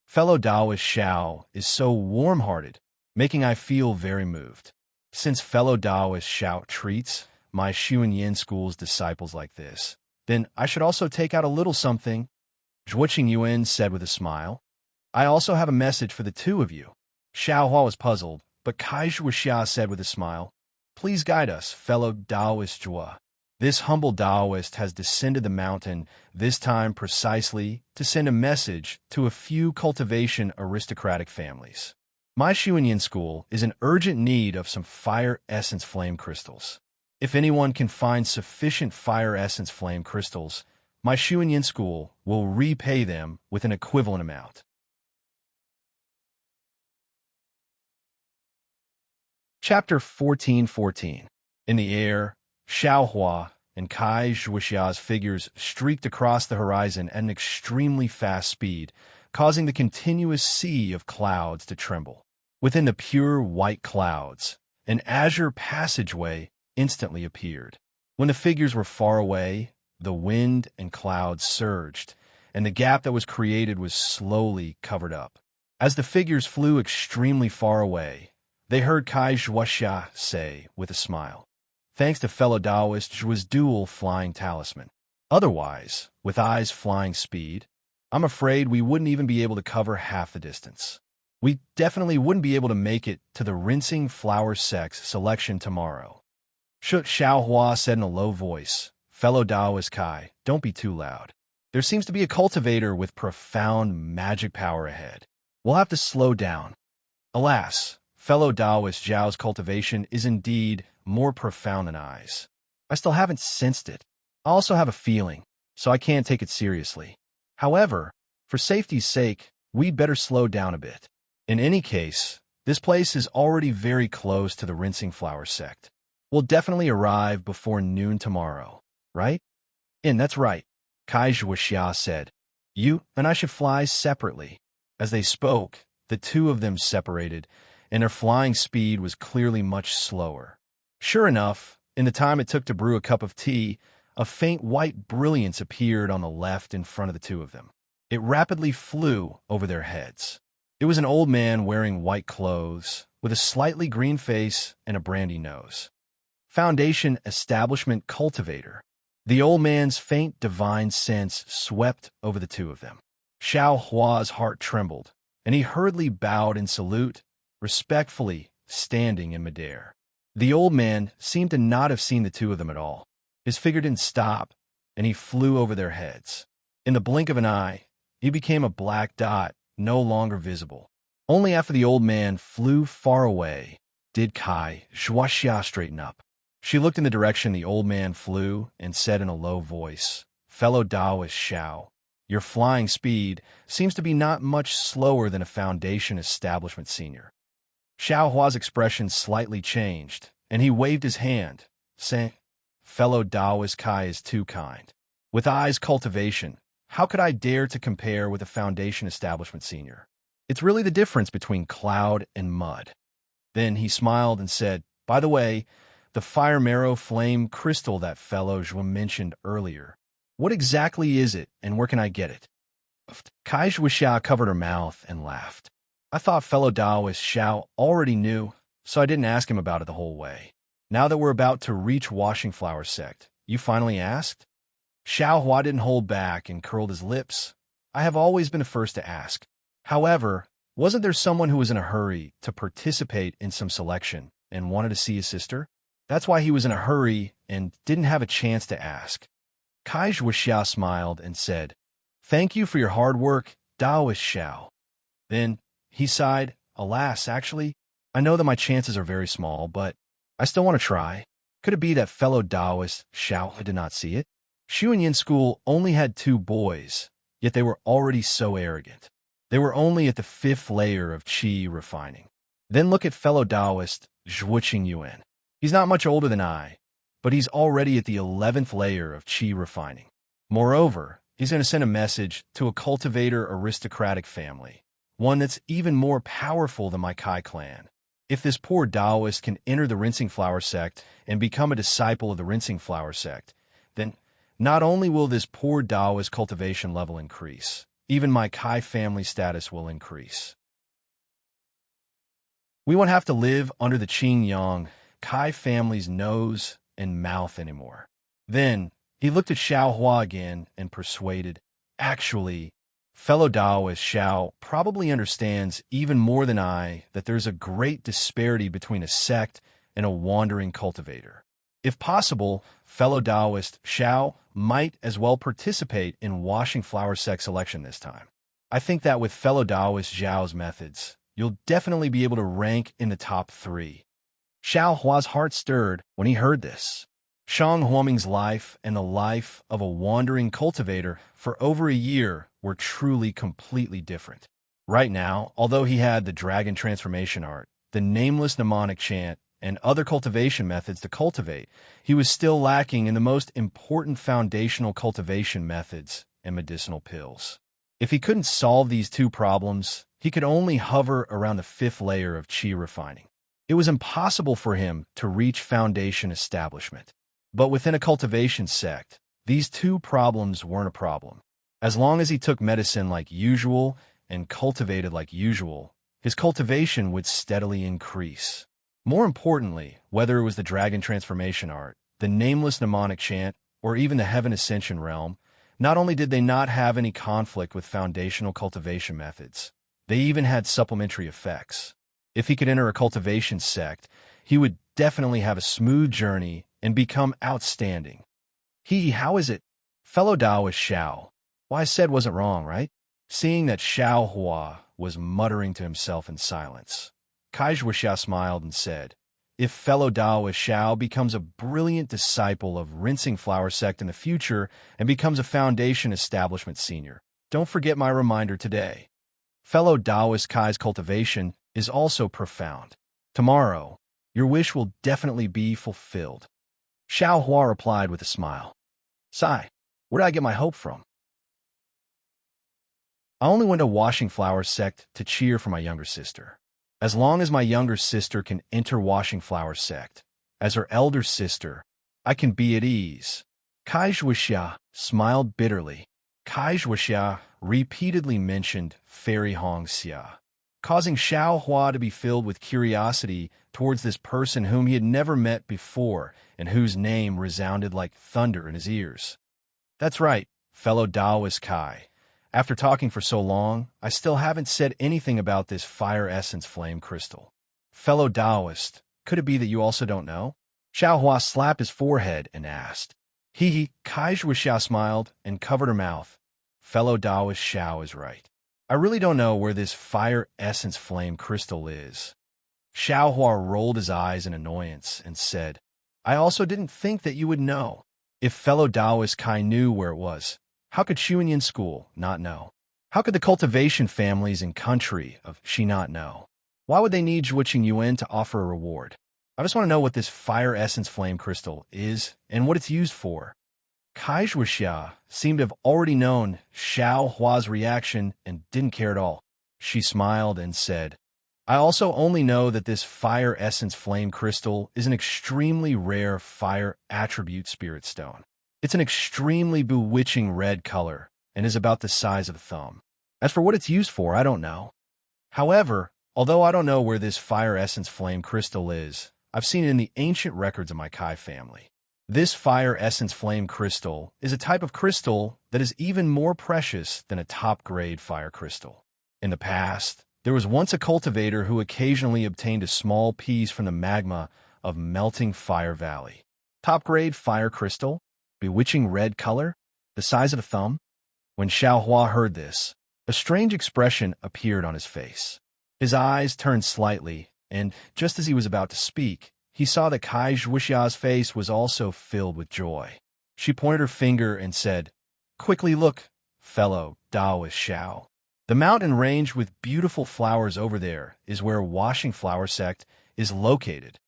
Fellow Taoist Xiao is so warm-hearted, making I feel very moved. Since fellow Taoist Xiao treats my Xuanyin school's disciples like this, then I should also take out a little something, Zhuo Qingyuan said with a smile. I also have a message for the 2 of you. Xiao Hua was puzzled, but Kai Zhuoxia said with a smile, Please guide us, fellow Taoist Zhuo. This humble Taoist has descended the mountain, this time precisely to send a message to a few cultivation aristocratic families. My Xuanyin school is in urgent need of some fire essence flame crystals. If anyone can find sufficient fire essence flame crystals, my Xuanyin school will repay them with an equivalent amount. Chapter 14:14. In the air, Xiaohua and Kai Zhuoxia's figures streaked across the horizon at an extremely fast speed, causing the continuous sea of clouds to tremble. Within the pure white clouds, an azure passageway instantly appeared. When the figures were far away, the wind and clouds surged, and the gap that was created was slowly covered up. As the figures flew extremely far away, they heard Kai Zhuoxia say with a smile, "Thanks to fellow Taoist Zhuo's dual flying talisman. Otherwise, with eyes flying speed, I'm afraid we wouldn't even be able to cover half the distance. We definitely wouldn't be able to make it to the rinsing flower sex selection tomorrow." Xiaohua said in a low voice, "Fellow Taoist Kai, don't be too loud. There seems to be a cultivator with profound magic power ahead. We'll have to slow down." Alas, fellow Taoist Zhao's cultivation is indeed more profound than eyes. I still haven't sensed it. I also have a feeling, so I can't take it seriously. However, for safety's sake, we'd better slow down a bit. In any case, this place is already very close to the rinsing flower sect. We'll definitely arrive before noon tomorrow, right? And that's right, Kai Zhuoxia said. You and I should fly separately. As they spoke, the two of them separated, and their flying speed was clearly much slower. Sure enough, in the time it took to brew a cup of tea, a faint white brilliance appeared on the left in front of the two of them. It rapidly flew over their heads. It was an old man wearing white clothes, with a slightly green face and a brandy nose. Foundation Establishment Cultivator. The old man's faint divine sense swept over the two of them. Xiaohua's heart trembled, and he hurriedly bowed in salute, respectfully standing in midair. The old man seemed to not have seen the two of them at all. His figure didn't stop, and he flew over their heads. In the blink of an eye, he became a black dot, no longer visible. Only after the old man flew far away did Kai Zhuoxia straighten up. She looked in the direction the old man flew and said in a low voice, "Fellow Taoist Xiao, your flying speed seems to be not much slower than a Foundation Establishment senior." Xiaohua's expression slightly changed, and he waved his hand, saying, "Fellow Taoist Kai is too kind. With eyes cultivation, how could I dare to compare with a Foundation Establishment senior? It's really the difference between cloud and mud." Then he smiled and said, "By the way, the fire marrow flame crystal that fellow Zhuo mentioned earlier. What exactly is it, and where can I get it?" Kai Zhuoxia covered her mouth and laughed. "I thought fellow Taoist Xiao already knew, so I didn't ask him about it the whole way. Now that we're about to reach Washing Flower Sect, you finally asked?" Xiaohua didn't hold back and curled his lips. "I have always been the first to ask. However, wasn't there someone who was in a hurry to participate in some selection and wanted to see his sister? That's why he was in a hurry and didn't have a chance to ask." Kai Zhuoxia smiled and said, "Thank you for your hard work, Taoist Xiao." Then he sighed, "Alas, actually, I know that my chances are very small, but I still want to try. Could it be that fellow Taoist Xiao did not see it? Xuanyin School only had 2 boys, yet they were already so arrogant. They were only at the 5th layer of qi refining. Then look at fellow Taoist Zhuo Qingyuan. He's not much older than I, but he's already at the 11th layer of qi refining. Moreover, he's going to send a message to a cultivator aristocratic family, one that's even more powerful than my Kai clan. If this poor Taoist can enter the Rinsing Flower Sect and become a disciple of the Rinsing Flower Sect, then not only will this poor Taoist cultivation level increase, even my Kai family status will increase. We won't have to live under the Qing-Yang Kai family's nose and mouth anymore." Then he looked at Xiaohua again and persuaded, "Actually, fellow Taoist Xiao probably understands even more than I that there's a great disparity between a sect and a wandering cultivator. If possible, fellow Taoist Xiao might as well participate in Washing Flower Sect selection this time. I think that with fellow Taoist Zhao's methods, you'll definitely be able to rank in the top 3. Xiaohua's heart stirred when he heard this. Shang Huoming's life and the life of a wandering cultivator for over a year were truly completely different. Right now, although he had the dragon transformation art, the nameless mnemonic chant, and other cultivation methods to cultivate, he was still lacking in the most important foundational cultivation methods and medicinal pills. If he couldn't solve these two problems, he could only hover around the fifth layer of qi refining. It was impossible for him to reach foundation establishment. But within a cultivation sect, these two problems weren't a problem. As long as he took medicine like usual and cultivated like usual, his cultivation would steadily increase. More importantly, whether it was the dragon transformation art, the nameless mnemonic chant, or even the heaven ascension realm, not only did they not have any conflict with foundational cultivation methods, they even had supplementary effects. If he could enter a cultivation sect, he would definitely have a smooth journey and become outstanding. How is it? Fellow Taoist Xiao. Why I said wasn't wrong, right? Seeing that Xiao Hua was muttering to himself in silence, Kai Zhuoxia smiled and said, if fellow Taoist Xiao becomes a brilliant disciple of Rinsing Flower Sect in the future and becomes a Foundation Establishment senior, don't forget my reminder today. Fellow Taoist Kai's cultivation is also profound. Tomorrow, your wish will definitely be fulfilled. Xiao Hua replied with a smile. Sigh, where did I get my hope from? I only went to Washing Flower Sect to cheer for my younger sister. As long as my younger sister can enter Washing Flower Sect, as her elder sister, I can be at ease. Kai Zhuoxia smiled bitterly. Kai Zhuoxia repeatedly mentioned Fairy Hong Xia, causing Xiao Hua to be filled with curiosity towards this person whom he had never met before and whose name resounded like thunder in his ears. That's right, fellow Taoist Kai. After talking for so long, I still haven't said anything about this fire essence flame crystal. Fellow Taoist, could it be that you also don't know? Xiao Hua slapped his forehead and asked. Kai Zhuoxia smiled and covered her mouth. Fellow Taoist Xiao is right. I really don't know where this fire essence flame crystal is. Xiao Hua rolled his eyes in annoyance and said, I also didn't think that you would know. If fellow Taoist Kai knew where it was, how could Xuanyan School not know? How could the cultivation families and country of Xi not know? Why would they need Zhuoqing Yuan to offer a reward? I just want to know what this fire essence flame crystal is and what it's used for. Kai Zhuoxia seemed to have already known Xiao Hua's reaction and didn't care at all. She smiled and said, I also only know that this fire essence flame crystal is an extremely rare fire attribute spirit stone. It's an extremely bewitching red color and is about the size of a thumb. As for what it's used for, I don't know. However, although I don't know where this fire essence flame crystal is, I've seen it in the ancient records of my Kai family. This fire essence flame crystal is a type of crystal that is even more precious than a top-grade fire crystal. In the past, there was once a cultivator who occasionally obtained a small piece from the magma of Melting Fire Valley. Top-grade fire crystal? Bewitching red color? The size of a thumb? When Xiao Hua heard this, a strange expression appeared on his face. His eyes turned slightly, and just as he was about to speak, he saw that Kai Zhuoxia's face was also filled with joy. She pointed her finger and said, Quickly look, fellow Taoist Xiao. The mountain range with beautiful flowers over there is where Washing Flower Sect is located.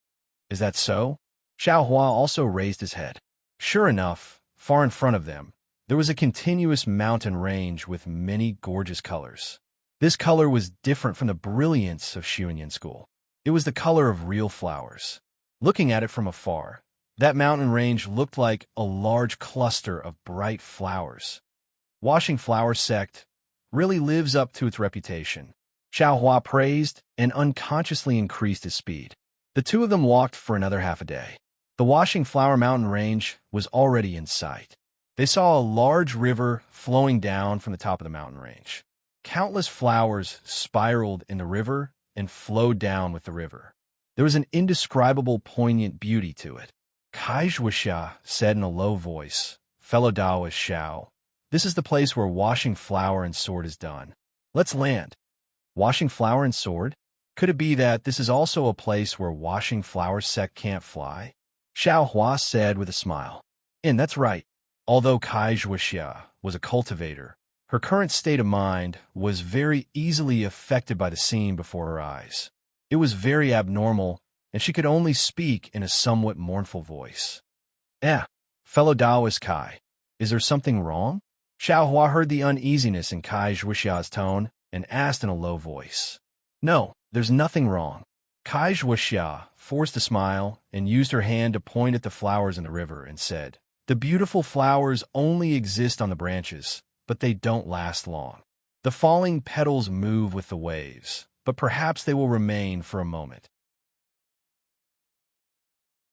Is that so? Xiao Hua also raised his head. Sure enough, far in front of them, there was a continuous mountain range with many gorgeous colors. This color was different from the brilliance of Xuanyan School. It was the color of real flowers. Looking at it from afar, that mountain range looked like a large cluster of bright flowers. Washing Flower Sect really lives up to its reputation. Xiao Hua praised and unconsciously increased his speed. The two of them walked for another half a day. The Washing Flower Mountain range was already in sight. They saw a large river flowing down from the top of the mountain range. Countless flowers spiraled in the river and flowed down with the river. There was an indescribable, poignant beauty to it. Kai Zhuoxia said in a low voice, Fellow Taoist Xiao, this is the place where washing flower and sword is done. Let's land. Washing flower and sword? Could it be that this is also a place where Washing Flower Sect can't fly? Xiao Hua said with a smile. And that's right. Although Kai Zhuoxia was a cultivator, her current state of mind was very easily affected by the scene before her eyes. It was very abnormal, and she could only speak in a somewhat mournful voice. Fellow Taoist Kai, is there something wrong? Xiao Hua heard the uneasiness in Kai Zhuoxia's tone and asked in a low voice. No, there's nothing wrong. Kai Zhuoxia forced a smile and used her hand to point at the flowers in the river and said, the beautiful flowers only exist on the branches, but they don't last long. The falling petals move with the waves, but perhaps they will remain for a moment.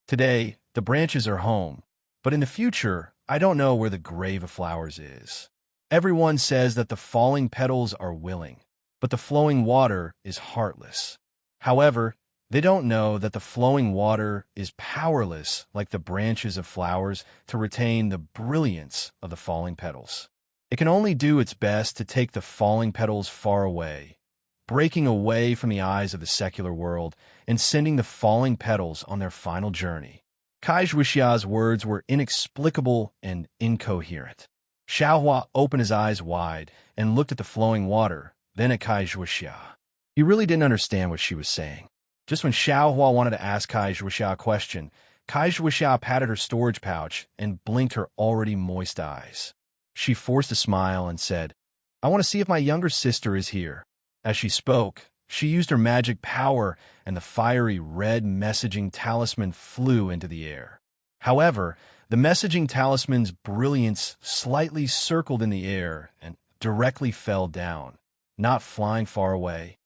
Today, the branches are home, but in the future, I don't know where the grave of flowers is. Everyone says that the falling petals are willing, but the flowing water is heartless. However, they don't know that the flowing water is powerless like the branches of flowers to retain the brilliance of the falling petals. It can only do its best to take the falling petals far away, breaking away from the eyes of the secular world and sending the falling petals on their final journey. Kai Zhuoxia's words were inexplicable and incoherent. Xiao Hua opened his eyes wide and looked at the flowing water, then at Kai Zhuoxia. He really didn't understand what she was saying. Just when Xiao Hua wanted to ask Kai Zhuoxia a question, Kai Zhuoxia patted her storage pouch and blinked her already moist eyes. She forced a smile and said, I want to see if my younger sister is here. As she spoke, she used her magic power, and the fiery red messaging talisman flew into the air. However, the messaging talisman's brilliance slightly circled in the air and directly fell down, not flying far away.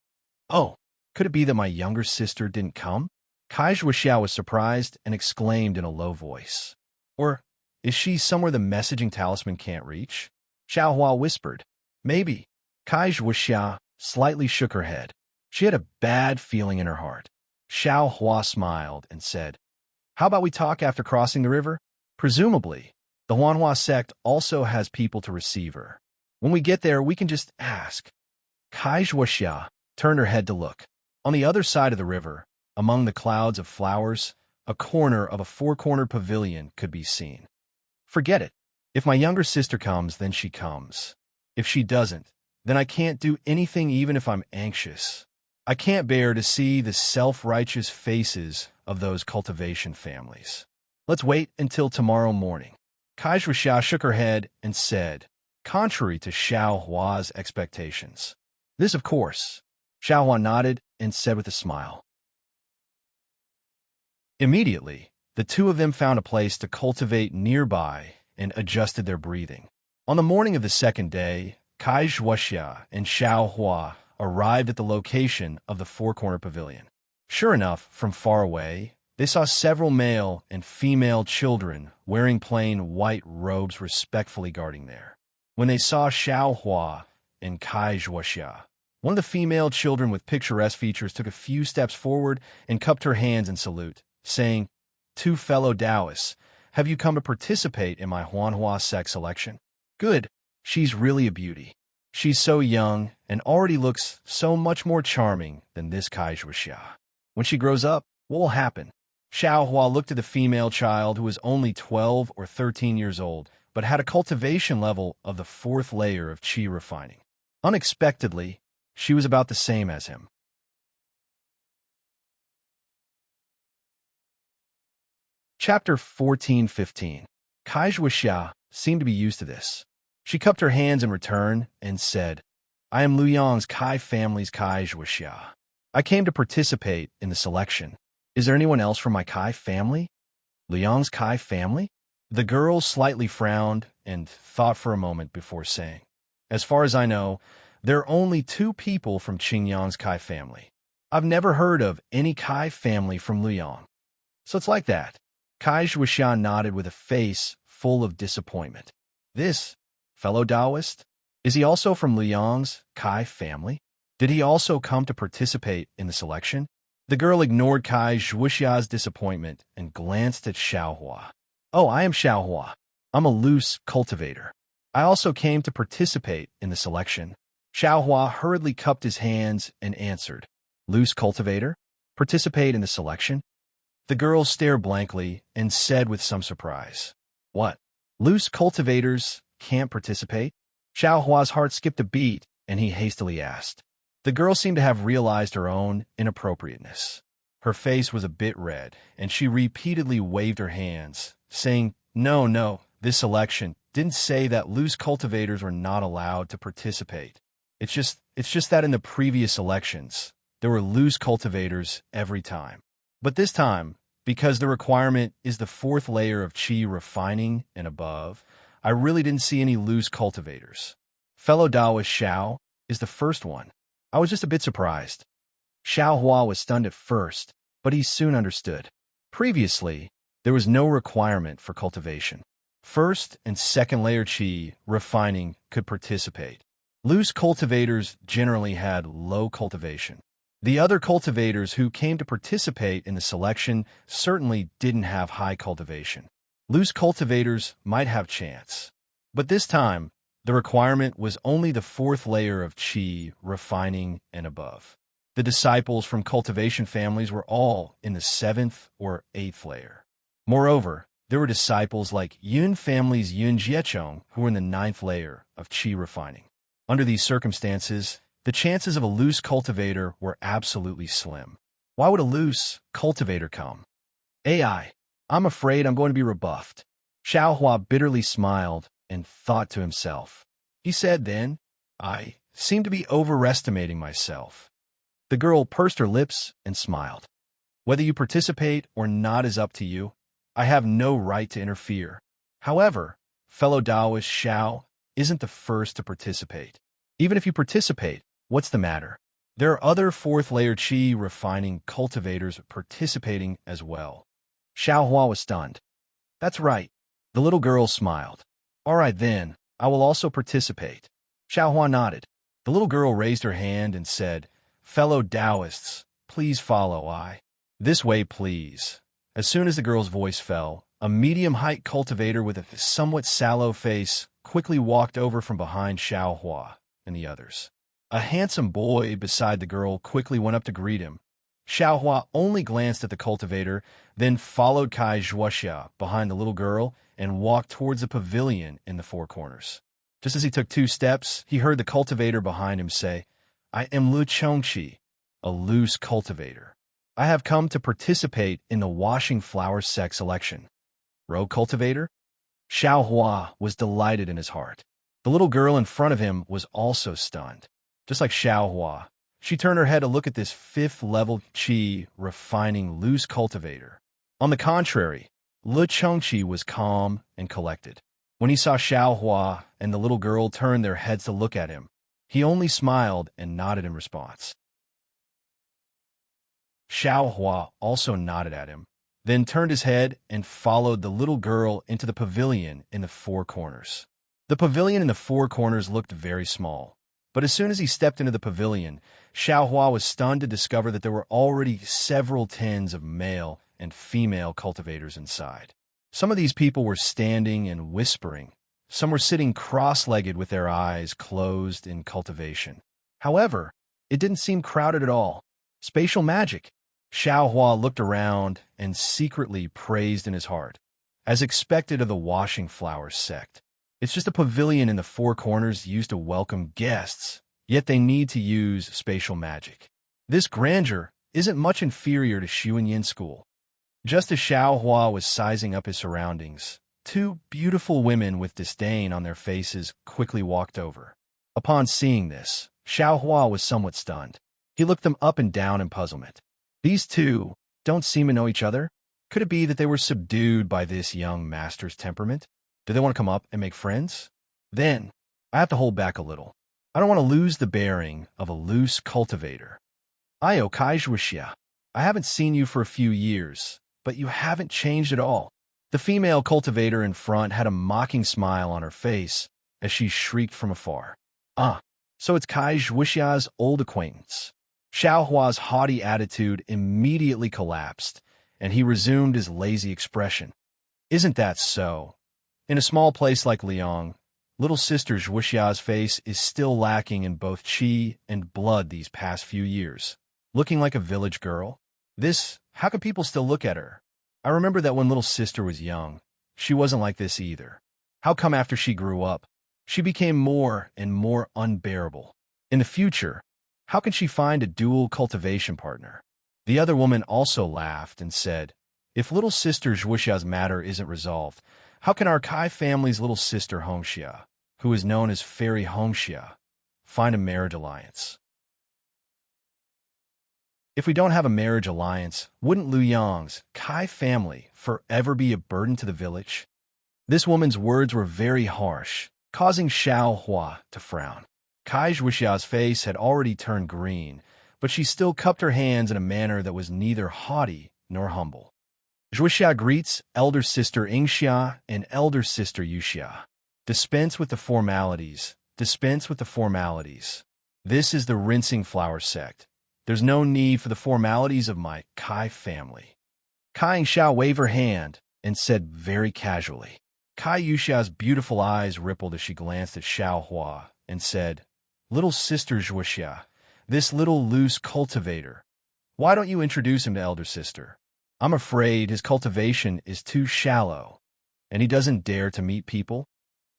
Oh, could it be that my younger sister didn't come? Kai Zhuoxia was surprised and exclaimed in a low voice. Or is she somewhere the messaging talisman can't reach? Xiao Hua whispered. Maybe. Kai Zhuoxia slightly shook her head. She had a bad feeling in her heart. Xiao Hua smiled and said, How about we talk after crossing the river? Presumably, the Huanhua sect also has people to receive her. When we get there, we can just ask. Kai Zhuoxia turned her head to look. On the other side of the river, among the clouds of flowers, a corner of a four-cornered pavilion could be seen. Forget it. If my younger sister comes, then she comes. If she doesn't, then I can't do anything even if I'm anxious. I can't bear to see the self-righteous faces of those cultivation families. Let's wait until tomorrow morning. Kai Zhuoxia shook her head and said, contrary to Xiao Hua's expectations. This, of course. Xiao Hua nodded and said with a smile. Immediately, the two of them found a place to cultivate nearby and adjusted their breathing. On the morning of the second day, Kai Zhuoxia and Xiao Hua arrived at the location of the four-corner pavilion. Sure enough, from far away, they saw several male and female children wearing plain white robes respectfully guarding there. When they saw Xiao Hua and Kai Zhuoxia, one of the female children with picturesque features took a few steps forward and cupped her hands in salute, saying, Two fellow Taoists, have you come to participate in my Huanhua sect selection? Good. She's really a beauty. She's so young and already looks so much more charming than this Kai Zhuoxia. When she grows up, what will happen? Xiao Hua looked at the female child who was only 12 or 13 years old, but had a cultivation level of the 4th layer of qi refining. Unexpectedly, she was about the same as him. Chapter 14:15. Kai Zhuoxia seemed to be used to this. She cupped her hands in return and said, I am Luyang's Kai family's Kai Zhuoxia. I came to participate in the selection. Is there anyone else from my Kai family? Luyang's Kai family? The girl slightly frowned and thought for a moment before saying, As far as I know, there are only 2 people from Qingyang's Kai family. I've never heard of any Kai family from Luyang. So it's like that. Kai Zhuoxia nodded with a face full of disappointment. This fellow Taoist? Is he also from Luyang's Kai family? Did he also come to participate in the selection? The girl ignored Kai Zhuoxia's disappointment and glanced at Xiao Hua. Oh, I am Xiao Hua. I'm a loose cultivator. I also came to participate in the selection. Xiao Hua hurriedly cupped his hands and answered, Loose cultivator? Participate in the selection? The girl stared blankly and said with some surprise, "What? Loose cultivators can't participate?" Xiao Hua's heart skipped a beat, and he hastily asked. The girl seemed to have realized her own inappropriateness. Her face was a bit red, and she repeatedly waved her hands, saying, "No, no, this election didn't say that loose cultivators were not allowed to participate. It's just that in the previous elections, there were loose cultivators every time. But this time, because the requirement is the fourth layer of qi refining and above, I really didn't see any loose cultivators. Fellow Taoist Xiao is the first one. I was just a bit surprised." Xiao Hua was stunned at first, but he soon understood. Previously, there was no requirement for cultivation. First and second layer qi refining could participate. Loose cultivators generally had low cultivation. The other cultivators who came to participate in the selection certainly didn't have high cultivation. Loose cultivators might have chance. But this time, the requirement was only the fourth layer of qi refining and above. The disciples from cultivation families were all in the seventh or eighth layer. Moreover, there were disciples like Yun family's Yun Jiechong who were in the ninth layer of qi refining. Under these circumstances, the chances of a loose cultivator were absolutely slim. Why would a loose cultivator come? I'm afraid I'm going to be rebuffed." Xiao Hua bitterly smiled and thought to himself. He said then, "I seem to be overestimating myself." The girl pursed her lips and smiled. "Whether you participate or not is up to you. I have no right to interfere. However, fellow Taoist Xiao isn't the first to participate. Even if you participate, what's the matter? There are other fourth-layer qi refining cultivators participating as well." Xiao Hua was stunned. "That's right." The little girl smiled. "All right then, I will also participate." Xiao Hua nodded. The little girl raised her hand and said, "Fellow Taoists, please follow I." "This way, please." As soon as the girl's voice fell, a medium-height cultivator with a somewhat sallow face quickly walked over from behind Xiao Hua and the others. A handsome boy beside the girl quickly went up to greet him. Xiao Hua only glanced at the cultivator, then followed Kai Zhuoxia behind the little girl and walked towards the pavilion in the four corners. Just as he took 2 steps, he heard the cultivator behind him say, "I am Lu Chongqi, a loose cultivator. I have come to participate in the washing flower sex election." Rogue cultivator? Xiao Hua was delighted in his heart. The little girl in front of him was also stunned. Just like Xiao Hua, she turned her head to look at this 5th-level qi refining loose cultivator. On the contrary, Lu Chongqi was calm and collected. When he saw Xiao Hua and the little girl turn their heads to look at him, he only smiled and nodded in response. Xiao Hua also nodded at him, then turned his head and followed the little girl into the pavilion in the four corners. The pavilion in the four corners looked very small, but as soon as he stepped into the pavilion, Xiao Hua was stunned to discover that there were already several tens of male and female cultivators inside. Some of these people were standing and whispering. Some were sitting cross-legged with their eyes closed in cultivation. However, it didn't seem crowded at all. Spatial magic. Xiao Hua looked around and secretly praised in his heart, as expected of the washing flowers sect. It's just a pavilion in the four corners used to welcome guests, yet they need to use spatial magic. This grandeur isn't much inferior to Xuanyin School. Just as Xiao Hua was sizing up his surroundings, 2 beautiful women with disdain on their faces quickly walked over. Upon seeing this, Xiao Hua was somewhat stunned. He looked them up and down in puzzlement. These 2 don't seem to know each other. Could it be that they were subdued by this young master's temperament? Do they want to come up and make friends? Then, I have to hold back a little. I don't want to lose the bearing of a loose cultivator. Io Kai Zhuoxia, I haven't seen you for a few years, but you haven't changed at all. The female cultivator in front had a mocking smile on her face as she shrieked from afar. So it's Kai Zhuoxia's old acquaintance. Xiao Hua's haughty attitude immediately collapsed, and he resumed his lazy expression. Isn't that so? In a small place like Liang, little sister Zhuoxia's face is still lacking in both qi and blood these past few years, looking like a village girl. This How can people still look at her? I remember that when little sister was young, she wasn't like this either. How come after she grew up, she became more and more unbearable? In the future, how can she find a dual cultivation partner? The other woman also laughed and said, if little sister Zhuxia's matter isn't resolved, how can our Kai family's little sister Hongxia, who is known as Fairy Hongxia, find a marriage alliance? If we don't have a marriage alliance, wouldn't Lu Yang's Kai family forever be a burden to the village? This woman's words were very harsh, causing Xiao Hua to frown. Kai Zhuxia's face had already turned green, but she still cupped her hands in a manner that was neither haughty nor humble. Zhuxia greets elder sister Yingxia and elder sister Yuxia. Dispense with the formalities. Dispense with the formalities. This is the rinsing flower sect. There's no need for the formalities of my Kai family. Kai Yingxia waved her hand and said very casually. Kai Yuxia's beautiful eyes rippled as she glanced at Xiao Hua and said, little sister Zhuxia, this little loose cultivator, why don't you introduce him to elder sister? I'm afraid his cultivation is too shallow, and he doesn't dare to meet people.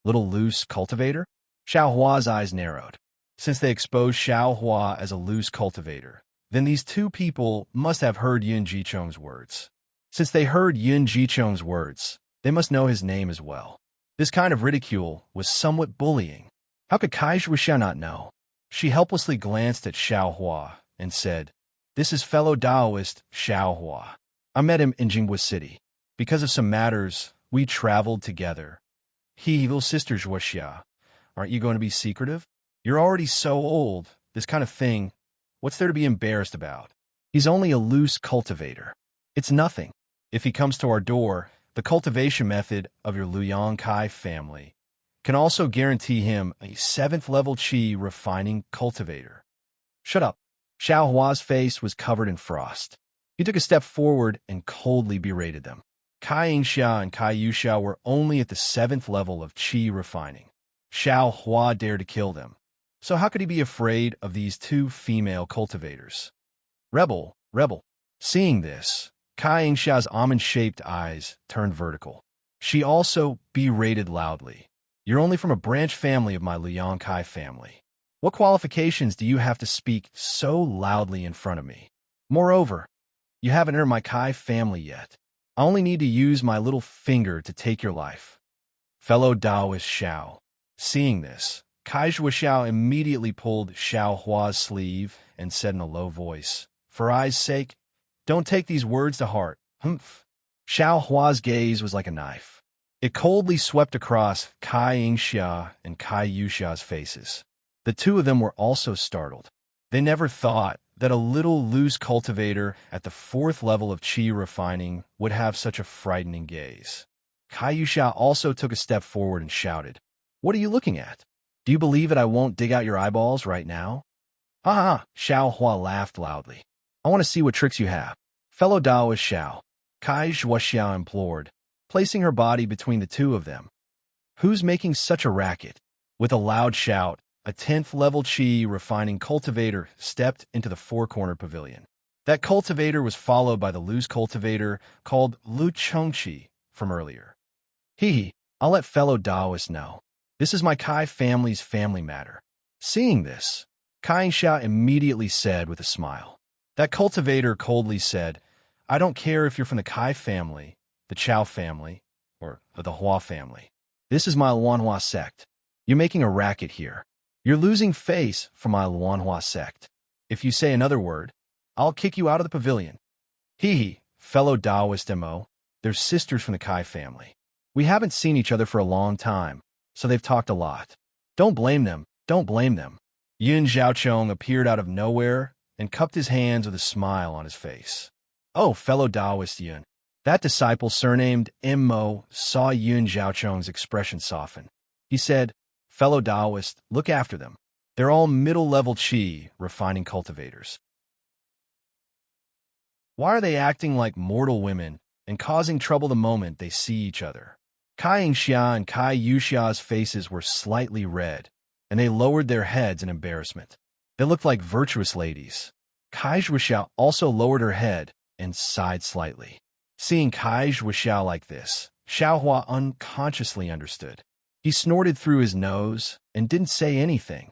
Little loose cultivator? Xiao Hua's eyes narrowed. Since they exposed Xiao Hua as a loose cultivator, then these two people must have heard Yun Jichong's words. Since they heard Yun Jichong's words, they must know his name as well. This kind of ridicule was somewhat bullying. How could Kai Zhuxia not know? She helplessly glanced at Xiao Hua and said, this is fellow Taoist Xiao Hua. I met him in Jinghua City. Because of some matters, we traveled together. Little sister Zhuxia, aren't you going to be secretive? You're already so old, this kind of thing, what's there to be embarrassed about? He's only a loose cultivator. It's nothing. If he comes to our door, the cultivation method of your Luyang Kai family can also guarantee him a 7th level qi refining cultivator. Shut up. Xiao Hua's face was covered in frost. He took a step forward and coldly berated them. Kai Yingxia and Kai Yuxia were only at the 7th level of qi refining. Xiao Hua dared to kill them. So how could he be afraid of these two female cultivators? Rebel, rebel. Seeing this, Kai Yingxia's almond-shaped eyes turned vertical. She also berated loudly. You're only from a branch family of my Luyang Kai family. What qualifications do you have to speak so loudly in front of me? Moreover, you haven't entered my Kai family yet. I only need to use my little finger to take your life. Fellow Taoist Xiao. Seeing this, Kai Zhuxiao immediately pulled Xiao Hua's sleeve and said in a low voice, for I's sake, don't take these words to heart. Humph. Xiao Hua's gaze was like a knife. It coldly swept across Kai Yingxia and Kai Yuxia's faces. The two of them were also startled. They never thought that a little loose cultivator at the 4th level of qi refining would have such a frightening gaze. Kai Yuxia also took a step forward and shouted, what are you looking at? Do you believe that I won't dig out your eyeballs right now? Ha ha, Xiao Hua laughed loudly. I want to see what tricks you have. Fellow Taoist Xiao, Kai Zhuxiao implored, placing her body between the two of them. Who's making such a racket? With a loud shout, a 10th level qi refining cultivator stepped into the 4-corner pavilion. That cultivator was followed by the loose cultivator called Lu Chengqi from earlier. I'll let fellow Taoists know. This is my Kai family's family matter. Seeing this, Kai Yingxia immediately said with a smile. That cultivator coldly said, I don't care if you're from the Kai family, the Chao family, or the Hua family. This is my Luanhua sect. You're making a racket here. You're losing face for my Luanhua sect. If you say another word, I'll kick you out of the pavilion. Fellow Taoist Mo, they're sisters from the Kai family. We haven't seen each other for a long time, so they've talked a lot. Don't blame them, don't blame them. Yun Zhaochong appeared out of nowhere and cupped his hands with a smile on his face. Oh, fellow Taoist Yun. That disciple surnamed Mo saw Yun Zhaochong's expression soften. He said, fellow Taoist, look after them. They're all middle-level qi refining cultivators. Why are they acting like mortal women and causing trouble the moment they see each other? Kai Yingxia and Kai Yuxia's faces were slightly red, and they lowered their heads in embarrassment. They looked like virtuous ladies. Kai Zhuxia also lowered her head and sighed slightly. Seeing Kai Zhuoxiao like this, Xiaohua unconsciously understood. He snorted through his nose and didn't say anything.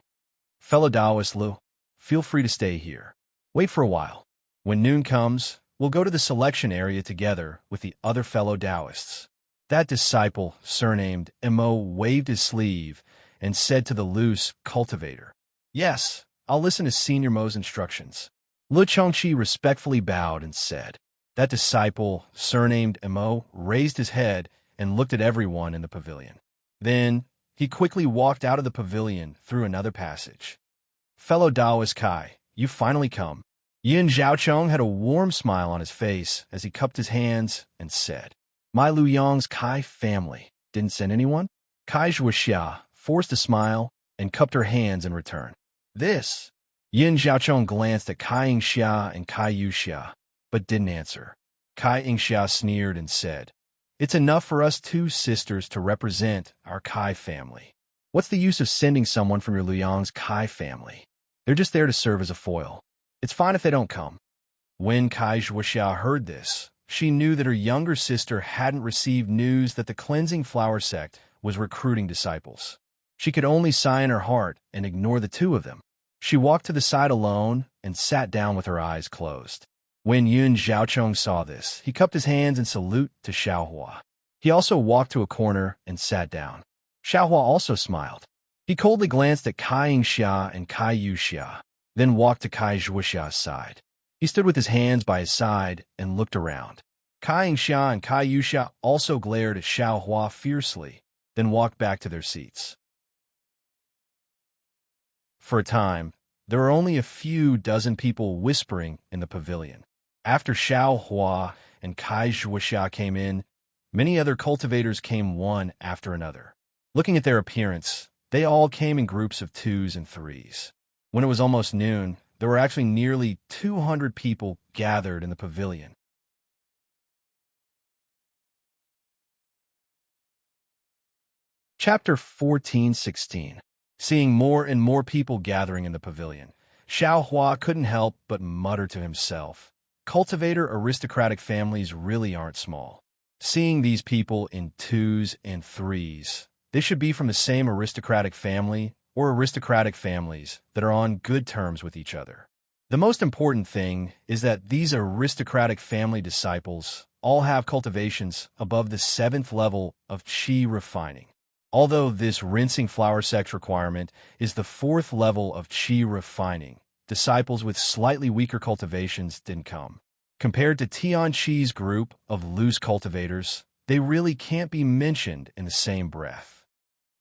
Fellow Taoist Lu, feel free to stay here. Wait for a while. When noon comes, we'll go to the selection area together with the other fellow Taoists. That disciple, surnamed Mo, waved his sleeve and said to the loose cultivator, "Yes, I'll listen to Senior Mo's instructions." Lu Chongqi respectfully bowed and said. That disciple, surnamed Mo, raised his head and looked at everyone in the pavilion. Then, he quickly walked out of the pavilion through another passage. Fellow Taoist Kai, you finally come. Yin Zhaochong had a warm smile on his face as he cupped his hands and said, My Lu Yang's Kai family didn't send anyone? Kai Zhuoxia forced a smile and cupped her hands in return. This? Yin Zhaochong glanced at Kai Yingxia and Kai Yuxia, but didn't answer. Kai Yingxia sneered and said, It's enough for us two sisters to represent our Kai family. What's the use of sending someone from your Luyang's Kai family? They're just there to serve as a foil. It's fine if they don't come. When Kai Zhuoxia heard this, she knew that her younger sister hadn't received news that the Cleansing Flower sect was recruiting disciples. She could only sigh in her heart and ignore the two of them. She walked to the side alone and sat down with her eyes closed. When Yun Zhaochong saw this, he cupped his hands in salute to Xiaohua. He also walked to a corner and sat down. Xiaohua also smiled. He coldly glanced at Kai Yingxia and Kai Yuxia, then walked to Kai Zhuoxia's side. He stood with his hands by his side and looked around. Kai Yingxia and Kai Yuxia also glared at Xiaohua fiercely, then walked back to their seats. For a time, there were only a few dozen people whispering in the pavilion. After Xiaohua and Kai Zhuoxia came in, many other cultivators came one after another. Looking at their appearance, they all came in groups of 2s and 3s. When it was almost noon, there were actually nearly 200 people gathered in the pavilion. Chapter 14:16. Seeing more and more people gathering in the pavilion, Xiaohua couldn't help but mutter to himself, Cultivator aristocratic families really aren't small. Seeing these people in 2s and 3s, they should be from the same aristocratic family or aristocratic families that are on good terms with each other. The most important thing is that these aristocratic family disciples all have cultivations above the 7th level of qi refining. Although this rinsing flower sex requirement is the 4th level of qi refining, disciples with slightly weaker cultivations didn't come. Compared to Tianqi's group of loose cultivators, they really can't be mentioned in the same breath.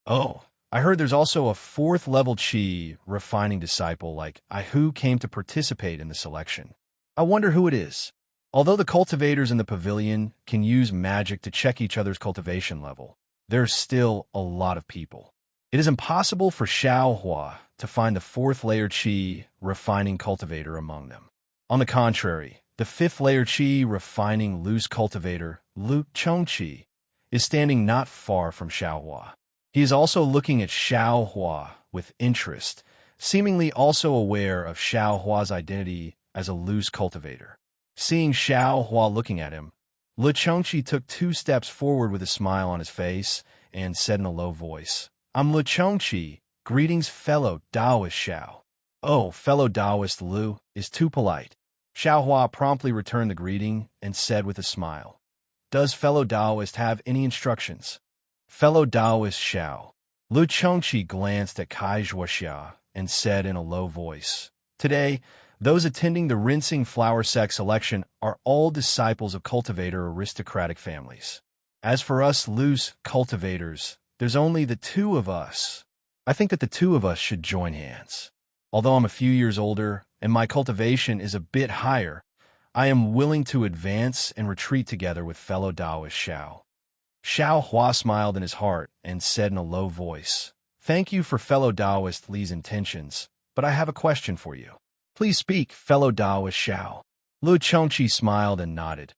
Oh, I heard there's also a 4th level qi refining disciple like Aihu came to participate in the selection. I wonder who it is. Although the cultivators in the pavilion can use magic to check each other's cultivation level, there's still a lot of people. It is impossible for Xiaohua to find the 4th layer qi refining cultivator among them. On the contrary, the 5th layer qi refining loose cultivator, Lu Chongqi, is standing not far from Xiaohua. He is also looking at Xiaohua with interest, seemingly also aware of Xiaohua's identity as a loose cultivator. Seeing Xiaohua looking at him, Lu Chongqi took 2 steps forward with a smile on his face and said in a low voice, I'm Lu Chongqi. Greetings, fellow Taoist Xiao. Oh, fellow Taoist Lu is too polite. Xiaohua promptly returned the greeting and said with a smile, Does fellow Taoist have any instructions? Fellow Taoist Xiao. Lu Chongqi glanced at Kai Zhuoxia and said in a low voice, Today, those attending the rinsing flower sex selection are all disciples of cultivator aristocratic families. As for us loose cultivators, there's only the 2 of us. I think that the 2 of us should join hands. Although I'm a few years older and my cultivation is a bit higher, I am willing to advance and retreat together with fellow Taoist Xiao. Xiaohua smiled in his heart and said in a low voice, Thank you for fellow Taoist Li's intentions, but I have a question for you. Please speak, fellow Taoist Xiao. Lu Chongqi smiled and nodded.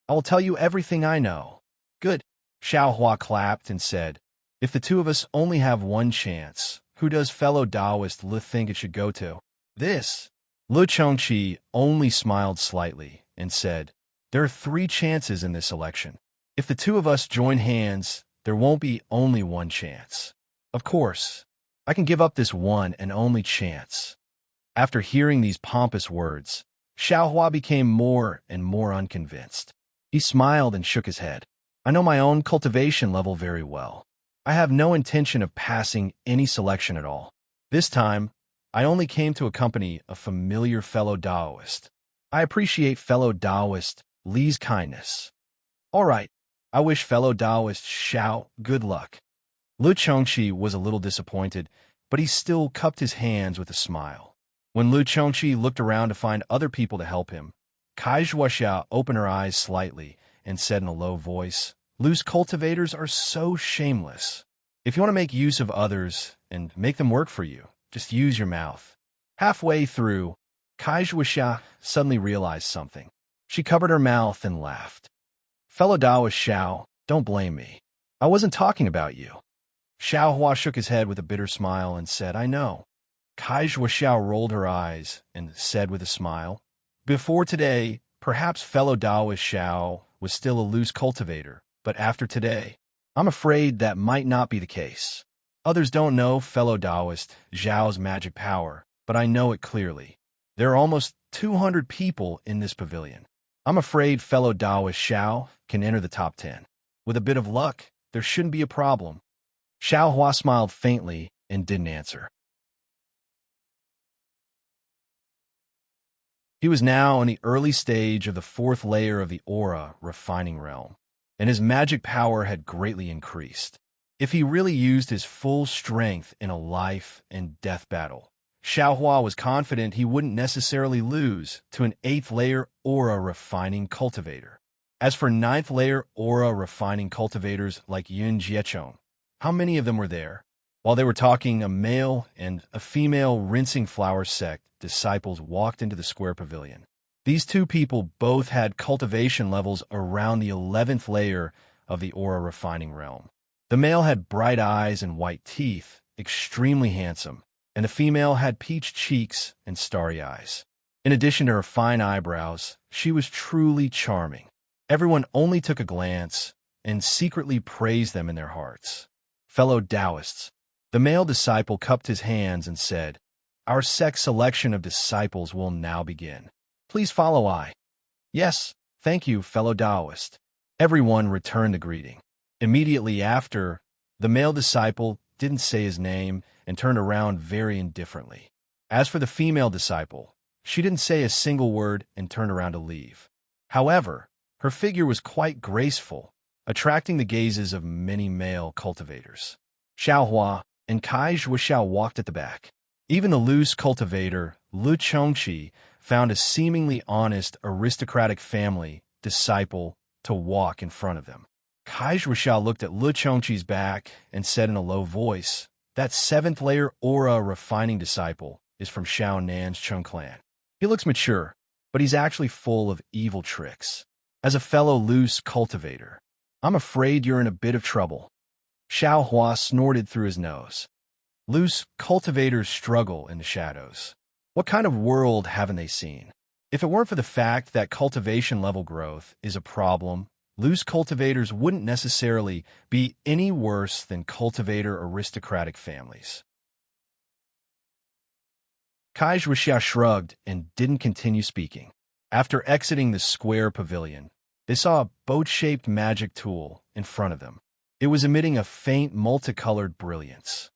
I will tell you everything I know. Good. Xiaohua clapped and said, If the 2 of us only have one chance, who does fellow Taoist Li think it should go to? This. Lu Chongqi only smiled slightly and said, "There are 3 chances in this election. If the 2 of us join hands, there won't be only 1 chance. Of course, I can give up this one and only chance." After hearing these pompous words, Xiaohua became more and more unconvinced. He smiled and shook his head. "I know my own cultivation level very well. I have no intention of passing any selection at all. This time, I only came to accompany a familiar fellow Taoist. I appreciate fellow Taoist Li's kindness. All right, I wish fellow Taoist Xiao good luck." Lu Chongqi was a little disappointed, but he still cupped his hands with a smile. When Lu Chongqi looked around to find other people to help him, Kai Zhuoxia opened her eyes slightly and said in a low voice, "Lu's cultivators are so shameless. If you want to make use of others and make them work for you, just use your mouth." Halfway through, Kai Zhuoxia suddenly realized something. She covered her mouth and laughed. "Fellow Taoist Xiao, don't blame me. I wasn't talking about you." Xiaohua shook his head with a bitter smile and said, "I know." Kai Zhuoxiao rolled her eyes and said with a smile, "Before today, perhaps fellow Taoist Xiao was still a loose cultivator, but after today, I'm afraid that might not be the case. Others don't know fellow Taoist Zhao's magic power, but I know it clearly. There are almost 200 people in this pavilion. I'm afraid fellow Taoist Xiao can enter the top 10. With a bit of luck, there shouldn't be a problem." Xiaohua smiled faintly and didn't answer. He was now in the early stage of the 4th layer of the aura refining realm, and his magic power had greatly increased. If he really used his full strength in a life and death battle, Xiaohua was confident he wouldn't necessarily lose to an 8th layer aura refining cultivator. As for 9th layer aura refining cultivators like Yun Jiechong, how many of them were there? While they were talking, a male and a female rinsing flower sect disciples walked into the square pavilion. These 2 people both had cultivation levels around the 11th layer of the aura refining realm. The male had bright eyes and white teeth, extremely handsome, and the female had peach cheeks and starry eyes. In addition to her fine eyebrows, she was truly charming. Everyone only took a glance and secretly praised them in their hearts. "Fellow Taoists," the male disciple cupped his hands and said, "Our sect selection of disciples will now begin. Please follow I." "Yes, thank you, fellow Taoist." Everyone returned the greeting. Immediately after, the male disciple didn't say his name and turned around very indifferently. As for the female disciple, she didn't say a single word and turned around to leave. However, her figure was quite graceful, attracting the gazes of many male cultivators. Xiaohua and Kai Zhuoxiao walked at the back. Even the loose cultivator, Lu Chongqi, found a seemingly honest, aristocratic family disciple to walk in front of them. Kai Zhuoxiao looked at Lu Chongqi's back and said in a low voice, "That 7th layer aura refining disciple is from Xiao Nan's Chung clan. He looks mature, but he's actually full of evil tricks. As a fellow loose cultivator, I'm afraid you're in a bit of trouble." Xiaohua snorted through his nose. Loose cultivators struggle in the shadows. What kind of world haven't they seen? If it weren't for the fact that cultivation level growth is a problem, loose cultivators wouldn't necessarily be any worse than cultivator aristocratic families. Kai Zhuoxia shrugged and didn't continue speaking. After exiting the square pavilion, they saw a boat-shaped magic tool in front of them. It was emitting a faint multicolored brilliance.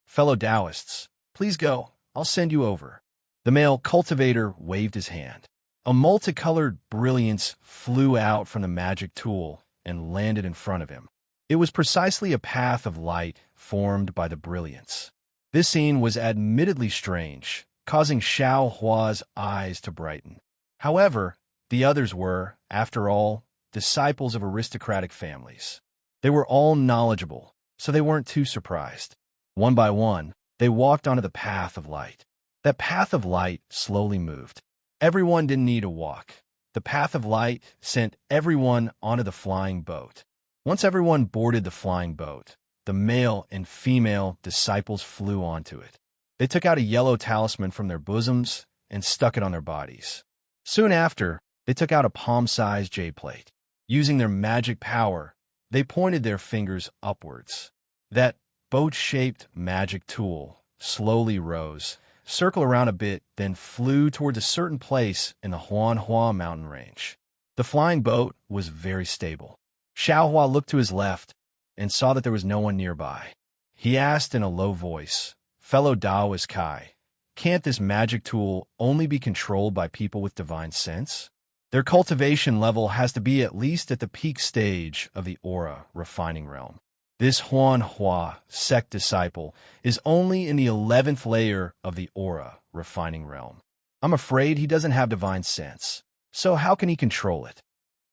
"Fellow Taoists, please go. I'll send you over." The male cultivator waved his hand. A multicolored brilliance flew out from the magic tool and landed in front of him. It was precisely a path of light formed by the brilliance. This scene was admittedly strange, causing Xiao Hua's eyes to brighten. However, the others were, after all, disciples of aristocratic families. They were all knowledgeable, so they weren't too surprised. One by one, they walked onto the path of light. That path of light slowly moved. Everyone didn't need to walk. The path of light sent everyone onto the flying boat. Once everyone boarded the flying boat, the male and female disciples flew onto it. They took out a yellow talisman from their bosoms and stuck it on their bodies. Soon after, They took out a palm-sized jade plate. Using their magic power, they pointed their fingers upwards. That boat-shaped magic tool slowly rose, circled around a bit, then flew toward a certain place in the Huanhua mountain range. The flying boat was very stable. Xiaohua looked to his left and saw that there was no one nearby. He asked in a low voice, "Fellow Taoist Kai, can't this magic tool only be controlled by people with divine sense? Their cultivation level has to be at least at the peak stage of the aura refining realm. This Huanhua sect disciple is only in the 11th layer of the aura refining realm. I'm afraid he doesn't have divine sense. So how can he control it?"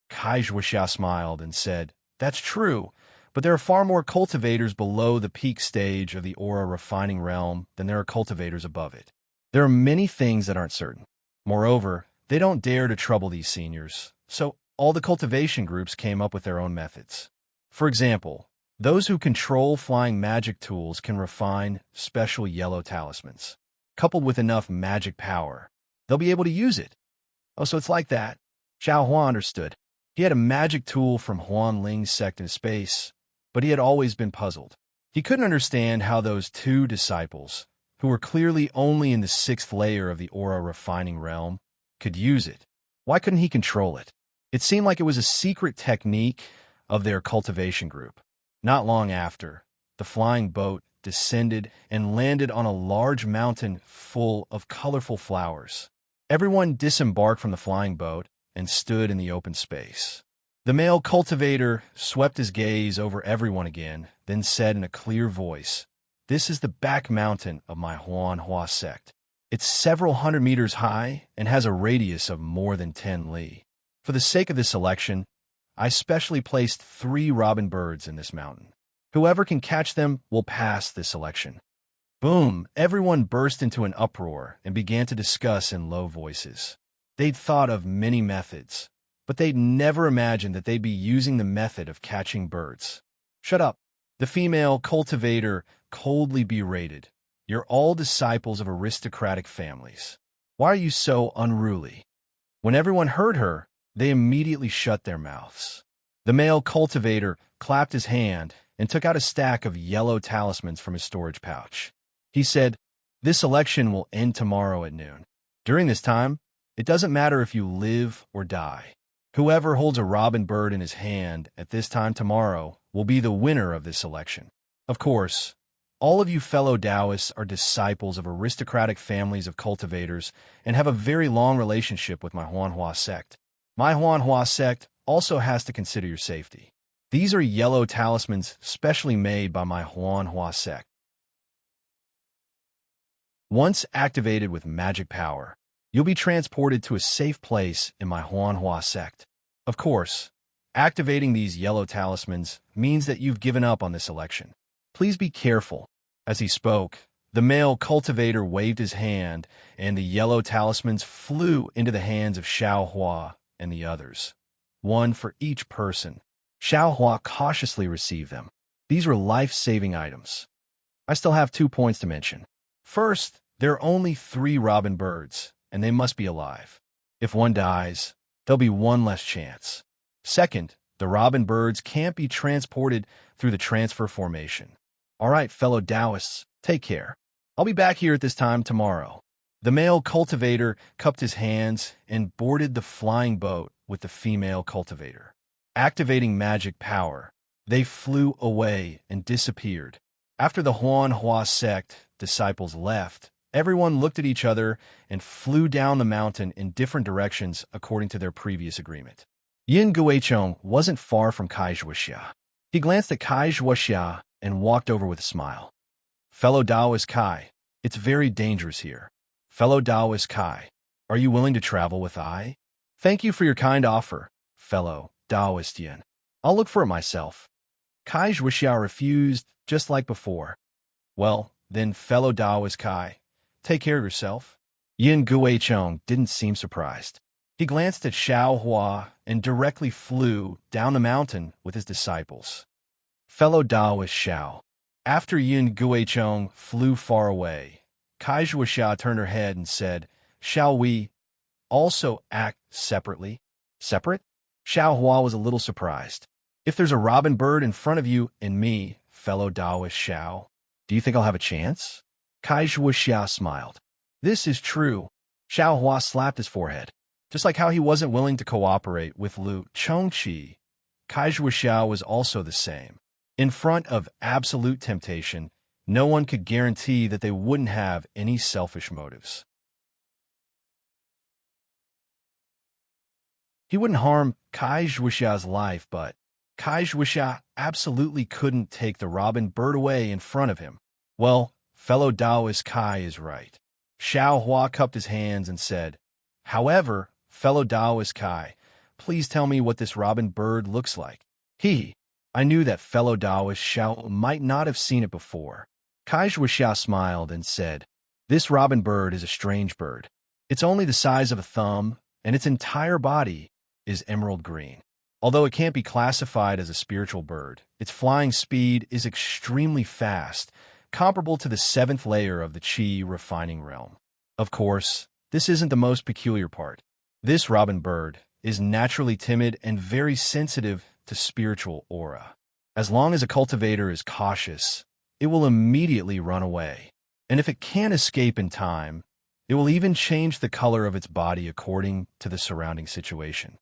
Kai Zhuoxia smiled and said, "That's true, but there are far more cultivators below the peak stage of the aura refining realm than there are cultivators above it. There are many things that aren't certain. Moreover, they don't dare to trouble these seniors, so all the cultivation groups came up with their own methods. For example, those who control flying magic tools can refine special yellow talismans. Coupled with enough magic power, they'll be able to use it." "Oh, so it's like that." Xiao Hua understood. He had a magic tool from Huan Ling's sect in space, but he had always been puzzled. He couldn't understand how those two disciples, who were clearly only in the 6th layer of the aura refining realm, could use it. Why couldn't he control it? It seemed like it was a secret technique of their cultivation group. Not long after, the flying boat descended and landed on a large mountain full of colorful flowers. Everyone disembarked from the flying boat and stood in the open space. The male cultivator swept his gaze over everyone again, then said in a clear voice, "This is the back mountain of my Huanhua sect. It's several hundred meters high and has a radius of more than 10 li. For the sake of this selection, I specially placed 3 robin birds in this mountain. Whoever can catch them will pass this selection." Boom! Everyone burst into an uproar and began to discuss in low voices. They'd thought of many methods, but they'd never imagined that they'd be using the method of catching birds. "Shut up!" The female cultivator coldly berated. "You're all disciples of aristocratic families. Why are you so unruly?" When everyone heard her, they immediately shut their mouths. The male cultivator clapped his hand and took out a stack of yellow talismans from his storage pouch. He said, "This election will end tomorrow at noon. During this time, it doesn't matter if you live or die. Whoever holds a robin bird in his hand at this time tomorrow will be the winner of this election. Of course, all of you fellow Taoists are disciples of aristocratic families of cultivators and have a very long relationship with my Huanhua sect. My Huanhua sect also has to consider your safety. These are yellow talismans specially made by my Huanhua sect. Once activated with magic power, you'll be transported to a safe place in my Huanhua sect. Of course, activating these yellow talismans means that you've given up on this election. Please be careful." As he spoke, the male cultivator waved his hand, and the yellow talismans flew into the hands of Xiaohua and the others, one for each person. Xiaohua cautiously received them. These were life-saving items. I still have 2 points to mention. First, there are only 3 robin birds, and they must be alive. If one dies, there'll be one less chance. Second, the robin birds can't be transported through the transfer formation. All right, fellow Taoists, take care. I'll be back here at this time tomorrow. The male cultivator cupped his hands and boarded the flying boat with the female cultivator. Activating magic power, they flew away and disappeared. After the Huanhua sect disciples left, everyone looked at each other and flew down the mountain in different directions according to their previous agreement. Yin Guichong wasn't far from Kai Zhuoxia. He glanced at Kai Zhuoxia and walked over with a smile. "Fellow Taoist Kai, it's very dangerous here. Fellow Taoist Kai, are you willing to travel with I? Thank you for your kind offer, fellow Taoist Yin. I'll look for it myself." Kai Zhuoxia refused, just like before. "Well, then, fellow Taoist Kai, take care of yourself." Yin Guichong didn't seem surprised. He glanced at Xiao Hua and directly flew down the mountain with his disciples. Fellow Taoist Xiao. After Yin Guichong flew far away, Kai Zhuoxia turned her head and said, "Shall we also act separately?" Separate? Xiao Hua was a little surprised. If there's a robin bird in front of you and me, fellow Taoist Xiao, do you think I'll have a chance? Kai Zhuoxia smiled. This is true. Xiao Hua slapped his forehead. Just like how he wasn't willing to cooperate with Lu Chongqi, Kai Zhuoxia was also the same. In front of absolute temptation, no one could guarantee that they wouldn't have any selfish motives. He wouldn't harm Kai Zhuoxia's life, but Kai Zhuoxia absolutely couldn't take the robin bird away in front of him. Well, fellow Taoist Kai is right. Xiao Hua cupped his hands and said, however, fellow Taoist Kai, please tell me what this robin bird looks like. I knew that fellow Taoist Xiao might not have seen it before. Kai Zhuoxia smiled and said, this robin bird is a strange bird. It's only the size of a thumb, and its entire body is emerald green. Although it can't be classified as a spiritual bird, its flying speed is extremely fast, comparable to the 7th layer of the Qi refining realm. Of course, this isn't the most peculiar part. This robin bird is naturally timid and very sensitive to spiritual aura. As long as a cultivator is cautious, it will immediately run away. And if it can't escape in time, it will even change the color of its body according to the surrounding situation.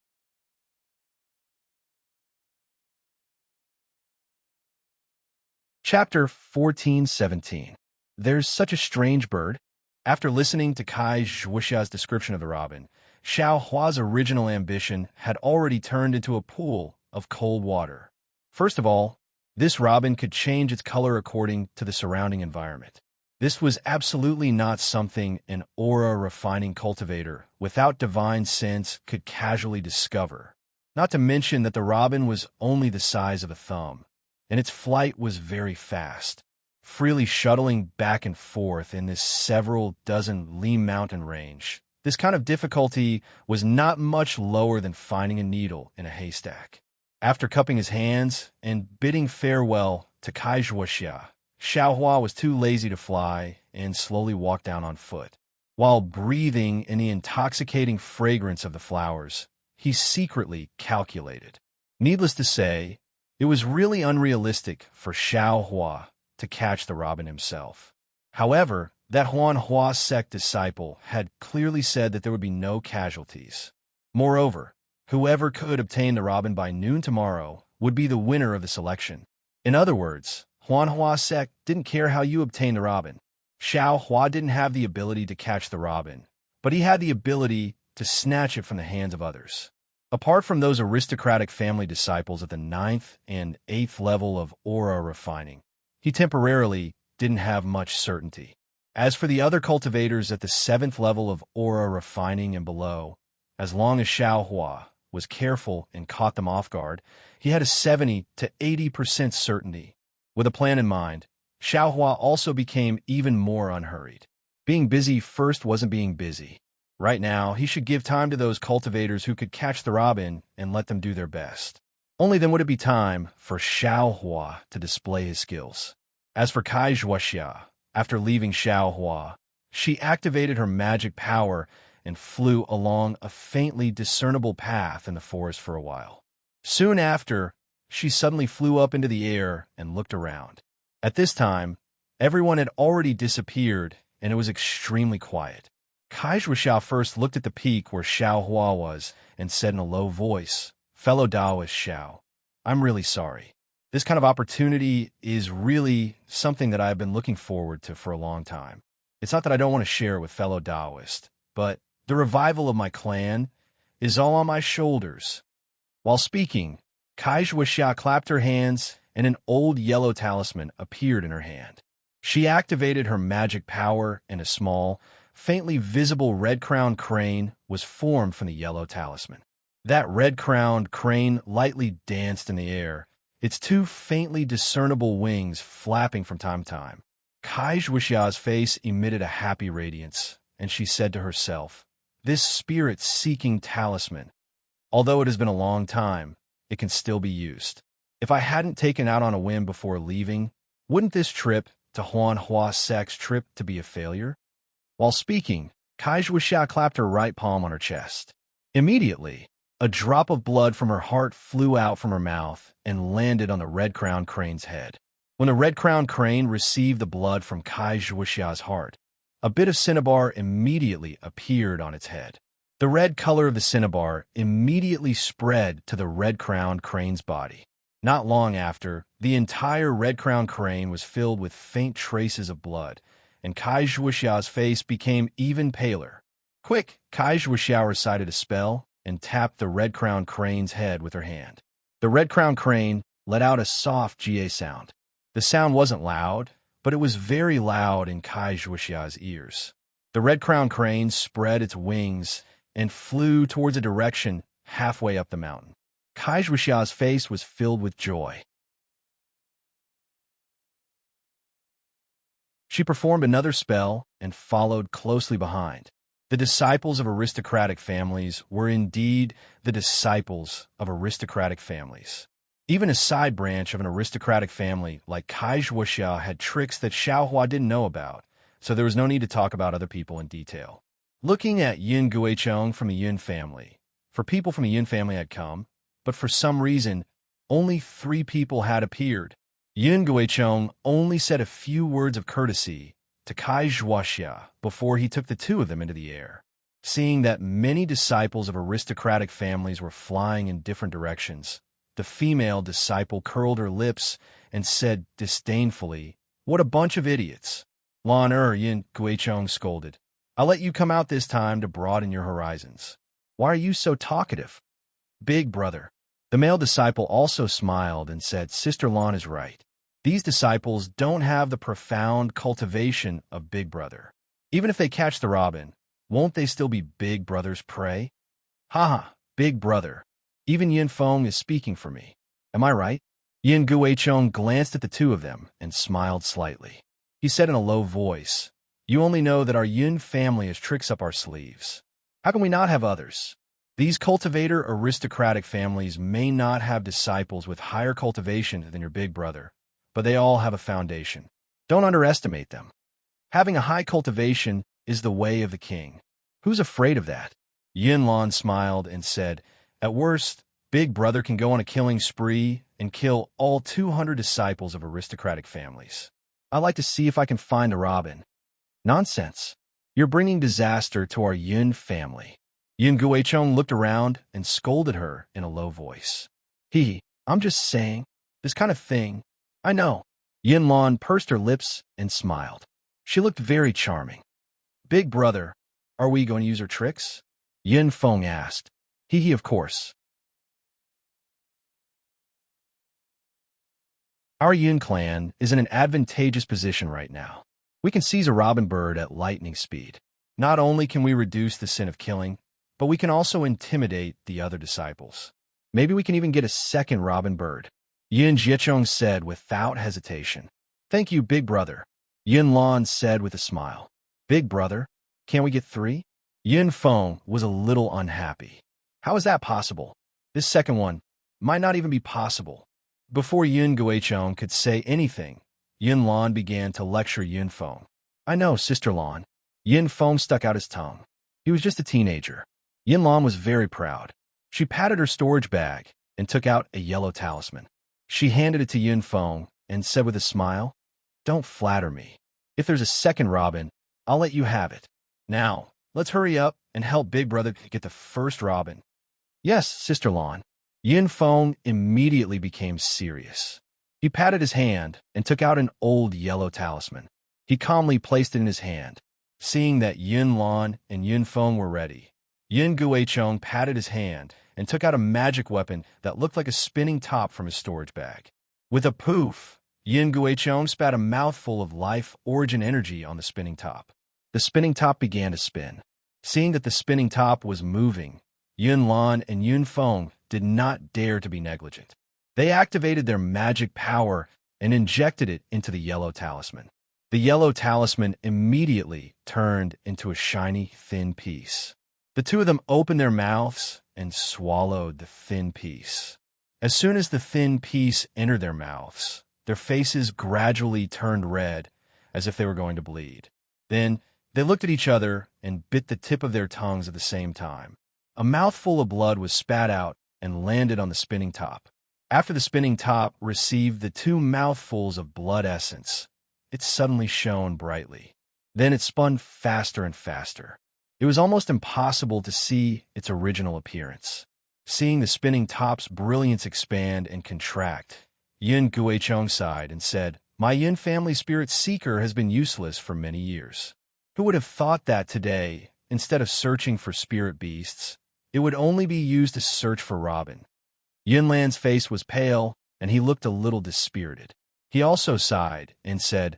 Chapter 14:17. There's such a strange bird. After listening to Kai Zhuoxia's description of the robin, Xiao Hua's original ambition had already turned into a pool of cold water. First of all, this robin could change its color according to the surrounding environment. This was absolutely not something an aura-refining cultivator without divine sense could casually discover. Not to mention that the robin was only the size of a thumb, and its flight was very fast, freely shuttling back and forth in this several dozen li mountain range. This kind of difficulty was not much lower than finding a needle in a haystack. After cupping his hands and bidding farewell to Kai Zhuoxia, Xiao Hua was too lazy to fly and slowly walked down on foot. While breathing in the intoxicating fragrance of the flowers, he secretly calculated. Needless to say, it was really unrealistic for Xiao Hua to catch the robin himself. However, that Huan Hua sect disciple had clearly said that there would be no casualties. Moreover, whoever could obtain the robin by noon tomorrow would be the winner of the selection. In other words, Huan Hua sect didn't care how you obtained the robin. Xiao Hua didn't have the ability to catch the robin, but he had the ability to snatch it from the hands of others. Apart from those aristocratic family disciples at the 9th and 8th level of aura refining, he temporarily didn't have much certainty. As for the other cultivators at the 7th level of aura refining and below, as long as Xiao Hua was careful and caught them off guard, he had a 70 to 80% certainty. With a plan in mind, Xiao Hua also became even more unhurried. Being busy first wasn't being busy. Right now, he should give time to those cultivators who could catch the robin and let them do their best. Only then would it be time for Xiao Hua to display his skills. As for Kai Zhuoxia, after leaving Xiao Hua, she activated her magic power and flew along a faintly discernible path in the forest for a while. Soon after, she suddenly flew up into the air and looked around. At this time, everyone had already disappeared, and it was extremely quiet. Kai Zhuoxia first looked at the peak where Xiao Hua was and said in a low voice, "Fellow Taoist Xiao, I'm really sorry. This kind of opportunity is really something that I've been looking forward to for a long time. It's not that I don't want to share it with fellow Taoists, but the revival of my clan is all on my shoulders." While speaking, Kai Zhuoxia clapped her hands and an old yellow talisman appeared in her hand. She activated her magic power and a small, faintly visible red-crowned crane was formed from the yellow talisman. That red-crowned crane lightly danced in the air, its two faintly discernible wings flapping from time to time. Kai Zhuoxia's face emitted a happy radiance, and she said to herself, "This spirit-seeking talisman, although it has been a long time, it can still be used. If I hadn't taken out on a whim before leaving, wouldn't this trip to Huan Hua Sect's trip to be a failure?" While speaking, Kai Zhuoxia clapped her right palm on her chest. Immediately, A drop of blood from her heart flew out from her mouth and landed on the red-crowned crane's head. When the red-crowned crane received the blood from Kai Zhuoxia's heart, a bit of cinnabar immediately appeared on its head. The red color of the cinnabar immediately spread to the red-crowned crane's body. Not long after, the entire red-crowned crane was filled with faint traces of blood, and Kai Zhuoxia's face became even paler. Quick, Kai Zhuoxia recited a spell and tapped the red-crowned crane's head with her hand. The red-crowned crane let out a soft GA sound. The sound wasn't loud, but it was very loud in Kai Zhuoxia's ears. The red-crowned crane spread its wings and flew towards a direction halfway up the mountain. Kai Zhuoxia's face was filled with joy. She performed another spell and followed closely behind. The disciples of aristocratic families were indeed the disciples of aristocratic families. Even a side branch of an aristocratic family like Kai Zhuoxia had tricks that Xiaohua didn't know about, so there was no need to talk about other people in detail. Looking at Yin Guicheng from a Yin family, for people from a Yin family had come, but for some reason, only 3 people had appeared. Yin Guicheng only said a few words of courtesy to Kai Zhuoxia before he took the 2 of them into the air. Seeing that many disciples of aristocratic families were flying in different directions, the female disciple curled her lips and said disdainfully, "What a bunch of idiots." "Lan Yin," Guicheng scolded. "I'll let you come out this time to broaden your horizons. Why are you so talkative?" "Big brother." The male disciple also smiled and said, "Sister Lan is right. These disciples don't have the profound cultivation of Big Brother. Even if they catch the robin, won't they still be Big Brother's prey?" "Haha, Big Brother. Even Yin Feng is speaking for me. Am I right?" Yin Guicheng glanced at the 2 of them and smiled slightly. He said in a low voice, "You only know that our Yin family has tricks up our sleeves. How can we not have others? These cultivator aristocratic families may not have disciples with higher cultivation than your Big Brother, but they all have a foundation. Don't underestimate them. Having a high cultivation is the way of the king. Who's afraid of that?" Yin Lan smiled and said, "At worst, Big Brother can go on a killing spree and kill all 200 disciples of aristocratic families. I'd like to see if I can find a robin." "Nonsense. You're bringing disaster to our Yin family." Yin Guicheng looked around and scolded her in a low voice. I'm just saying, this kind of thing. I know." Yin Lan pursed her lips and smiled. She looked very charming. "Big Brother, are we going to use her tricks?" Yin Feng asked. Of course. Our Yin clan is in an advantageous position right now. We can seize a robin bird at lightning speed. Not only can we reduce the sin of killing, but we can also intimidate the other disciples. Maybe we can even get a second robin bird," Yin Jiecheng said without hesitation. "Thank you, Big Brother," Yin Lan said with a smile. "Big Brother, can't we get 3? Yin Feng was a little unhappy. "How is that possible? This second one might not even be possible." Before Yin Guicheng could say anything, Yin Lan began to lecture Yin Feng. "I know, Sister Lan." Yin Feng stuck out his tongue. He was just a teenager. Yin Lan was very proud. She patted her storage bag and took out a yellow talisman. She handed it to Yin Feng and said with a smile, "Don't flatter me. If there's a second robin, I'll let you have it. Now, let's hurry up and help Big Brother get the first robin." "Yes, Sister Lan." Yin Feng immediately became serious. He patted his hand and took out an old yellow talisman. He calmly placed it in his hand. Seeing that Yin Lan and Yin Feng were ready, Yin Guicheng patted his hand and took out a magic weapon that looked like a spinning top from his storage bag. With a poof, Yin Guicheng spat a mouthful of life origin energy on the spinning top. The spinning top began to spin. Seeing that the spinning top was moving, Yin Lan and Yin Feng did not dare to be negligent. They activated their magic power and injected it into the yellow talisman. The yellow talisman immediately turned into a shiny, thin piece. The 2 of them opened their mouths and swallowed the thin piece. As soon as the thin piece entered their mouths, their faces gradually turned red, as if they were going to bleed. Then they looked at each other and bit the tip of their tongues at the same time. A mouthful of blood was spat out and landed on the spinning top. After the spinning top received the 2 mouthfuls of blood essence, it suddenly shone brightly. Then it spun faster and faster. It was almost impossible to see its original appearance. Seeing the spinning top's brilliance expand and contract, Yin Guicheng sighed and said, "My Yin family spirit seeker has been useless for many years. Who would have thought that today, instead of searching for spirit beasts, it would only be used to search for Robin?" Yinlan's face was pale, and he looked a little dispirited. He also sighed and said,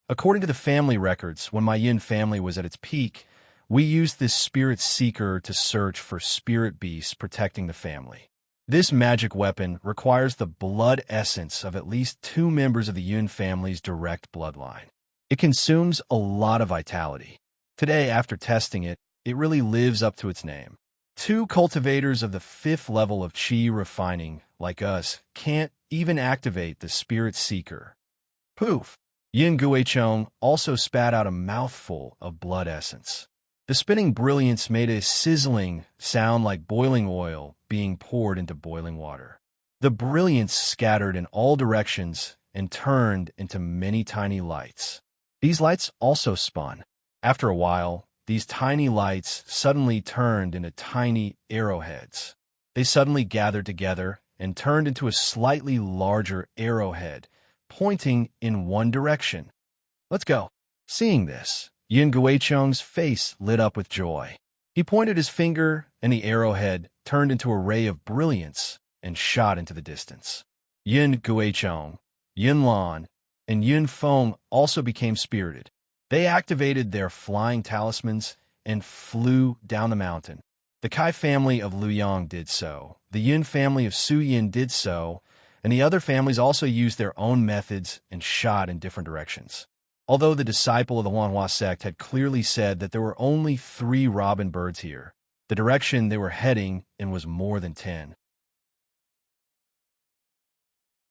"According to the family records, when my Yin family was at its peak, we used this spirit seeker to search for spirit beasts protecting the family. This magic weapon requires the blood essence of at least 2 members of the Yin family's direct bloodline. It consumes a lot of vitality. Today, after testing it, it really lives up to its name. 2 cultivators of the 5th level of Qi refining, like us, can't even activate the spirit seeker." Poof! Yin Guicheng also spat out a mouthful of blood essence. The spinning brilliance made a sizzling sound like boiling oil being poured into boiling water. The brilliance scattered in all directions and turned into many tiny lights. These lights also spun. After a while, these tiny lights suddenly turned into tiny arrowheads. They suddenly gathered together and turned into a slightly larger arrowhead, pointing in one direction. "Let's go." Seeing this, Yin Guicheng's face lit up with joy. He pointed his finger, and the arrowhead turned into a ray of brilliance and shot into the distance. Yin Guicheng, Yin Lan, and Yin Feng also became spirited. They activated their flying talismans and flew down the mountain. The Kai family of Luyang did so, the Yin family of Su Yin did so, and the other families also used their own methods and shot in different directions. Although the disciple of the Huanhua sect had clearly said that there were only 3 robin birds here, the direction they were heading in was more than 10.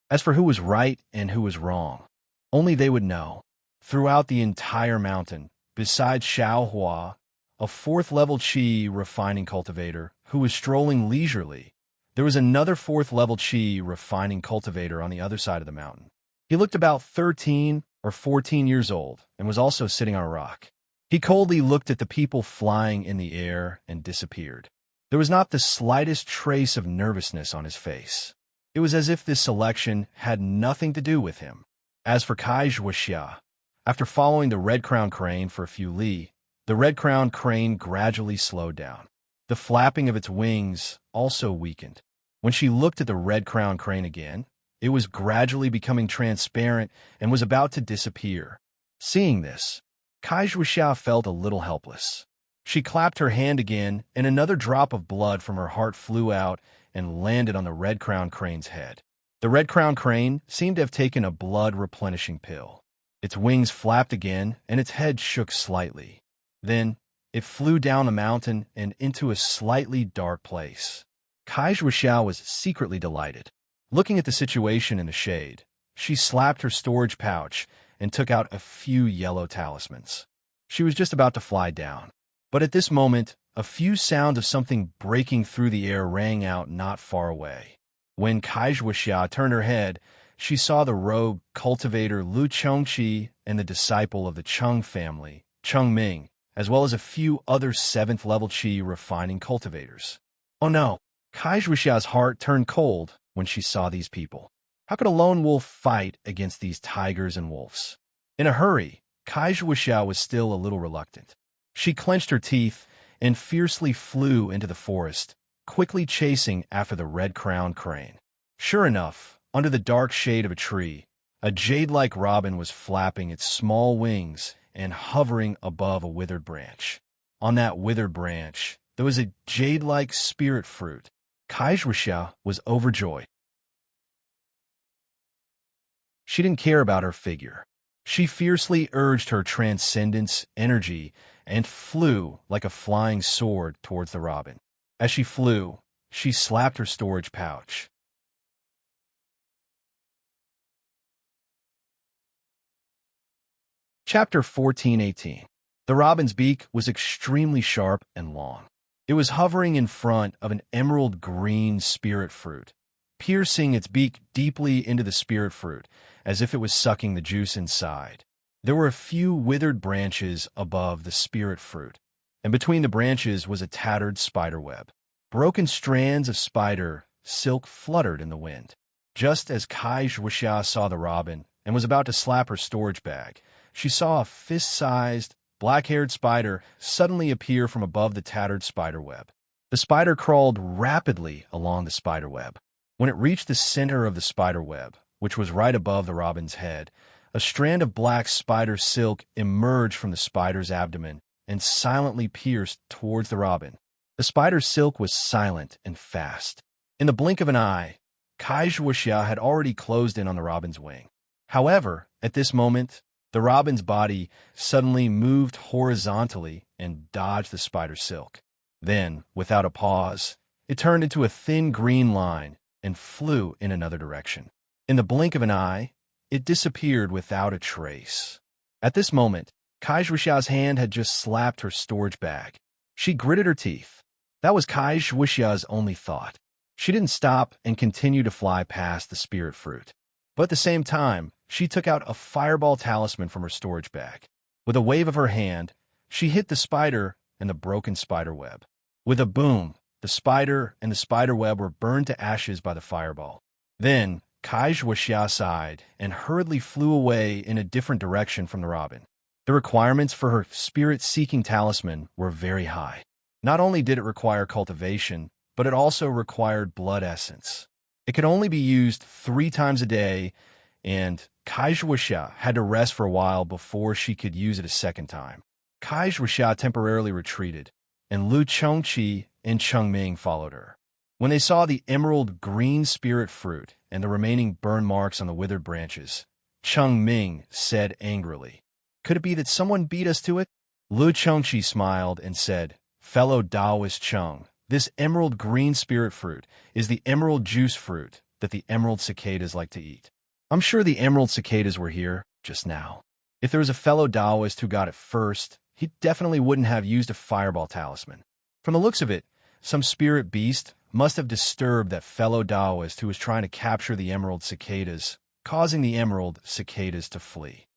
As for who was right and who was wrong, only they would know. Throughout the entire mountain, besides Xiaohua, a 4th-level Qi refining cultivator who was strolling leisurely, there was another 4th-level Qi refining cultivator on the other side of the mountain. He looked about 13 or 14 years old and was also sitting on a rock. He coldly looked at the people flying in the air and disappeared. There was not the slightest trace of nervousness on his face. It was as if this selection had nothing to do with him. As for Kai Zhuoxia, after following the red-crowned crane for a few li, the red-crowned crane gradually slowed down. The flapping of its wings also weakened. When she looked at the red-crowned crane again, it was gradually becoming transparent and was about to disappear. Seeing this, Kai Zhuoxia felt a little helpless. She clapped her hand again, and another drop of blood from her heart flew out and landed on the red-crowned crane's head. The red-crowned crane seemed to have taken a blood-replenishing pill. Its wings flapped again, and its head shook slightly. Then, it flew down the mountain and into a slightly dark place. Kai Zhuoxia was secretly delighted. Looking at the situation in the shade, she slapped her storage pouch and took out a few yellow talismans. She was just about to fly down. But at this moment, a few sounds of something breaking through the air rang out not far away. When Kai Zhuoxia turned her head, she saw the rogue cultivator Lu Chengqi and the disciple of the Cheng family, Cheng Ming, as well as a few other 7th-level Qi refining cultivators. Oh no! Kai Zhuoxia's heart turned cold when she saw these people. How could a lone wolf fight against these tigers and wolves? In a hurry, Kai Zhuoxia was still a little reluctant. She clenched her teeth and fiercely flew into the forest, quickly chasing after the red-crowned crane. Sure enough, under the dark shade of a tree, a jade-like robin was flapping its small wings and hovering above a withered branch. On that withered branch, there was a jade-like spirit fruit. Kai Zhuoxia was overjoyed. She didn't care about her figure. She fiercely urged her transcendence energy and flew like a flying sword towards the robin. As she flew, she slapped her storage pouch. Chapter 14:18. The robin's beak was extremely sharp and long. It was hovering in front of an emerald green spirit fruit, piercing its beak deeply into the spirit fruit, as if it was sucking the juice inside. There were a few withered branches above the spirit fruit, and between the branches was a tattered spider web. Broken strands of spider silk fluttered in the wind. Just as Kai Zhuoxia saw the robin and was about to slap her storage bag, she saw a fist-sized, black-haired spider suddenly appear from above the tattered spider web. The spider crawled rapidly along the spider web. When it reached the center of the spider web, which was right above the robin's head, a strand of black spider silk emerged from the spider's abdomen and silently pierced towards the robin. The spider's silk was silent and fast. In the blink of an eye, Kai Zhuoxia had already closed in on the robin's wing. However, at this moment, the robin's body suddenly moved horizontally and dodged the spider's silk. Then, without a pause, it turned into a thin green line and flew in another direction. In the blink of an eye, it disappeared without a trace. At this moment, Kai Zhuoxia's hand had just slapped her storage bag. She gritted her teeth. That was Kai Zhuoxia's only thought. She didn't stop and continue to fly past the spirit fruit. But at the same time, she took out a fireball talisman from her storage bag. With a wave of her hand, she hit the spider and the broken spider web. With a boom, the spider and the spider web were burned to ashes by the fireball. Then, Kai Zhuoxia sighed and hurriedly flew away in a different direction from the robin. The requirements for her spirit-seeking talisman were very high. Not only did it require cultivation, but it also required blood essence. It could only be used 3 times a day, and Kai Zhuoxia had to rest for a while before she could use it a second time. Kai Zhuoxia temporarily retreated, and Lu Chengqi and Cheng Ming followed her. When they saw the emerald green spirit fruit and the remaining burn marks on the withered branches, Cheng Ming said angrily, "Could it be that someone beat us to it?" Lu Chengqi smiled and said, "Fellow Taoist Cheng, this emerald green spirit fruit is the emerald juice fruit that the emerald cicadas like to eat. I'm sure the emerald cicadas were here just now. If there was a fellow Taoist who got it first, he definitely wouldn't have used a fireball talisman. From the looks of it, some spirit beast must have disturbed that fellow Taoist who was trying to capture the emerald cicadas, causing the emerald cicadas to flee."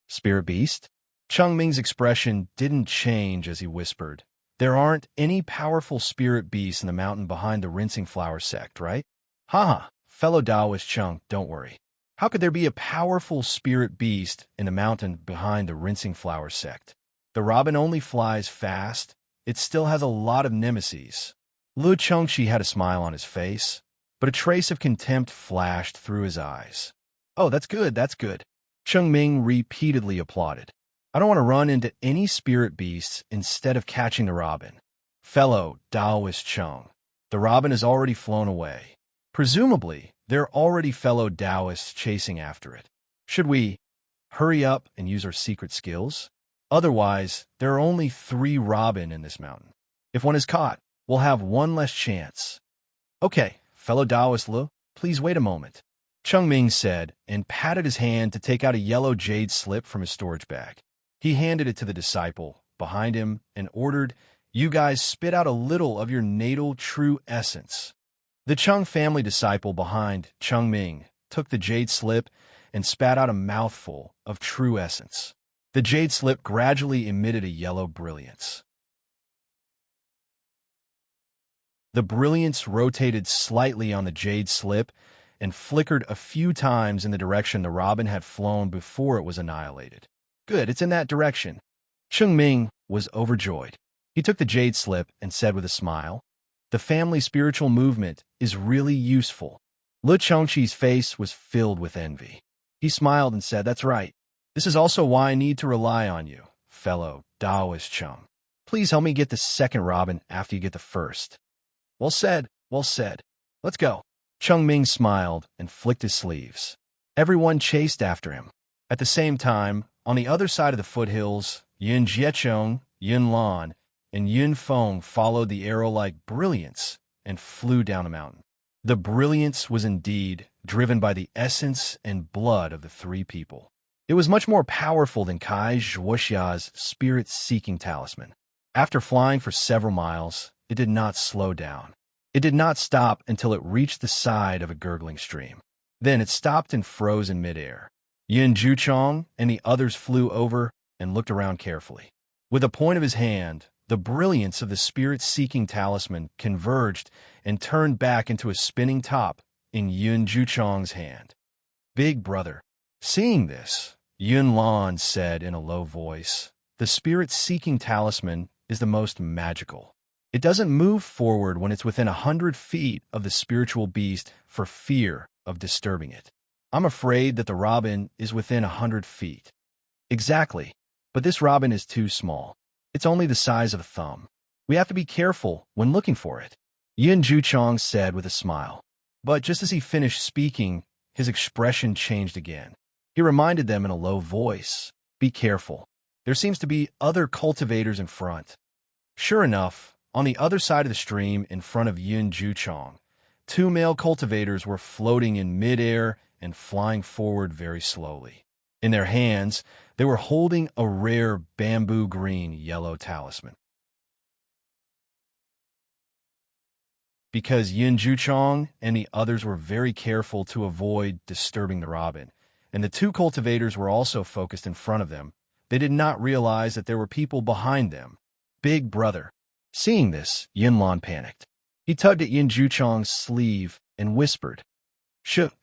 Spirit beast? Cheng Ming's expression didn't change as he whispered, "There aren't any powerful spirit beasts in the mountain behind the rinsing flower sect, right?" "Haha, fellow Taoist Cheng, don't worry. How could there be a powerful spirit beast in the mountain behind the rinsing flower sect? The robin only flies fast. It still has a lot of nemesis." Lu Chengqi had a smile on his face, but a trace of contempt flashed through his eyes. "Oh, that's good, that's good." Cheng Ming repeatedly applauded. "I don't want to run into any spirit beasts instead of catching the robin. Fellow Taoist Cheng, the robin has already flown away. Presumably, there are already fellow Taoists chasing after it. Should we hurry up and use our secret skills? Otherwise, there are only 3 robin in this mountain. If one is caught, we'll have 1 less chance." "Okay, fellow Taoist Lu, please wait a moment," Cheng Ming said and patted his hand to take out a yellow jade slip from his storage bag. He handed it to the disciple behind him and ordered, "You guys spit out a little of your natal true essence." The Cheng family disciple behind Cheng Ming took the jade slip and spat out a mouthful of true essence. The jade slip gradually emitted a yellow brilliance. The brilliance rotated slightly on the jade slip and flickered a few times in the direction the robin had flown before it was annihilated. "Good, it's in that direction." Cheng Ming was overjoyed. He took the jade slip and said with a smile, "The family spiritual movement is really useful." Lu Chengqi's face was filled with envy. He smiled and said, "That's right. This is also why I need to rely on you, fellow Taoist Cheng. Please help me get the second robin after you get the first." "Well said, well said. Let's go." Cheng Ming smiled and flicked his sleeves. Everyone chased after him. At the same time, on the other side of the foothills, Yun Jiecheng, Yun Lan, and Yun Feng followed the arrow-like brilliance and flew down the mountain. The brilliance was indeed driven by the essence and blood of the 3 people. It was much more powerful than Kai Zhuoxia's spirit-seeking talisman. After flying for several miles, it did not slow down. It did not stop until it reached the side of a gurgling stream. Then it stopped and froze in midair. Yin Juchong and the others flew over and looked around carefully. With a point of his hand, the brilliance of the spirit-seeking talisman converged and turned back into a spinning top in Yun Juchong's hand. Big brother. Seeing this, Yun Lan said in a low voice, "The spirit-seeking talisman is the most magical. It doesn't move forward when it's within 100 feet of the spiritual beast for fear of disturbing it. I'm afraid that the robin is within 100 feet. Exactly, but this robin is too small. It's only the size of a thumb. We have to be careful when looking for it," Yin Juchong said with a smile. But just as he finished speaking, his expression changed again. He reminded them in a low voice, "Be careful. There seems to be other cultivators in front." Sure enough, on the other side of the stream in front of Yin Juchong, 2 male cultivators were floating in midair and flying forward very slowly. In their hands, they were holding a rare bamboo green yellow talisman. Because Yin Juchong and the others were very careful to avoid disturbing the robin, and the 2 cultivators were also focused in front of them, they did not realize that there were people behind them. Big brother. Seeing this, Yin Lan panicked. He tugged at Yin Juchong's sleeve and whispered.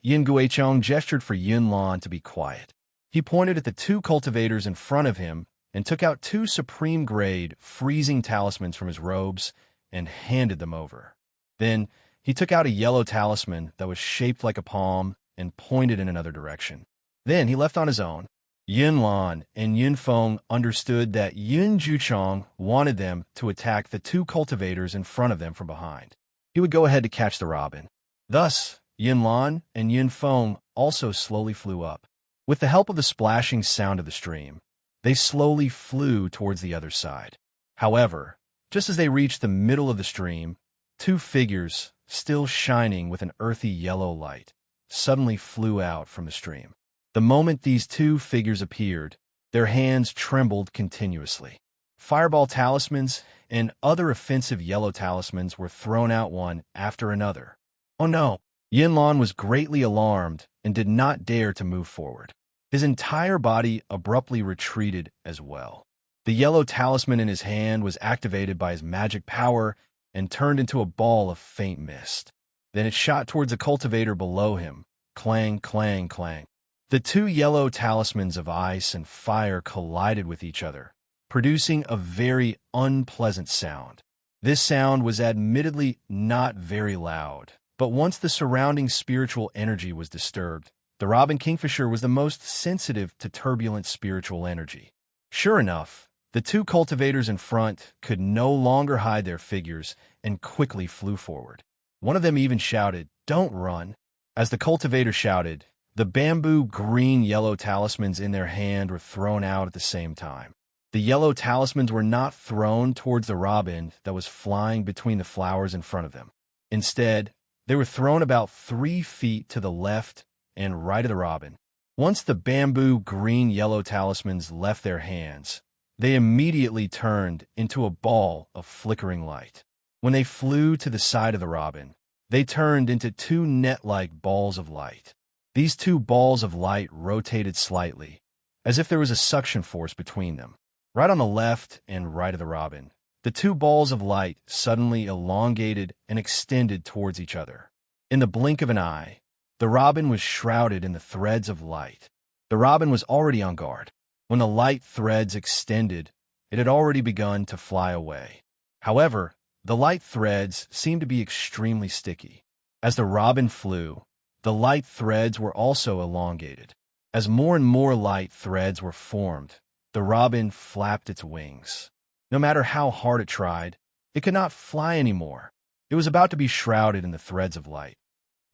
Yin Guichong gestured for Yin Lan to be quiet. He pointed at the 2 cultivators in front of him and took out 2 supreme-grade, freezing talismans from his robes and handed them over. Then, he took out a yellow talisman that was shaped like a palm and pointed in another direction. Then he left on his own. Yin Lan and Yin Feng understood that Yin Juchong wanted them to attack the 2 cultivators in front of them from behind. He would go ahead to catch the robin. Thus, Yin Lan and Yin Feng also slowly flew up. With the help of the splashing sound of the stream, they slowly flew towards the other side. However, just as they reached the middle of the stream, 2 figures, still shining with an earthy yellow light, suddenly flew out from the stream. The moment these 2 figures appeared, their hands trembled continuously. Fireball talismans and other offensive yellow talismans were thrown out one after another. Oh no! Yin Lan was greatly alarmed and did not dare to move forward. His entire body abruptly retreated as well. The yellow talisman in his hand was activated by his magic power and turned into a ball of faint mist. Then it shot towards a cultivator below him. Clang, clang, clang. The 2 yellow talismans of ice and fire collided with each other, producing a very unpleasant sound. This sound was admittedly not very loud, but once the surrounding spiritual energy was disturbed, the robin kingfisher was the most sensitive to turbulent spiritual energy. Sure enough, the 2 cultivators in front could no longer hide their figures and quickly flew forward. One of them even shouted, "Don't run." As the cultivator shouted, the bamboo green-yellow talismans in their hand were thrown out at the same time. The yellow talismans were not thrown towards the robin that was flying between the flowers in front of them. Instead, they were thrown about 3 feet to the left and right of the robin. Once the bamboo green-yellow talismans left their hands, they immediately turned into a ball of flickering light. When they flew to the side of the robin, they turned into 2 net-like balls of light. These 2 balls of light rotated slightly, as if there was a suction force between them. Right on the left and right of the robin, the 2 balls of light suddenly elongated and extended towards each other. In the blink of an eye, the robin was shrouded in the threads of light. The robin was already on guard. When the light threads extended, it had already begun to fly away. However, the light threads seemed to be extremely sticky. As the robin flew, the light threads were also elongated. As more and more light threads were formed, the robin flapped its wings. No matter how hard it tried, it could not fly anymore. It was about to be shrouded in the threads of light.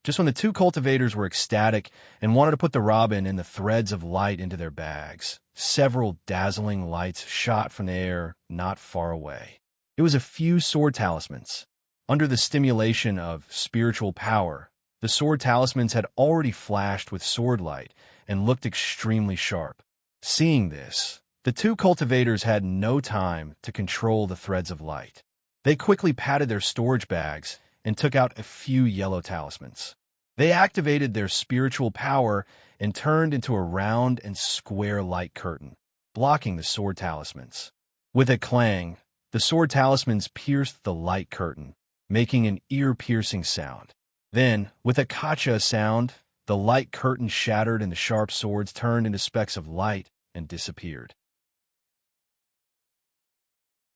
Just when the 2 cultivators were ecstatic and wanted to put the robin and the threads of light into their bags, several dazzling lights shot from the air not far away. It was a few sword talismans. Under the stimulation of spiritual power, the sword talismans had already flashed with sword light and looked extremely sharp. Seeing this, the 2 cultivators had no time to control the threads of light. They quickly patted their storage bags and took out a few yellow talismans. They activated their spiritual power and turned into a round and square light curtain, blocking the sword talismans. With a clang, the sword talismans pierced the light curtain, making an ear-piercing sound. Then, with a kacha sound, the light curtain shattered and the sharp swords turned into specks of light and disappeared.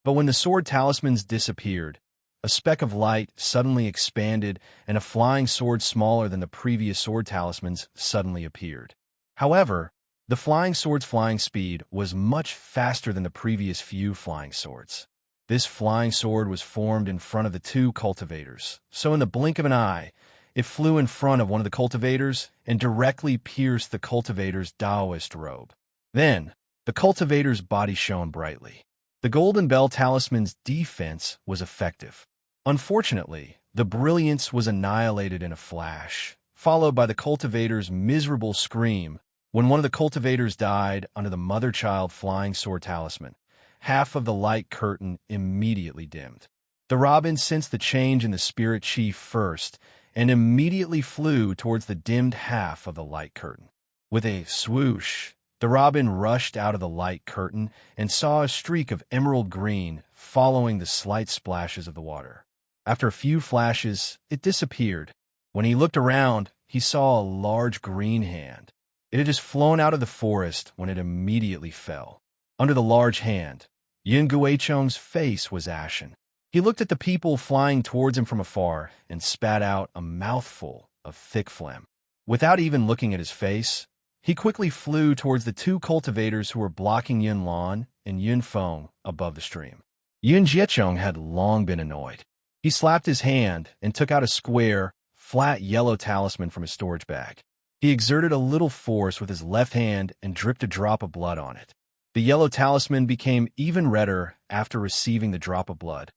But when the sword talismans disappeared, a speck of light suddenly expanded and a flying sword smaller than the previous sword talismans suddenly appeared. However, the flying sword's flying speed was much faster than the previous few flying swords. This flying sword was formed in front of the two cultivators, so in the blink of an eye, it flew in front of one of the cultivators and directly pierced the cultivator's Taoist robe. Then, the cultivator's body shone brightly. The Golden Bell Talisman's defense was effective. Unfortunately, the brilliance was annihilated in a flash, followed by the cultivator's miserable scream when one of the cultivators died under the mother-child flying sword talisman. Half of the light curtain immediately dimmed. The robin sensed the change in the spirit chief first and immediately flew towards the dimmed half of the light curtain. With a swoosh, the robin rushed out of the light curtain and saw a streak of emerald green following the slight splashes of the water. After a few flashes, it disappeared. When he looked around, he saw a large green hand. It had just flown out of the forest when it immediately fell. Under the large hand, Yun Guicheng's face was ashen. He looked at the people flying towards him from afar and spat out a mouthful of thick phlegm. Without even looking at his face, he quickly flew towards the two cultivators who were blocking Yun Lan and Yun Feng above the stream. Yun Jiecheng had long been annoyed. He slapped his hand and took out a square, flat yellow talisman from his storage bag. He exerted a little force with his left hand and dripped a drop of blood on it. The yellow talisman became even redder after receiving the drop of blood.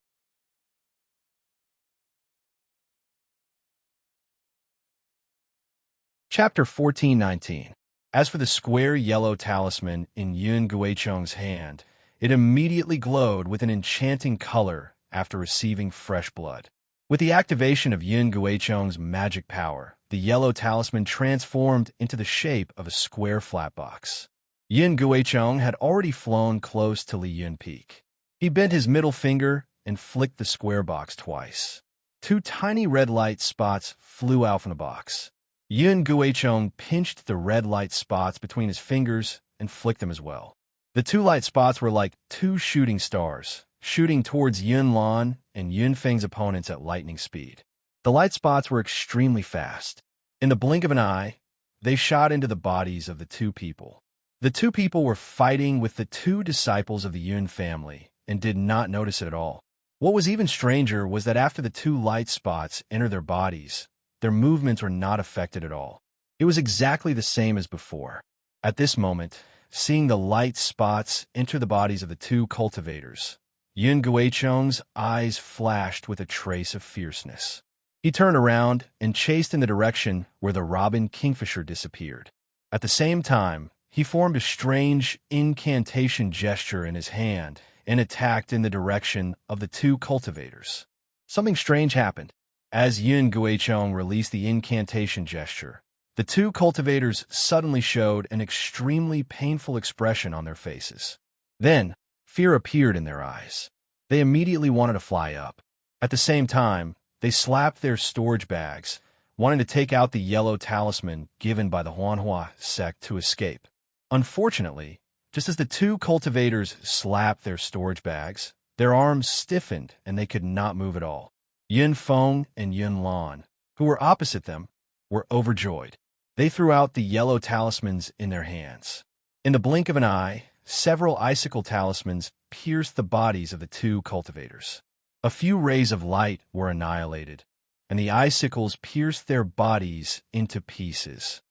Chapter 14:19. As for the square yellow talisman in Yun Guicheng's hand, it immediately glowed with an enchanting color after receiving fresh blood. With the activation of Yun Guicheng's magic power, the yellow talisman transformed into the shape of a square flat box. Yun Guicheng had already flown close to Li Yun Peak. He bent his middle finger and flicked the square box twice. Two tiny red light spots flew out from the box. Yun Guicheng pinched the red light spots between his fingers and flicked them as well. The two light spots were like two shooting stars, shooting towards Yun Lan and Yun Feng's opponents at lightning speed. The light spots were extremely fast. In the blink of an eye, they shot into the bodies of the two people. The two people were fighting with the two disciples of the Yun family and did not notice it at all. What was even stranger was that after the two light spots entered their bodies, their movements were not affected at all. It was exactly the same as before. At this moment, seeing the light spots enter the bodies of the two cultivators, Yun Guicheng's eyes flashed with a trace of fierceness. He turned around and chased in the direction where the robin kingfisher disappeared. At the same time, he formed a strange incantation gesture in his hand and attacked in the direction of the two cultivators. Something strange happened. As Yun Guicheng released the incantation gesture, the two cultivators suddenly showed an extremely painful expression on their faces. Then, fear appeared in their eyes. They immediately wanted to fly up. At the same time, they slapped their storage bags, wanting to take out the yellow talisman given by the Huanhua sect to escape. Unfortunately, just as the two cultivators slapped their storage bags, their arms stiffened and they could not move at all. Yun Feng and Yun Lan, who were opposite them, were overjoyed. They threw out the yellow talismans in their hands. In the blink of an eye, several icicle talismans pierced the bodies of the two cultivators. A few rays of light were annihilated, and the icicles pierced their bodies into pieces.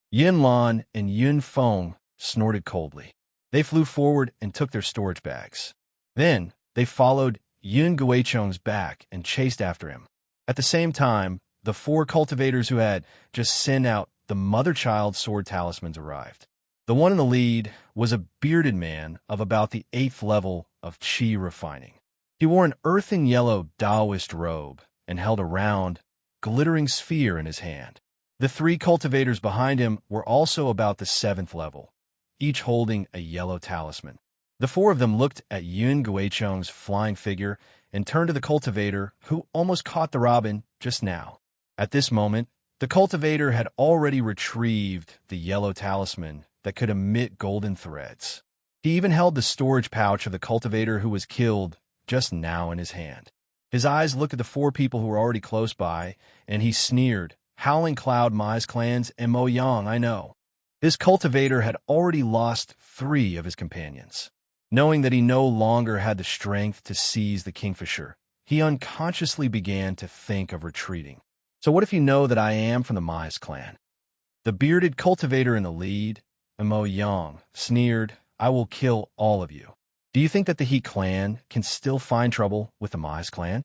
Yun Lan and Yun Feng snorted coldly. They flew forward and took their storage bags. Then, they followed Yun Guicheng's back and chased after him. At the same time, the four cultivators who had just sent out the mother-child sword talismans arrived. The one in the lead was a bearded man of about the 8th level of Qi refining. He wore an earthen yellow Taoist robe and held a round, glittering sphere in his hand. The three cultivators behind him were also about the 7th level, each holding a yellow talisman. The four of them looked at Yun Guicheng's flying figure and turned to the cultivator who almost caught the robin just now. At this moment, the cultivator had already retrieved the yellow talisman that could emit golden threads. He even held the storage pouch of the cultivator who was killed just now in his hand. His eyes looked at the four people who were already close by, and he sneered, "Howling Cloud, Mai's clans, and Mo Yang, I know." His cultivator had already lost 3 of his companions. Knowing that he no longer had the strength to seize the kingfisher, he unconsciously began to think of retreating. So what if you know that I am from the Mai's clan? The bearded cultivator in the lead, Mo Yang, sneered, "I will kill all of you. Do you think that the He clan can still find trouble with the Mai's clan?"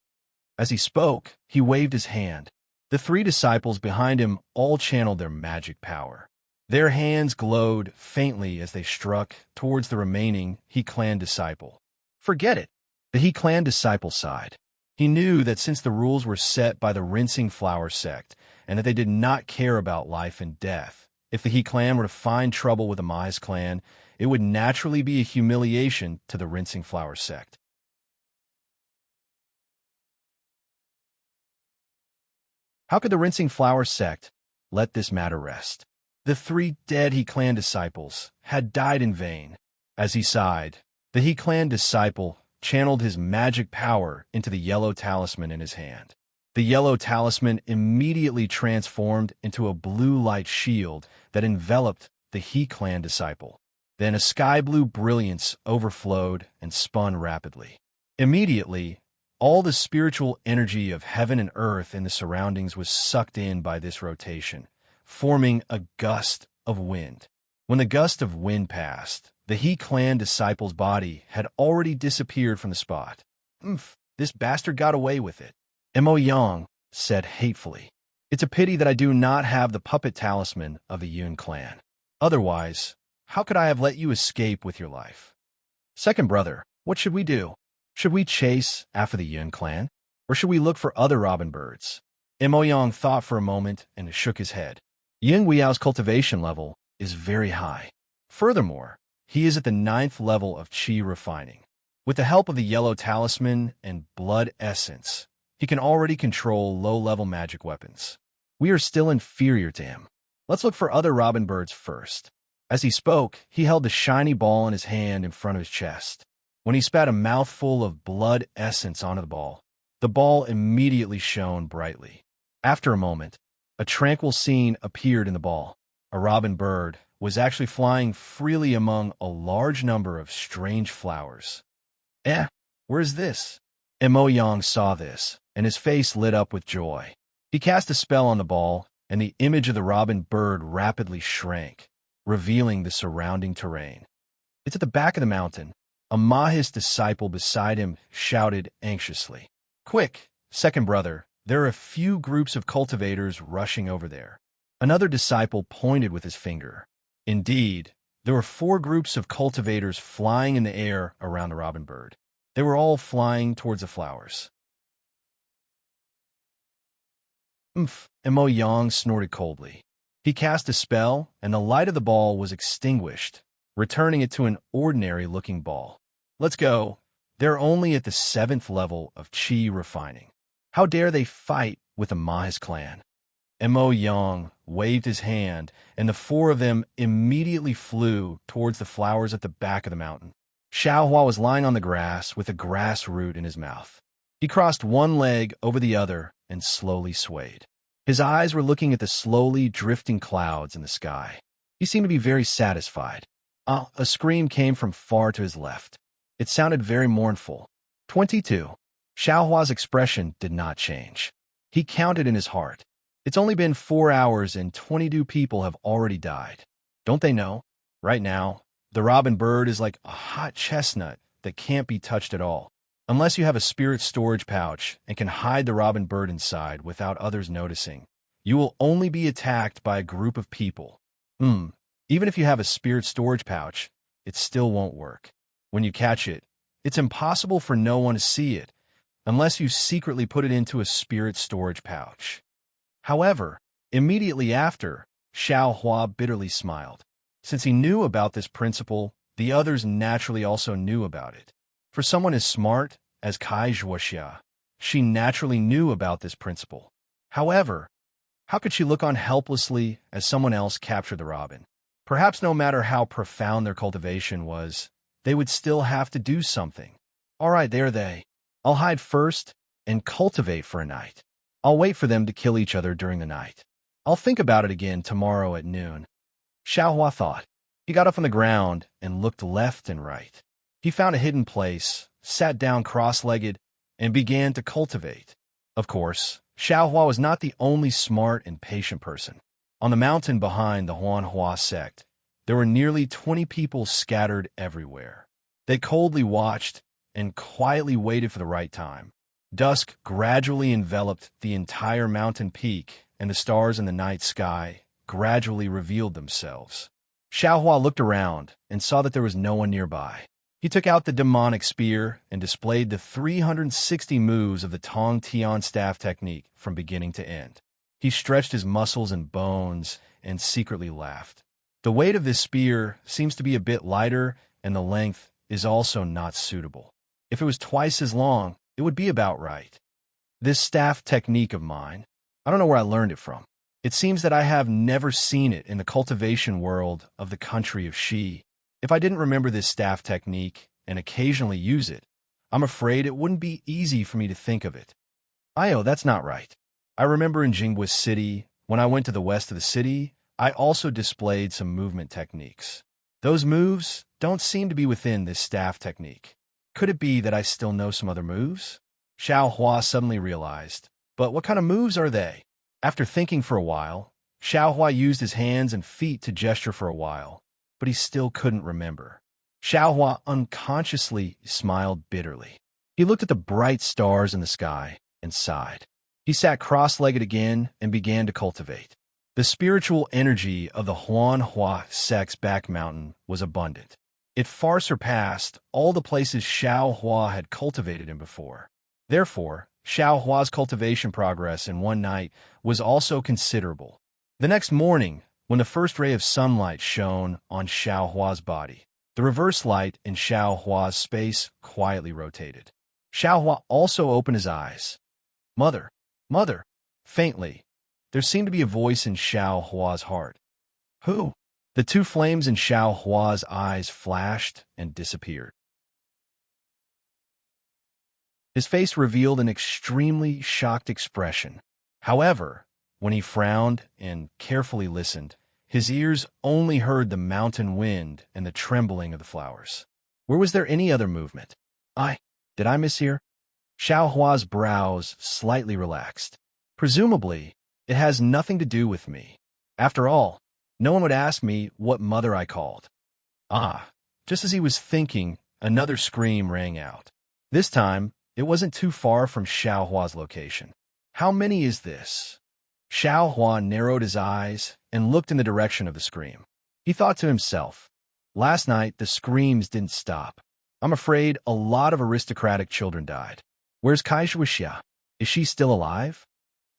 As he spoke, he waved his hand. The 3 disciples behind him all channeled their magic power. Their hands glowed faintly as they struck towards the remaining He clan disciple. Forget it. The He clan disciple sighed. He knew that since the rules were set by the Rinsing Flower sect and that they did not care about life and death, if the He clan were to find trouble with the Mai's clan, it would naturally be a humiliation to the Rinsing Flower sect. How could the Rinsing Flower sect let this matter rest? The 3 dead He clan disciples had died in vain. As he sighed, the He clan disciple channeled his magic power into the yellow talisman in his hand. The yellow talisman immediately transformed into a blue light shield that enveloped the He clan disciple. Then a sky-blue brilliance overflowed and spun rapidly. Immediately, all the spiritual energy of heaven and earth in the surroundings was sucked in by this rotation, forming a gust of wind. When the gust of wind passed, the He clan disciple's body had already disappeared from the spot. This bastard got away with it," Mo Yang said hatefully. "It's a pity that I do not have the puppet talisman of the Yun clan. Otherwise, how could I have let you escape with your life? Second brother, what should we do? Should we chase after the Yun clan? Or should we look for other robin birds?" Mo Yang thought for a moment and shook his head. Ying Weao's cultivation level is very high. Furthermore, he is at the 9th level of qi refining. With the help of the yellow talisman and blood essence, he can already control low-level magic weapons. We are still inferior to him. Let's look for other robin birds first. As he spoke, he held the shiny ball in his hand in front of his chest. When he spat a mouthful of blood essence onto the ball immediately shone brightly. After a moment, a tranquil scene appeared in the ball. A robin bird was actually flying freely among a large number of strange flowers. Where is this? Mo Yang saw this, and his face lit up with joy. He cast a spell on the ball, and the image of the robin bird rapidly shrank, revealing the surrounding terrain. "It's at the back of the mountain." A Mahis disciple beside him shouted anxiously. "Quick, second brother, there are a few groups of cultivators rushing over there." Another disciple pointed with his finger. Indeed, there were 4 groups of cultivators flying in the air around the robin bird. They were all flying towards the flowers. Mo Yang snorted coldly. He cast a spell, and the light of the ball was extinguished, returning it to an ordinary-looking ball. "Let's go. They're only at the 7th level of qi refining. How dare they fight with the Mahis clan?" Mo Yang waved his hand, and the 4 of them immediately flew towards the flowers at the back of the mountain. Xiaohua was lying on the grass with a grass root in his mouth. He crossed one leg over the other and slowly swayed. His eyes were looking at the slowly drifting clouds in the sky. He seemed to be very satisfied. A scream came from far to his left. It sounded very mournful. 22. Xiaohua's expression did not change. He counted in his heart. It's only been 4 hours and 22 people have already died. Don't they know? Right now, the robin bird is like a hot chestnut that can't be touched at all. Unless you have a spirit storage pouch and can hide the robin bird inside without others noticing, you will only be attacked by a group of people. Even if you have a spirit storage pouch, it still won't work. When you catch it, It's impossible for no one to see it, unless you secretly put it into a spirit storage pouch. However, immediately after, Xiao Hua bitterly smiled. Since he knew about this principle, the others naturally also knew about it. For someone as smart as Kai Zhuoxia, she naturally knew about this principle. However, how could she look on helplessly as someone else captured the robin? Perhaps no matter how profound their cultivation was, they would still have to do something. All right, there they. I'll hide first and cultivate for a night. I'll wait for them to kill each other during the night. I'll think about it again tomorrow at noon. Xiao Hua thought. He got up on the ground and looked left and right. He found a hidden place, sat down cross-legged, and began to cultivate. Of course, Xiao Hua was not the only smart and patient person. On the mountain behind the Huanhua sect, there were nearly 20 people scattered everywhere. They coldly watched and quietly waited for the right time. Dusk gradually enveloped the entire mountain peak, and the stars in the night sky gradually revealed themselves. Xiao Hua looked around and saw that there was no one nearby. He took out the demonic spear and displayed the 360 moves of the Tong Tian staff technique from beginning to end. He stretched his muscles and bones and secretly laughed. The weight of this spear seems to be a bit lighter, and the length is also not suitable. If it was twice as long, it would be about right. This staff technique of mine, I don't know where I learned it from. It seems that I have never seen it in the cultivation world of the country of Shi. If I didn't remember this staff technique and occasionally use it, I'm afraid it wouldn't be easy for me to think of it. That's not right. I remember in Jinghua City, when I went to the west of the city, I also displayed some movement techniques. Those moves don't seem to be within this staff technique. Could it be that I still know some other moves? Xiao Hua suddenly realized. But what kind of moves are they? After thinking for a while, Xiao Hua used his hands and feet to gesture for a while, but he still couldn't remember. Xiao Hua unconsciously smiled bitterly. He looked at the bright stars in the sky and sighed. He sat cross-legged again and began to cultivate. The spiritual energy of the Huanhua sect's back mountain was abundant. It far surpassed all the places Xiao Hua had cultivated in before. Therefore, Xiao Hua's cultivation progress in one night was also considerable. The next morning, when the first ray of sunlight shone on Xiao Hua's body, the reverse light in Xiao Hua's space quietly rotated. Xiao Hua also opened his eyes. Mother, mother, faintly, there seemed to be a voice in Xiao Hua's heart. Who? The two flames in Xiao Hua's eyes flashed and disappeared. His face revealed an extremely shocked expression. However, when he frowned and carefully listened, his ears only heard the mountain wind and the trembling of the flowers. Where was there any other movement? Did I mishear? Xiao Hua's brows slightly relaxed. Presumably, it has nothing to do with me. After all, no one would ask me what mother I called. Just as he was thinking, another scream rang out. This time, it wasn't too far from Xiao Hua's location. How many is this? Xiao Hua narrowed his eyes and looked in the direction of the scream. He thought to himself, last night the screams didn't stop. I'm afraid a lot of aristocratic children died. Where's Kai Zhuoxia? Is she still alive?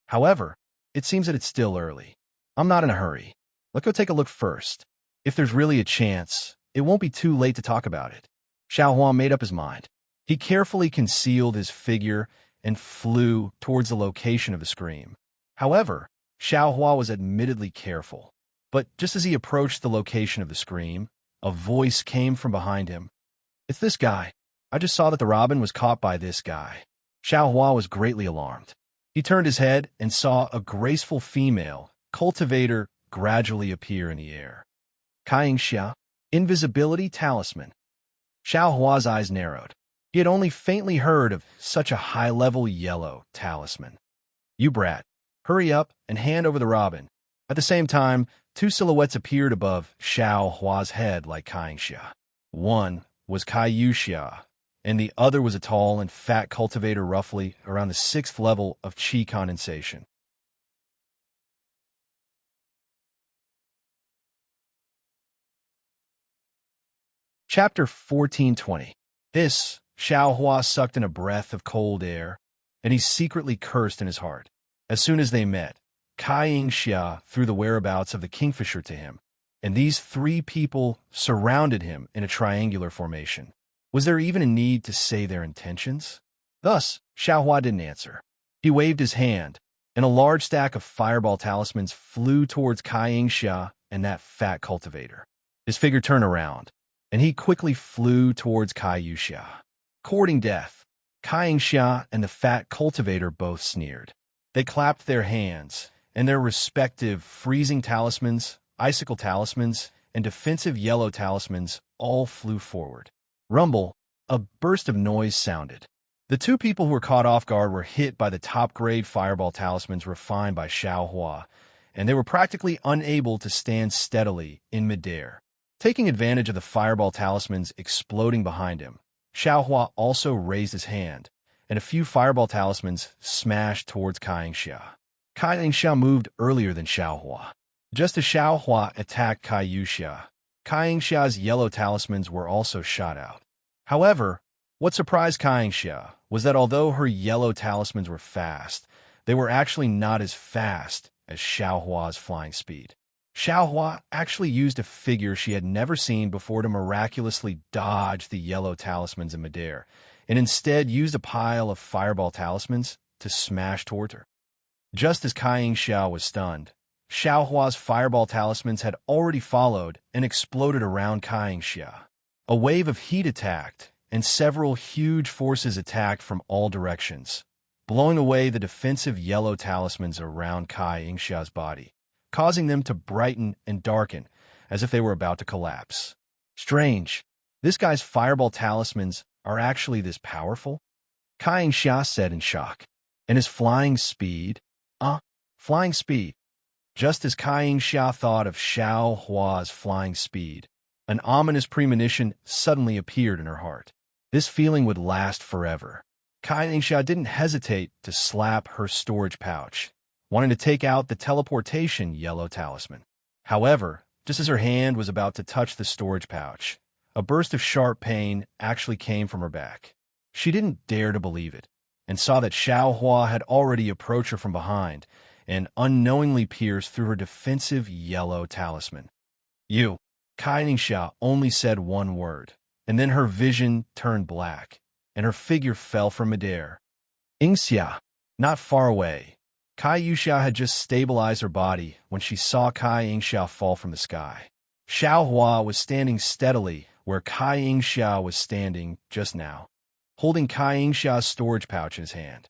However, it seems that it's still early. I'm not in a hurry. Let's go take a look first. If there's really a chance, it won't be too late to talk about it. Xiao Hua made up his mind. He carefully concealed his figure and flew towards the location of the scream. However, Xiao Hua was admittedly careful. But just as he approached the location of the scream, a voice came from behind him. It's this guy. I just saw that the robin was caught by this guy. Xiao Hua was greatly alarmed. He turned his head and saw a graceful female cultivator gradually appear in the air. Kaixia, invisibility talisman. Xiao Hua's eyes narrowed. He had only faintly heard of such a high-level yellow talisman. You brat, hurry up and hand over the robin. At the same time, two silhouettes appeared above Xiao Hua's head like Kaixia. One was Kai Yuxia, and the other was a tall and fat cultivator roughly around the 6th level of qi condensation. Chapter 1420. This Xiao Hua sucked in a breath of cold air, and he secretly cursed in his heart. As soon as they met, Kai Yingxia threw the whereabouts of the kingfisher to him, and these three people surrounded him in a triangular formation. Was there even a need to say their intentions? Thus, Xiao Hua didn't answer. He waved his hand, and a large stack of fireball talismans flew towards Kai Yingxia and that fat cultivator. His figure turned around, and he quickly flew towards Kai Yingxia. Courting death, Kai Yingxia and the fat cultivator both sneered. They clapped their hands, and their respective freezing talismans, icicle talismans, and defensive yellow talismans all flew forward. Rumble, a burst of noise sounded. The two people who were caught off guard were hit by the top-grade fireball talismans refined by Xiao Hua, and they were practically unable to stand steadily in midair. Taking advantage of the fireball talismans exploding behind him, Xiao Hua also raised his hand, and a few fireball talismans smashed towards Kai Yingxia. Kai Yingxia moved earlier than Xiao Hua. Just as Xiao Hua attacked Kai Yingxia, Kai Yingxia's yellow talismans were also shot out. However, what surprised Kai Yingxia was that although her yellow talismans were fast, they were actually not as fast as Xiao Hua's flying speed. Xiao Hua actually used a figure she had never seen before to miraculously dodge the yellow talismans in midair, and instead used a pile of fireball talismans to smash toward her. Just as Kai Yingxia was stunned, Xiao Hua's fireball talismans had already followed and exploded around Kai Yingxia. A wave of heat attacked, and several huge forces attacked from all directions, blowing away the defensive yellow talismans around Kai Yingxia's body, causing them to brighten and darken as if they were about to collapse. Strange. This guy's fireball talismans are actually this powerful? Kai Yingxia said in shock. And his flying speed? Flying speed. Just as Kai Yingxia thought of Xiao Hua's flying speed, an ominous premonition suddenly appeared in her heart. This feeling would last forever. Kai Yingxia didn't hesitate to slap her storage pouch, wanting to take out the teleportation yellow talisman. However, just as her hand was about to touch the storage pouch, a burst of sharp pain actually came from her back. She didn't dare to believe it, and saw that Xiao Hua had already approached her from behind and unknowingly pierced through her defensive yellow talisman. You. Kai Yingxia only said one word, and then her vision turned black, and her figure fell from midair. Yingxia. Not far away, Kai Yingxia had just stabilized her body when she saw Kai Yingxia fall from the sky. Xiao Hua was standing steadily where Kai Yingxia was standing just now, holding Kai Yingxia's storage pouch in his hand.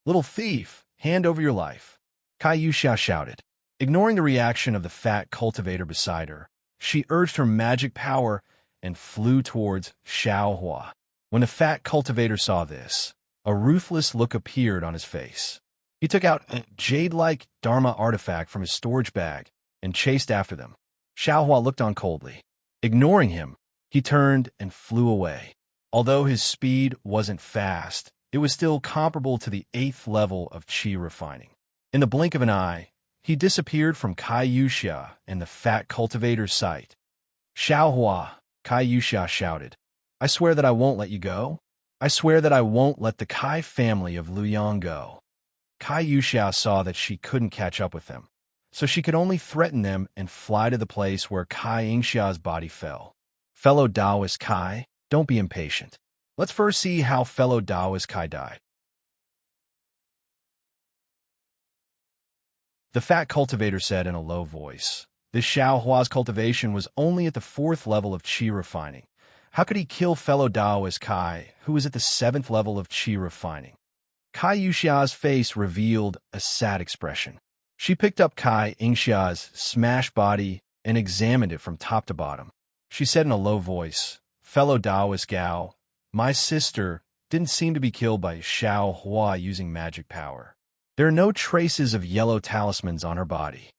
Little thief, hand over your life, Kai Yingxia shouted. Ignoring the reaction of the fat cultivator beside her, she urged her magic power and flew towards Xiao Hua. When the fat cultivator saw this, a ruthless look appeared on his face. He took out a jade-like Dharma artifact from his storage bag and chased after them. Xiao Hua looked on coldly. Ignoring him, he turned and flew away. Although his speed wasn't fast, it was still comparable to the 8th level of qi refining. In the blink of an eye, he disappeared from Kai Yingxia and the fat cultivator's sight. Xiao Hua, Kai Yingxia shouted, I swear that I won't let you go. I swear that I won't let the Kai family of Luyang go. Kai Yingxia saw that she couldn't catch up with them, so she could only threaten them and fly to the place where Kai Yingxia's body fell. Fellow Taoist Kai, don't be impatient. Let's first see how fellow Taoist Kai died. The fat cultivator said in a low voice, this Xiao Hua's cultivation was only at the 4th level of qi refining. How could he kill fellow Taoist Kai, who was at the 7th level of qi refining? Kai Yingxia's face revealed a sad expression. She picked up Kai Yingxia's smashed body and examined it from top to bottom. She said in a low voice, fellow Taoist Gao, my sister didn't seem to be killed by Xiao Hua using magic power. There are no traces of yellow talismans on her body.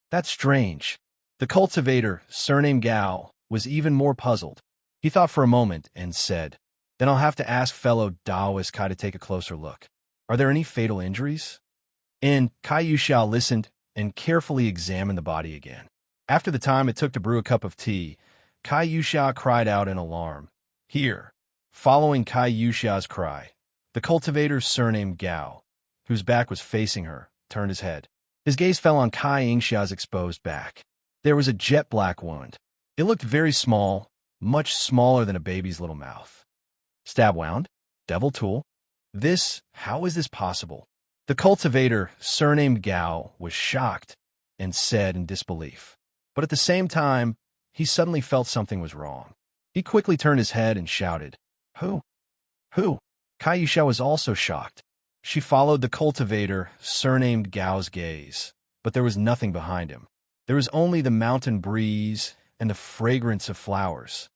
That's strange. The cultivator, surnamed Gao, was even more puzzled. He thought for a moment and said, then I'll have to ask fellow Taoist Kai to take a closer look. Are there any fatal injuries? And Kai Yingxia listened and carefully examined the body again. After the time it took to brew a cup of tea, Kai Yingxia cried out in alarm, Here, Following Kai Yuxia's cry, the cultivator surnamed Gao, whose back was facing her, turned his head. His gaze fell on Kai Yingxia's exposed back. There was a jet-black wound. It looked very small, much smaller than a baby's little mouth. Stab wound? Devil tool? How is this possible? The cultivator, surnamed Gao, was shocked and said in disbelief. But at the same time, he suddenly felt something was wrong. He quickly turned his head and shouted, Who? Who? Kai Yuxia was also shocked. She followed the cultivator, surnamed Gao's gaze, but there was nothing behind him. There was only the mountain breeze and the fragrance of flowers.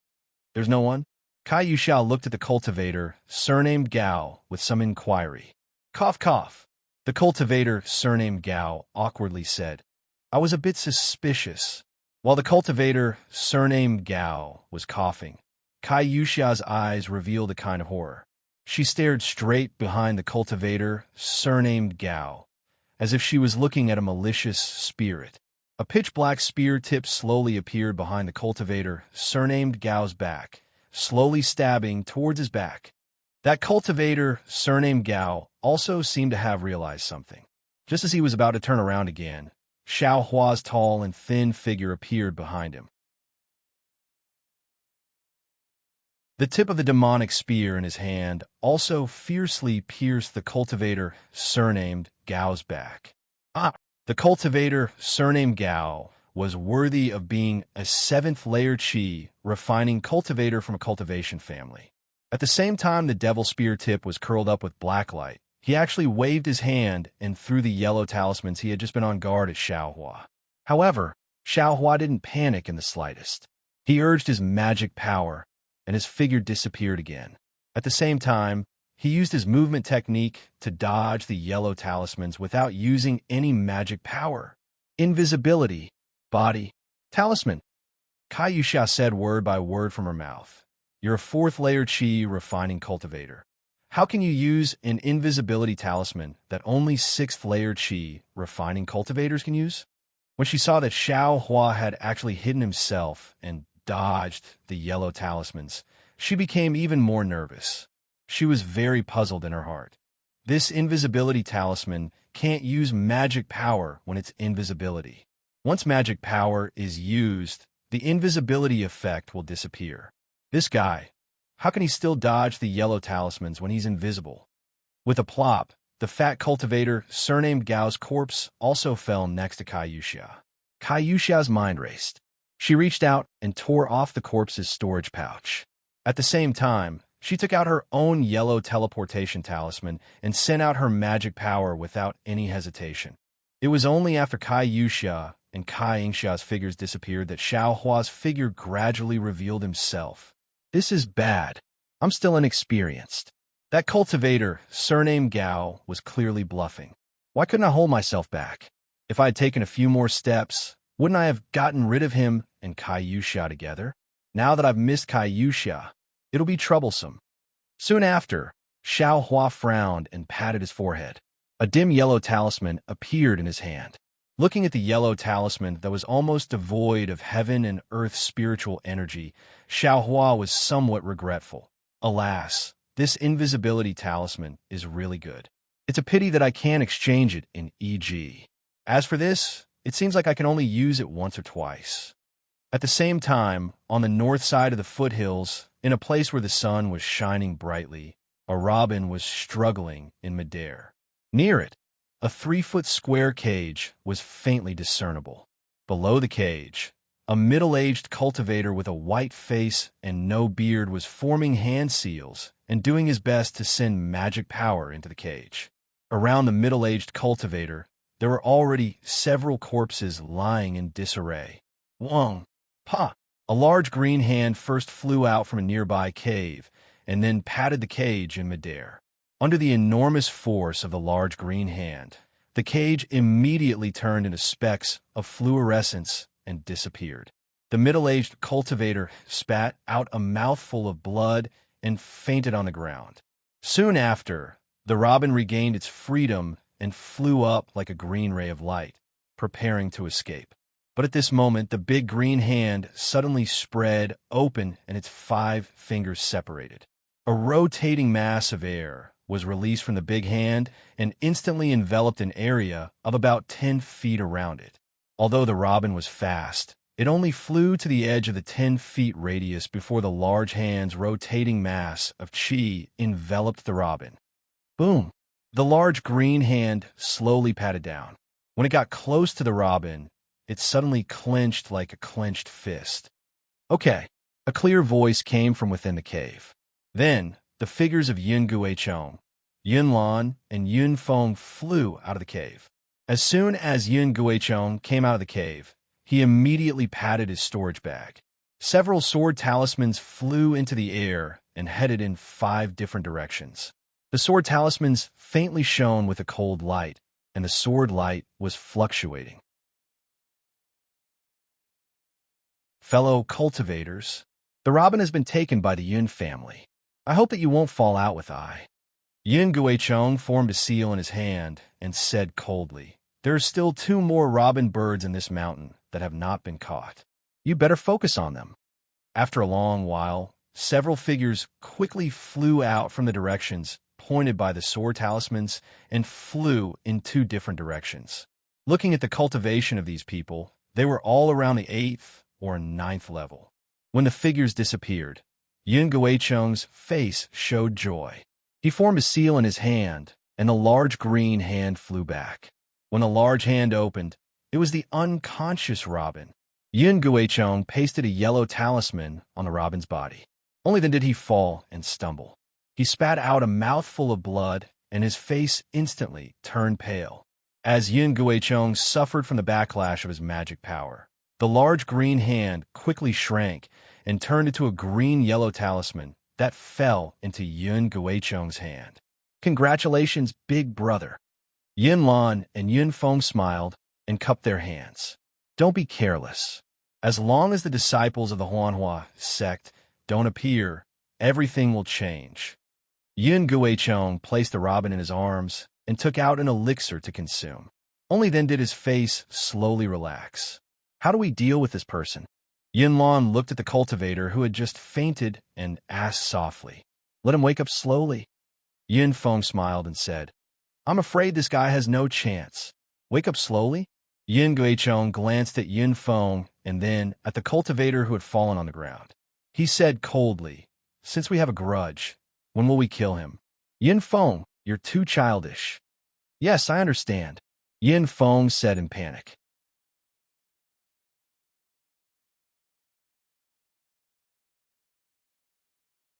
There's no one? Kai Yuxia looked at the cultivator, surnamed Gao, with some inquiry. Cough, cough. The cultivator, surnamed Gao, awkwardly said, I was a bit suspicious. While the cultivator, surnamed Gao, was coughing, Kai Yuxia's eyes revealed a kind of horror. She stared straight behind the cultivator, surnamed Gao, as if she was looking at a malicious spirit. A pitch-black spear tip slowly appeared behind the cultivator, surnamed Gao's back, slowly stabbing towards his back. That cultivator, surnamed Gao, also seemed to have realized something. Just as he was about to turn around again, Xiao Hua's tall and thin figure appeared behind him. The tip of the demonic spear in his hand also fiercely pierced the cultivator, surnamed Gao's back. The cultivator, surnamed Gao, was worthy of being a seventh-layer Qi refining cultivator from a cultivation family. At the same time the devil spear tip was curled up with black light, he actually waved his hand and threw the yellow talismans he had just been on guard at Xiao Hua. However, Xiao Hua didn't panic in the slightest. He urged his magic power, and his figure disappeared again. At the same time, he used his movement technique to dodge the yellow talismans without using any magic power. Invisibility. Body. Talisman. Kai Yuxia said word by word from her mouth. You're a fourth-layer Qi refining cultivator. How can you use an invisibility talisman that only sixth-layer Qi refining cultivators can use? When she saw that Xiao Hua had actually hidden himself and dodged the yellow talismans, she became even more nervous. She was very puzzled in her heart. This invisibility talisman can't use magic power when it's invisibility. Once magic power is used, the invisibility effect will disappear. This guy, how can he still dodge the yellow talismans when he's invisible? With a plop, the fat cultivator, surnamed Gao's corpse, also fell next to Kai Yuxia. Kai Yuxia's mind raced. She reached out and tore off the corpse's storage pouch. At the same time, she took out her own yellow teleportation talisman and sent out her magic power without any hesitation. It was only after Kai Yuxia and Kai Yingxia's figures disappeared that Xiao Hua's figure gradually revealed himself. This is bad. I'm still inexperienced. That cultivator, surnamed Gao, was clearly bluffing. Why couldn't I hold myself back? If I had taken a few more steps, wouldn't I have gotten rid of him and Kai Yuxia together? Now that I've missed Kai Yuxia, it'll be troublesome. Soon after, Xiao Hua frowned and patted his forehead. A dim yellow talisman appeared in his hand. Looking at the yellow talisman that was almost devoid of heaven and earth's spiritual energy, Xiao Hua was somewhat regretful. Alas, this invisibility talisman is really good. It's a pity that I can't exchange it in EG. As for this, it seems like I can only use it once or twice. At the same time, on the north side of the foothills, in a place where the sun was shining brightly, a robin was struggling in midair. Near it, a 3-foot square cage was faintly discernible. Below the cage, a middle-aged cultivator with a white face and no beard was forming hand seals and doing his best to send magic power into the cage. Around the middle-aged cultivator, there were already several corpses lying in disarray. Wong! Pa! A large green hand first flew out from a nearby cave and then patted the cage in midair. Under the enormous force of the large green hand, the cage immediately turned into specks of fluorescence and disappeared. The middle-aged cultivator spat out a mouthful of blood and fainted on the ground. Soon after, the robin regained its freedom and flew up like a green ray of light, preparing to escape. But at this moment, the big green hand suddenly spread open and its 5 fingers separated. A rotating mass of air was released from the big hand and instantly enveloped an area of about 10 feet around it. Although the robin was fast, it only flew to the edge of the 10 feet radius before the large hand's rotating mass of chi enveloped the robin. Boom! The large green hand slowly patted down. When it got close to the robin, it suddenly clenched like a clenched fist. Okay, a clear voice came from within the cave. Then, the figures of Yun Guichong, Yun Lan, and Yun Feng flew out of the cave. As soon as Yun Guichong came out of the cave, he immediately patted his storage bag. Several sword talismans flew into the air and headed in 5 different directions. The sword talismans faintly shone with a cold light, and the sword light was fluctuating. Fellow cultivators, the robin has been taken by the Yun family. I hope that you won't fall out with I. Yun Guichong formed a seal in his hand and said coldly, "There are still 2 more robin birds in this mountain that have not been caught. You better focus on them." After a long while, several figures quickly flew out from the directions pointed by the sword talismans and flew in 2 different directions. Looking at the cultivation of these people, they were all around the 8th or 9th level. When the figures disappeared, Yun Guichong's face showed joy. He formed a seal in his hand, and the large green hand flew back. When the large hand opened, it was the unconscious robin. Yun Guichong pasted a yellow talisman on the robin's body. Only then did he fall and stumble. He spat out a mouthful of blood, and his face instantly turned pale. As Yun Guichong suffered from the backlash of his magic power, the large green hand quickly shrank and turned into a green-yellow talisman that fell into Yun Guichong's hand. "Congratulations, big brother." Yun Lan and Yun Feng smiled and cupped their hands. "Don't be careless. As long as the disciples of the Huanhua sect don't appear, everything will change." Yun Guichong placed the robin in his arms and took out an elixir to consume. Only then did his face slowly relax. "How do we deal with this person?" Yun Lan looked at the cultivator who had just fainted and asked softly, "Let him wake up slowly." Yun Feng smiled and said, "I'm afraid this guy has no chance. Wake up slowly?" Yun Guichong glanced at Yun Feng and then at the cultivator who had fallen on the ground. He said coldly, "Since we have a grudge, when will we kill him?" "Yun Feng, you're too childish." "Yes, I understand," Yun Feng said in panic.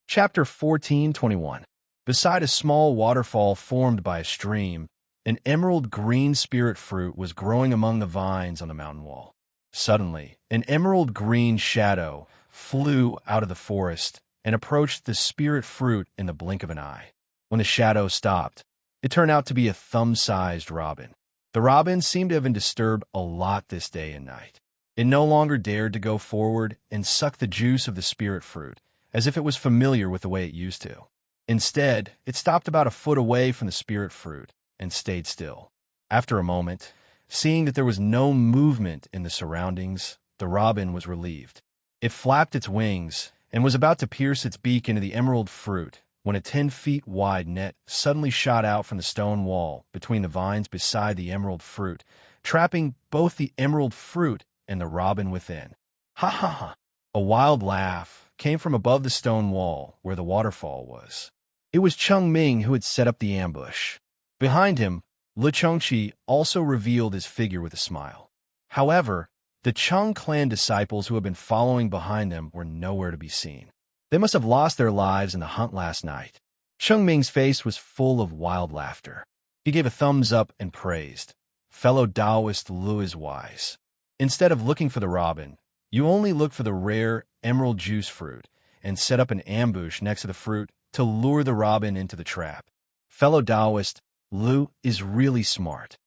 Chapter 14:21. Beside a small waterfall formed by a stream, an emerald green spirit fruit was growing among the vines on the mountain wall. Suddenly, an emerald green shadow flew out of the forest and approached the spirit fruit in the blink of an eye. When the shadow stopped, it turned out to be a thumb-sized robin. The robin seemed to have been disturbed a lot this day and night. It no longer dared to go forward and suck the juice of the spirit fruit, as if it was familiar with the way it used to. Instead, it stopped about a foot away from the spirit fruit and stayed still. After a moment, seeing that there was no movement in the surroundings, the robin was relieved. It flapped its wings and was about to pierce its beak into the emerald fruit when a 10-feet-wide net suddenly shot out from the stone wall between the vines beside the emerald fruit, trapping both the emerald fruit and the robin within. "Ha ha ha!" A wild laugh came from above the stone wall where the waterfall was. It was Cheng Ming who had set up the ambush. Behind him, Le Chongqi also revealed his figure with a smile. However, the Cheng clan disciples who had been following behind them were nowhere to be seen. They must have lost their lives in the hunt last night. Cheng Ming's face was full of wild laughter. He gave a thumbs up and praised, "Fellow Taoist Lu is wise. Instead of looking for the robin, you only look for the rare emerald juice fruit and set up an ambush next to the fruit to lure the robin into the trap. Fellow Taoist Lu is really smart.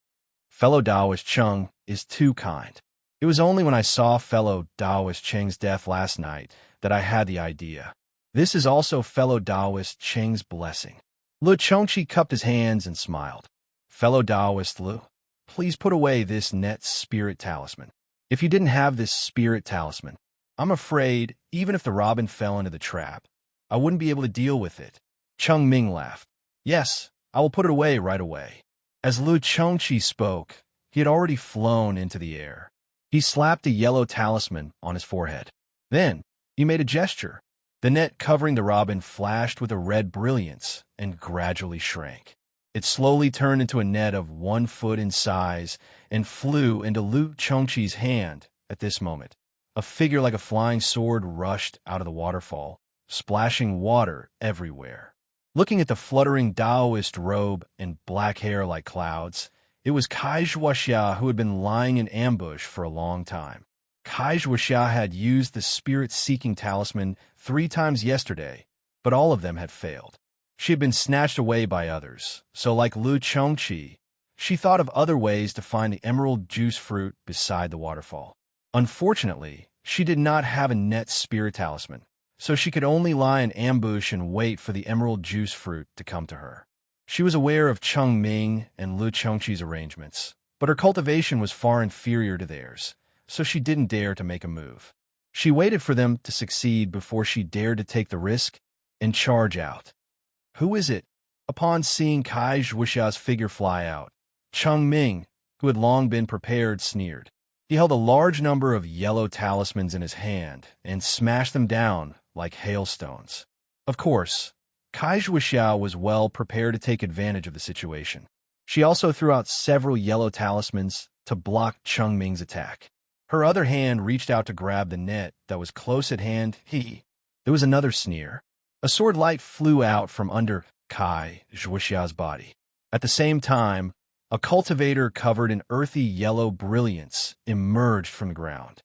Fellow Taoist Cheng is too kind. It was only when I saw fellow Taoist Cheng's death last night that I had the idea. This is also fellow Taoist Cheng's blessing." Lu Chongqi cupped his hands and smiled. "Fellow Taoist Lu, please put away this net spirit talisman. If you didn't have this spirit talisman, I'm afraid, even if the robin fell into the trap, I wouldn't be able to deal with it. Cheng Ming laughed. Yes, I will put it away right away. As Lu Chengqi spoke, he had already flown into the air. He slapped a yellow talisman on his forehead. Then, he made a gesture. The net covering the robin flashed with a red brilliance and gradually shrank. It slowly turned into a net of 1 foot in size and flew into Lu Chengqi's hand at this moment. A figure like a flying sword rushed out of the waterfall, splashing water everywhere. Looking at the fluttering Taoist robe and black hair like clouds, it was Kai Zhuoxia who had been lying in ambush for a long time. Kai Zhuoxia had used the spirit-seeking talisman 3 times yesterday, but all of them had failed. She had been snatched away by others, so like Lu Chengqi, she thought of other ways to find the emerald juice fruit beside the waterfall. Unfortunately, she did not have a net spirit talisman, so she could only lie in ambush and wait for the emerald juice fruit to come to her. She was aware of Cheng Ming and Lu Chengqi's arrangements, but her cultivation was far inferior to theirs, so she didn't dare to make a move. She waited for them to succeed before she dared to take the risk and charge out. Who is it? Upon seeing Kai Zhuoxia's figure fly out, Cheng Ming, who had long been prepared, sneered. He held a large number of yellow talismans in his hand and smashed them down like hailstones. Of course, Kai Zhuoxia was well prepared to take advantage of the situation. She also threw out several yellow talismans to block Cheng Ming's attack. Her other hand reached out to grab the net that was close at hand. There was another sneer. A sword light flew out from under Kai Zhuoxia's body. At the same time, a cultivator covered in earthy yellow brilliance emerged from the ground.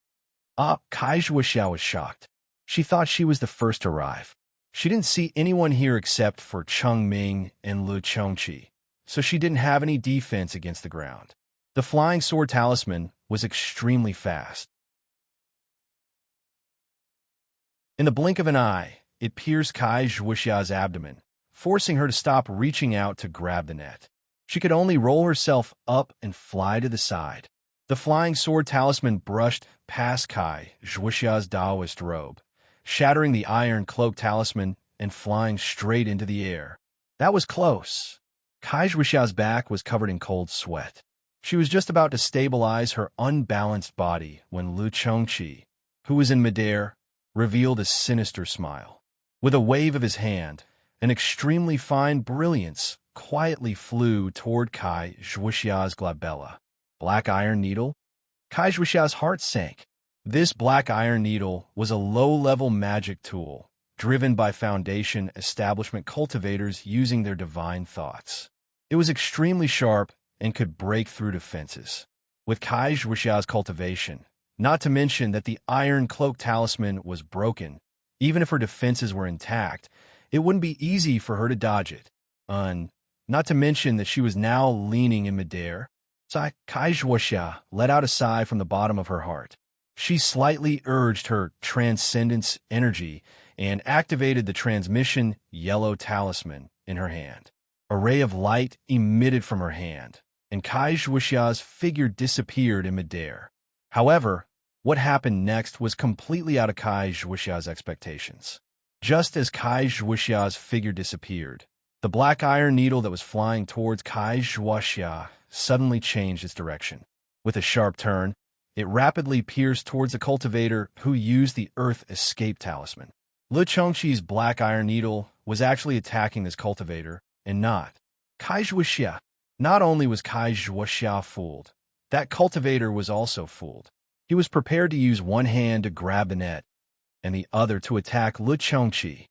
Kai Zhuoxia was shocked. She thought she was the first to arrive. She didn't see anyone here except for Cheng Ming and Lu Chengqi, so she didn't have any defense against the ground. The flying sword talisman was extremely fast. In the blink of an eye, it pierced Kai Zhuoxia's abdomen, forcing her to stop reaching out to grab the net. She could only roll herself up and fly to the side. The flying sword talisman brushed past Kai Zhuoxia's Taoist robe, shattering the iron cloak talisman and flying straight into the air. That was close. Kai Zhuoxia's back was covered in cold sweat. She was just about to stabilize her unbalanced body when Lu Chengqi, who was in midair, revealed a sinister smile. With a wave of his hand, an extremely fine brilliance quietly flew toward Kai Zhuoxia's glabella. Black iron needle? Kai Zhuoxia's heart sank. This black iron needle was a low-level magic tool, driven by Foundation establishment cultivators using their divine thoughts. It was extremely sharp and could break through defenses. With Kai Zhuoxia's cultivation, not to mention that the iron cloak talisman was broken, even if her defenses were intact, it wouldn't be easy for her to dodge it. Not to mention that she was now leaning in midair. Kai Zhuoxia let out a sigh from the bottom of her heart. She slightly urged her transcendence energy and activated the transmission yellow talisman in her hand. A ray of light emitted from her hand, and Kai Zhuoxia's figure disappeared in midair. However, what happened next was completely out of Kai Zhuoxia's expectations. Just as Kai Zhuoxia's figure disappeared, the black iron needle that was flying towards Kai Zhuoxia suddenly changed its direction. With a sharp turn, it rapidly pierced towards the cultivator who used the Earth Escape Talisman. Lu Chengqi's black iron needle was actually attacking this cultivator, and not Kai Zhuoxia. Not only was Kai Zhuoxia fooled, that cultivator was also fooled. He was prepared to use one hand to grab the net, and the other to attack Lu Chengqi.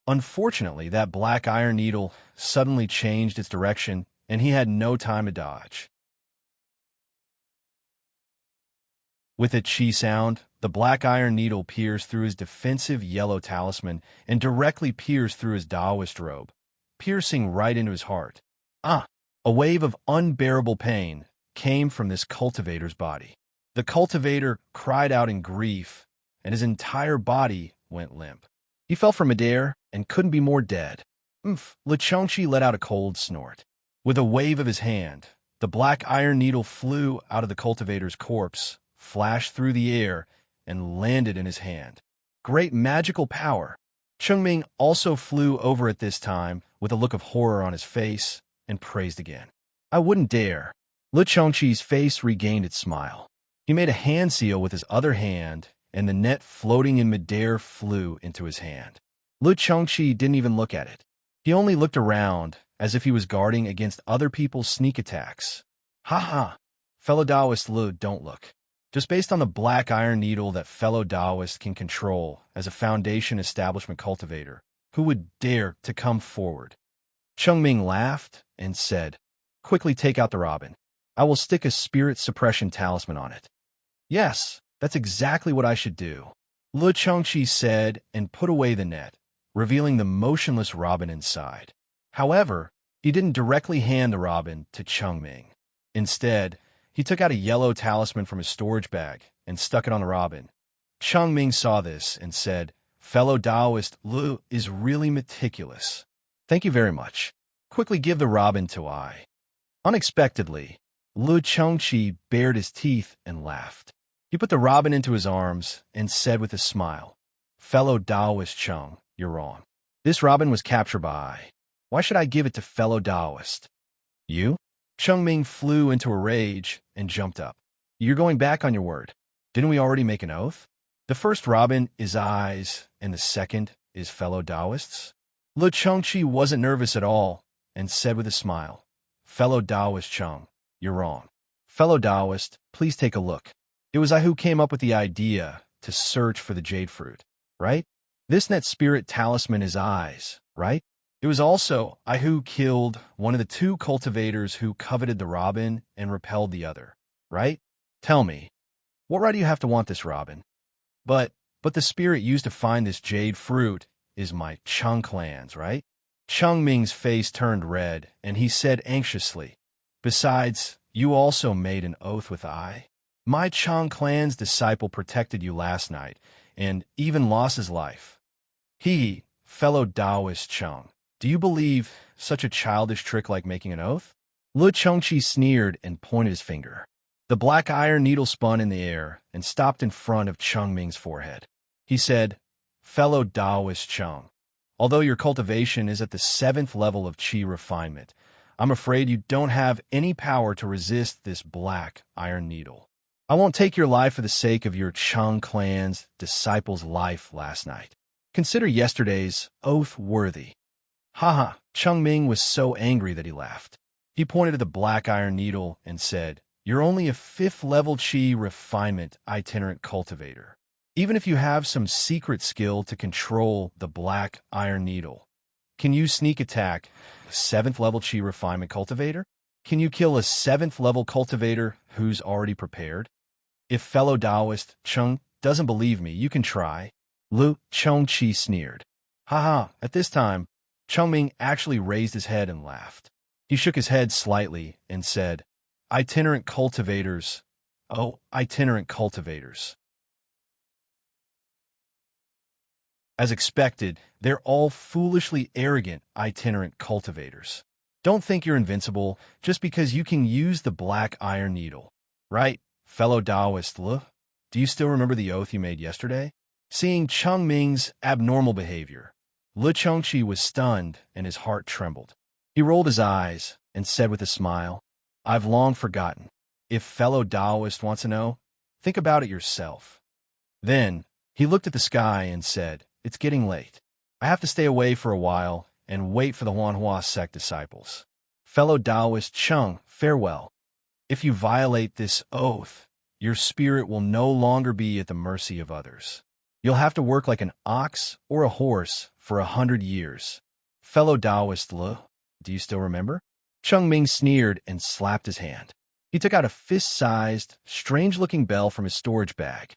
Unfortunately, that black iron needle suddenly changed its direction, and he had no time to dodge. With a chi sound, the black iron needle pierced through his defensive yellow talisman and directly pierced through his Taoist robe, piercing right into his heart. A wave of unbearable pain came from this cultivator's body. The cultivator cried out in grief, and his entire body went limp. He fell from midair and couldn't be more dead. Lu Chengqi let out a cold snort. With a wave of his hand, the black iron needle flew out of the cultivator's corpse, flashed through the air, and landed in his hand. Great magical power! Chengming also flew over at this time with a look of horror on his face and praised again. I wouldn't dare. Lu Chengqi's face regained its smile. He made a hand seal with his other hand, and the net floating in midair flew into his hand. Lu Chengqi didn't even look at it. He only looked around, as if he was guarding against other people's sneak attacks. Ha ha! Fellow Taoist Lu, don't look. Just based on the black iron needle that fellow Taoist can control as a foundation establishment cultivator, who would dare to come forward? Chengming laughed and said, quickly take out the robin. I will stick a spirit suppression talisman on it. Yes, that's exactly what I should do. Lu Chengqi said and put away the net, revealing the motionless robin inside. However, he didn't directly hand the robin to Chengming. Instead, he took out a yellow talisman from his storage bag and stuck it on the robin. Chengming saw this and said, fellow Taoist Lu is really meticulous. Thank you very much. Quickly give the robin to I. Unexpectedly, Lu Chengqi bared his teeth and laughed. He put the robin into his arms and said with a smile, fellow Taoist Cheng, you're wrong. This robin was captured by I. Why should I give it to fellow Taoist? You? Chengming flew into a rage and jumped up. You're going back on your word. Didn't we already make an oath? The first robin is I's and the second is fellow Taoists. Lu Chengqi wasn't nervous at all and said with a smile, fellow Taoist Cheng, you're wrong. Fellow Taoist, please take a look. It was I who came up with the idea to search for the jade fruit, right? This net spirit talisman is I's, right? It was also I who killed one of the two cultivators who coveted the robin and repelled the other, right? Tell me, what right do you have to want this robin? But the spirit used to find this jade fruit is my Cheng clan's, right? Chengming's face turned red, and he said anxiously, besides, you also made an oath with I. My Cheng clan's disciple protected you last night, and even lost his life. He, fellow Taoist Cheng, do you believe such a childish trick like making an oath? Lu Chengqi sneered and pointed his finger. The black iron needle spun in the air and stopped in front of Chengming's forehead. He said, fellow Taoist Cheng, although your cultivation is at the 7th level of qi refinement, I'm afraid you don't have any power to resist this black iron needle. I won't take your life for the sake of your Cheng clan's disciple's life last night. Consider yesterday's oath worthy. Haha, Chengming was so angry that he laughed. He pointed at the black iron needle and said, you're only a 5th level qi refinement itinerant cultivator. Even if you have some secret skill to control the black iron needle, can you sneak attack a 7th level qi refinement cultivator? Can you kill a 7th level cultivator who's already prepared? If fellow Taoist Cheng doesn't believe me, you can try. Lu Chengqi sneered. Haha, at this time, Chengming actually raised his head and laughed. He shook his head slightly and said, itinerant cultivators, oh, itinerant cultivators. As expected, they're all foolishly arrogant itinerant cultivators. Don't think you're invincible just because you can use the black iron needle. Right, fellow Taoist Lu? Do you still remember the oath you made yesterday? Seeing Chengming's abnormal behavior, Lu Chengqi was stunned and his heart trembled. He rolled his eyes and said with a smile, I've long forgotten. If fellow Taoist wants to know, think about it yourself. Then, he looked at the sky and said, it's getting late. I have to stay away for a while and wait for the Huanhua sect disciples. Fellow Taoist Cheng, farewell. If you violate this oath, your spirit will no longer be at the mercy of others. You'll have to work like an ox or a horse for 100 years. Fellow Taoist Lu, do you still remember? Chengming sneered and slapped his hand. He took out a fist-sized, strange-looking bell from his storage bag.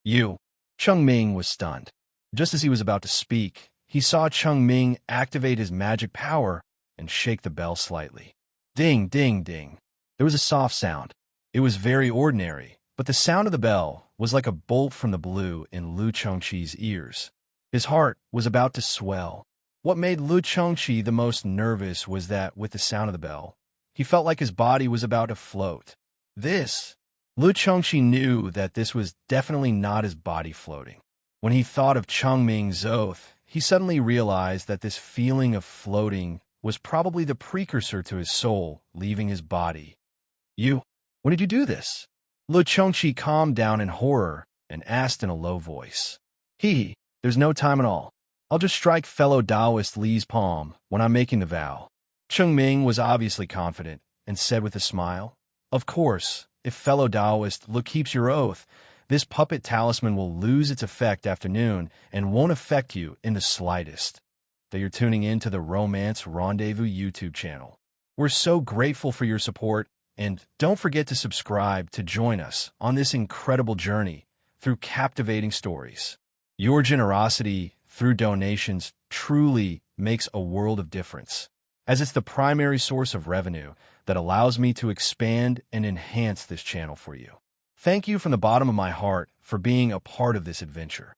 You. Chengming was stunned. Just as he was about to speak, he saw Chengming activate his magic power and shake the bell slightly. Ding, ding, ding. There was a soft sound. It was very ordinary, but the sound of the bell was like a bolt from the blue in Lu Chengqi's ears. His heart was about to swell. What made Lu Chengqi the most nervous was that, with the sound of the bell, he felt like his body was about to float. Lu Chengqi knew that this was definitely not his body floating. When he thought of Chengming's oath, he suddenly realized that this feeling of floating was probably the precursor to his soul leaving his body. When did you do this? Lu Chongqi calmed down in horror and asked in a low voice. There's no time at all. I'll just strike fellow Taoist Li's palm when I'm making the vow. Cheng Ming was obviously confident and said with a smile, Of course, if fellow Taoist Lu keeps your oath, this puppet talisman will lose its effect after noon and won't affect you in the slightest. That you're tuning in to the Romance Rendezvous YouTube channel. We're so grateful for your support, and don't forget to subscribe to join us on this incredible journey through captivating stories. Your generosity through donations truly makes a world of difference, as it's the primary source of revenue that allows me to expand and enhance this channel for you. Thank you from the bottom of my heart for being a part of this adventure.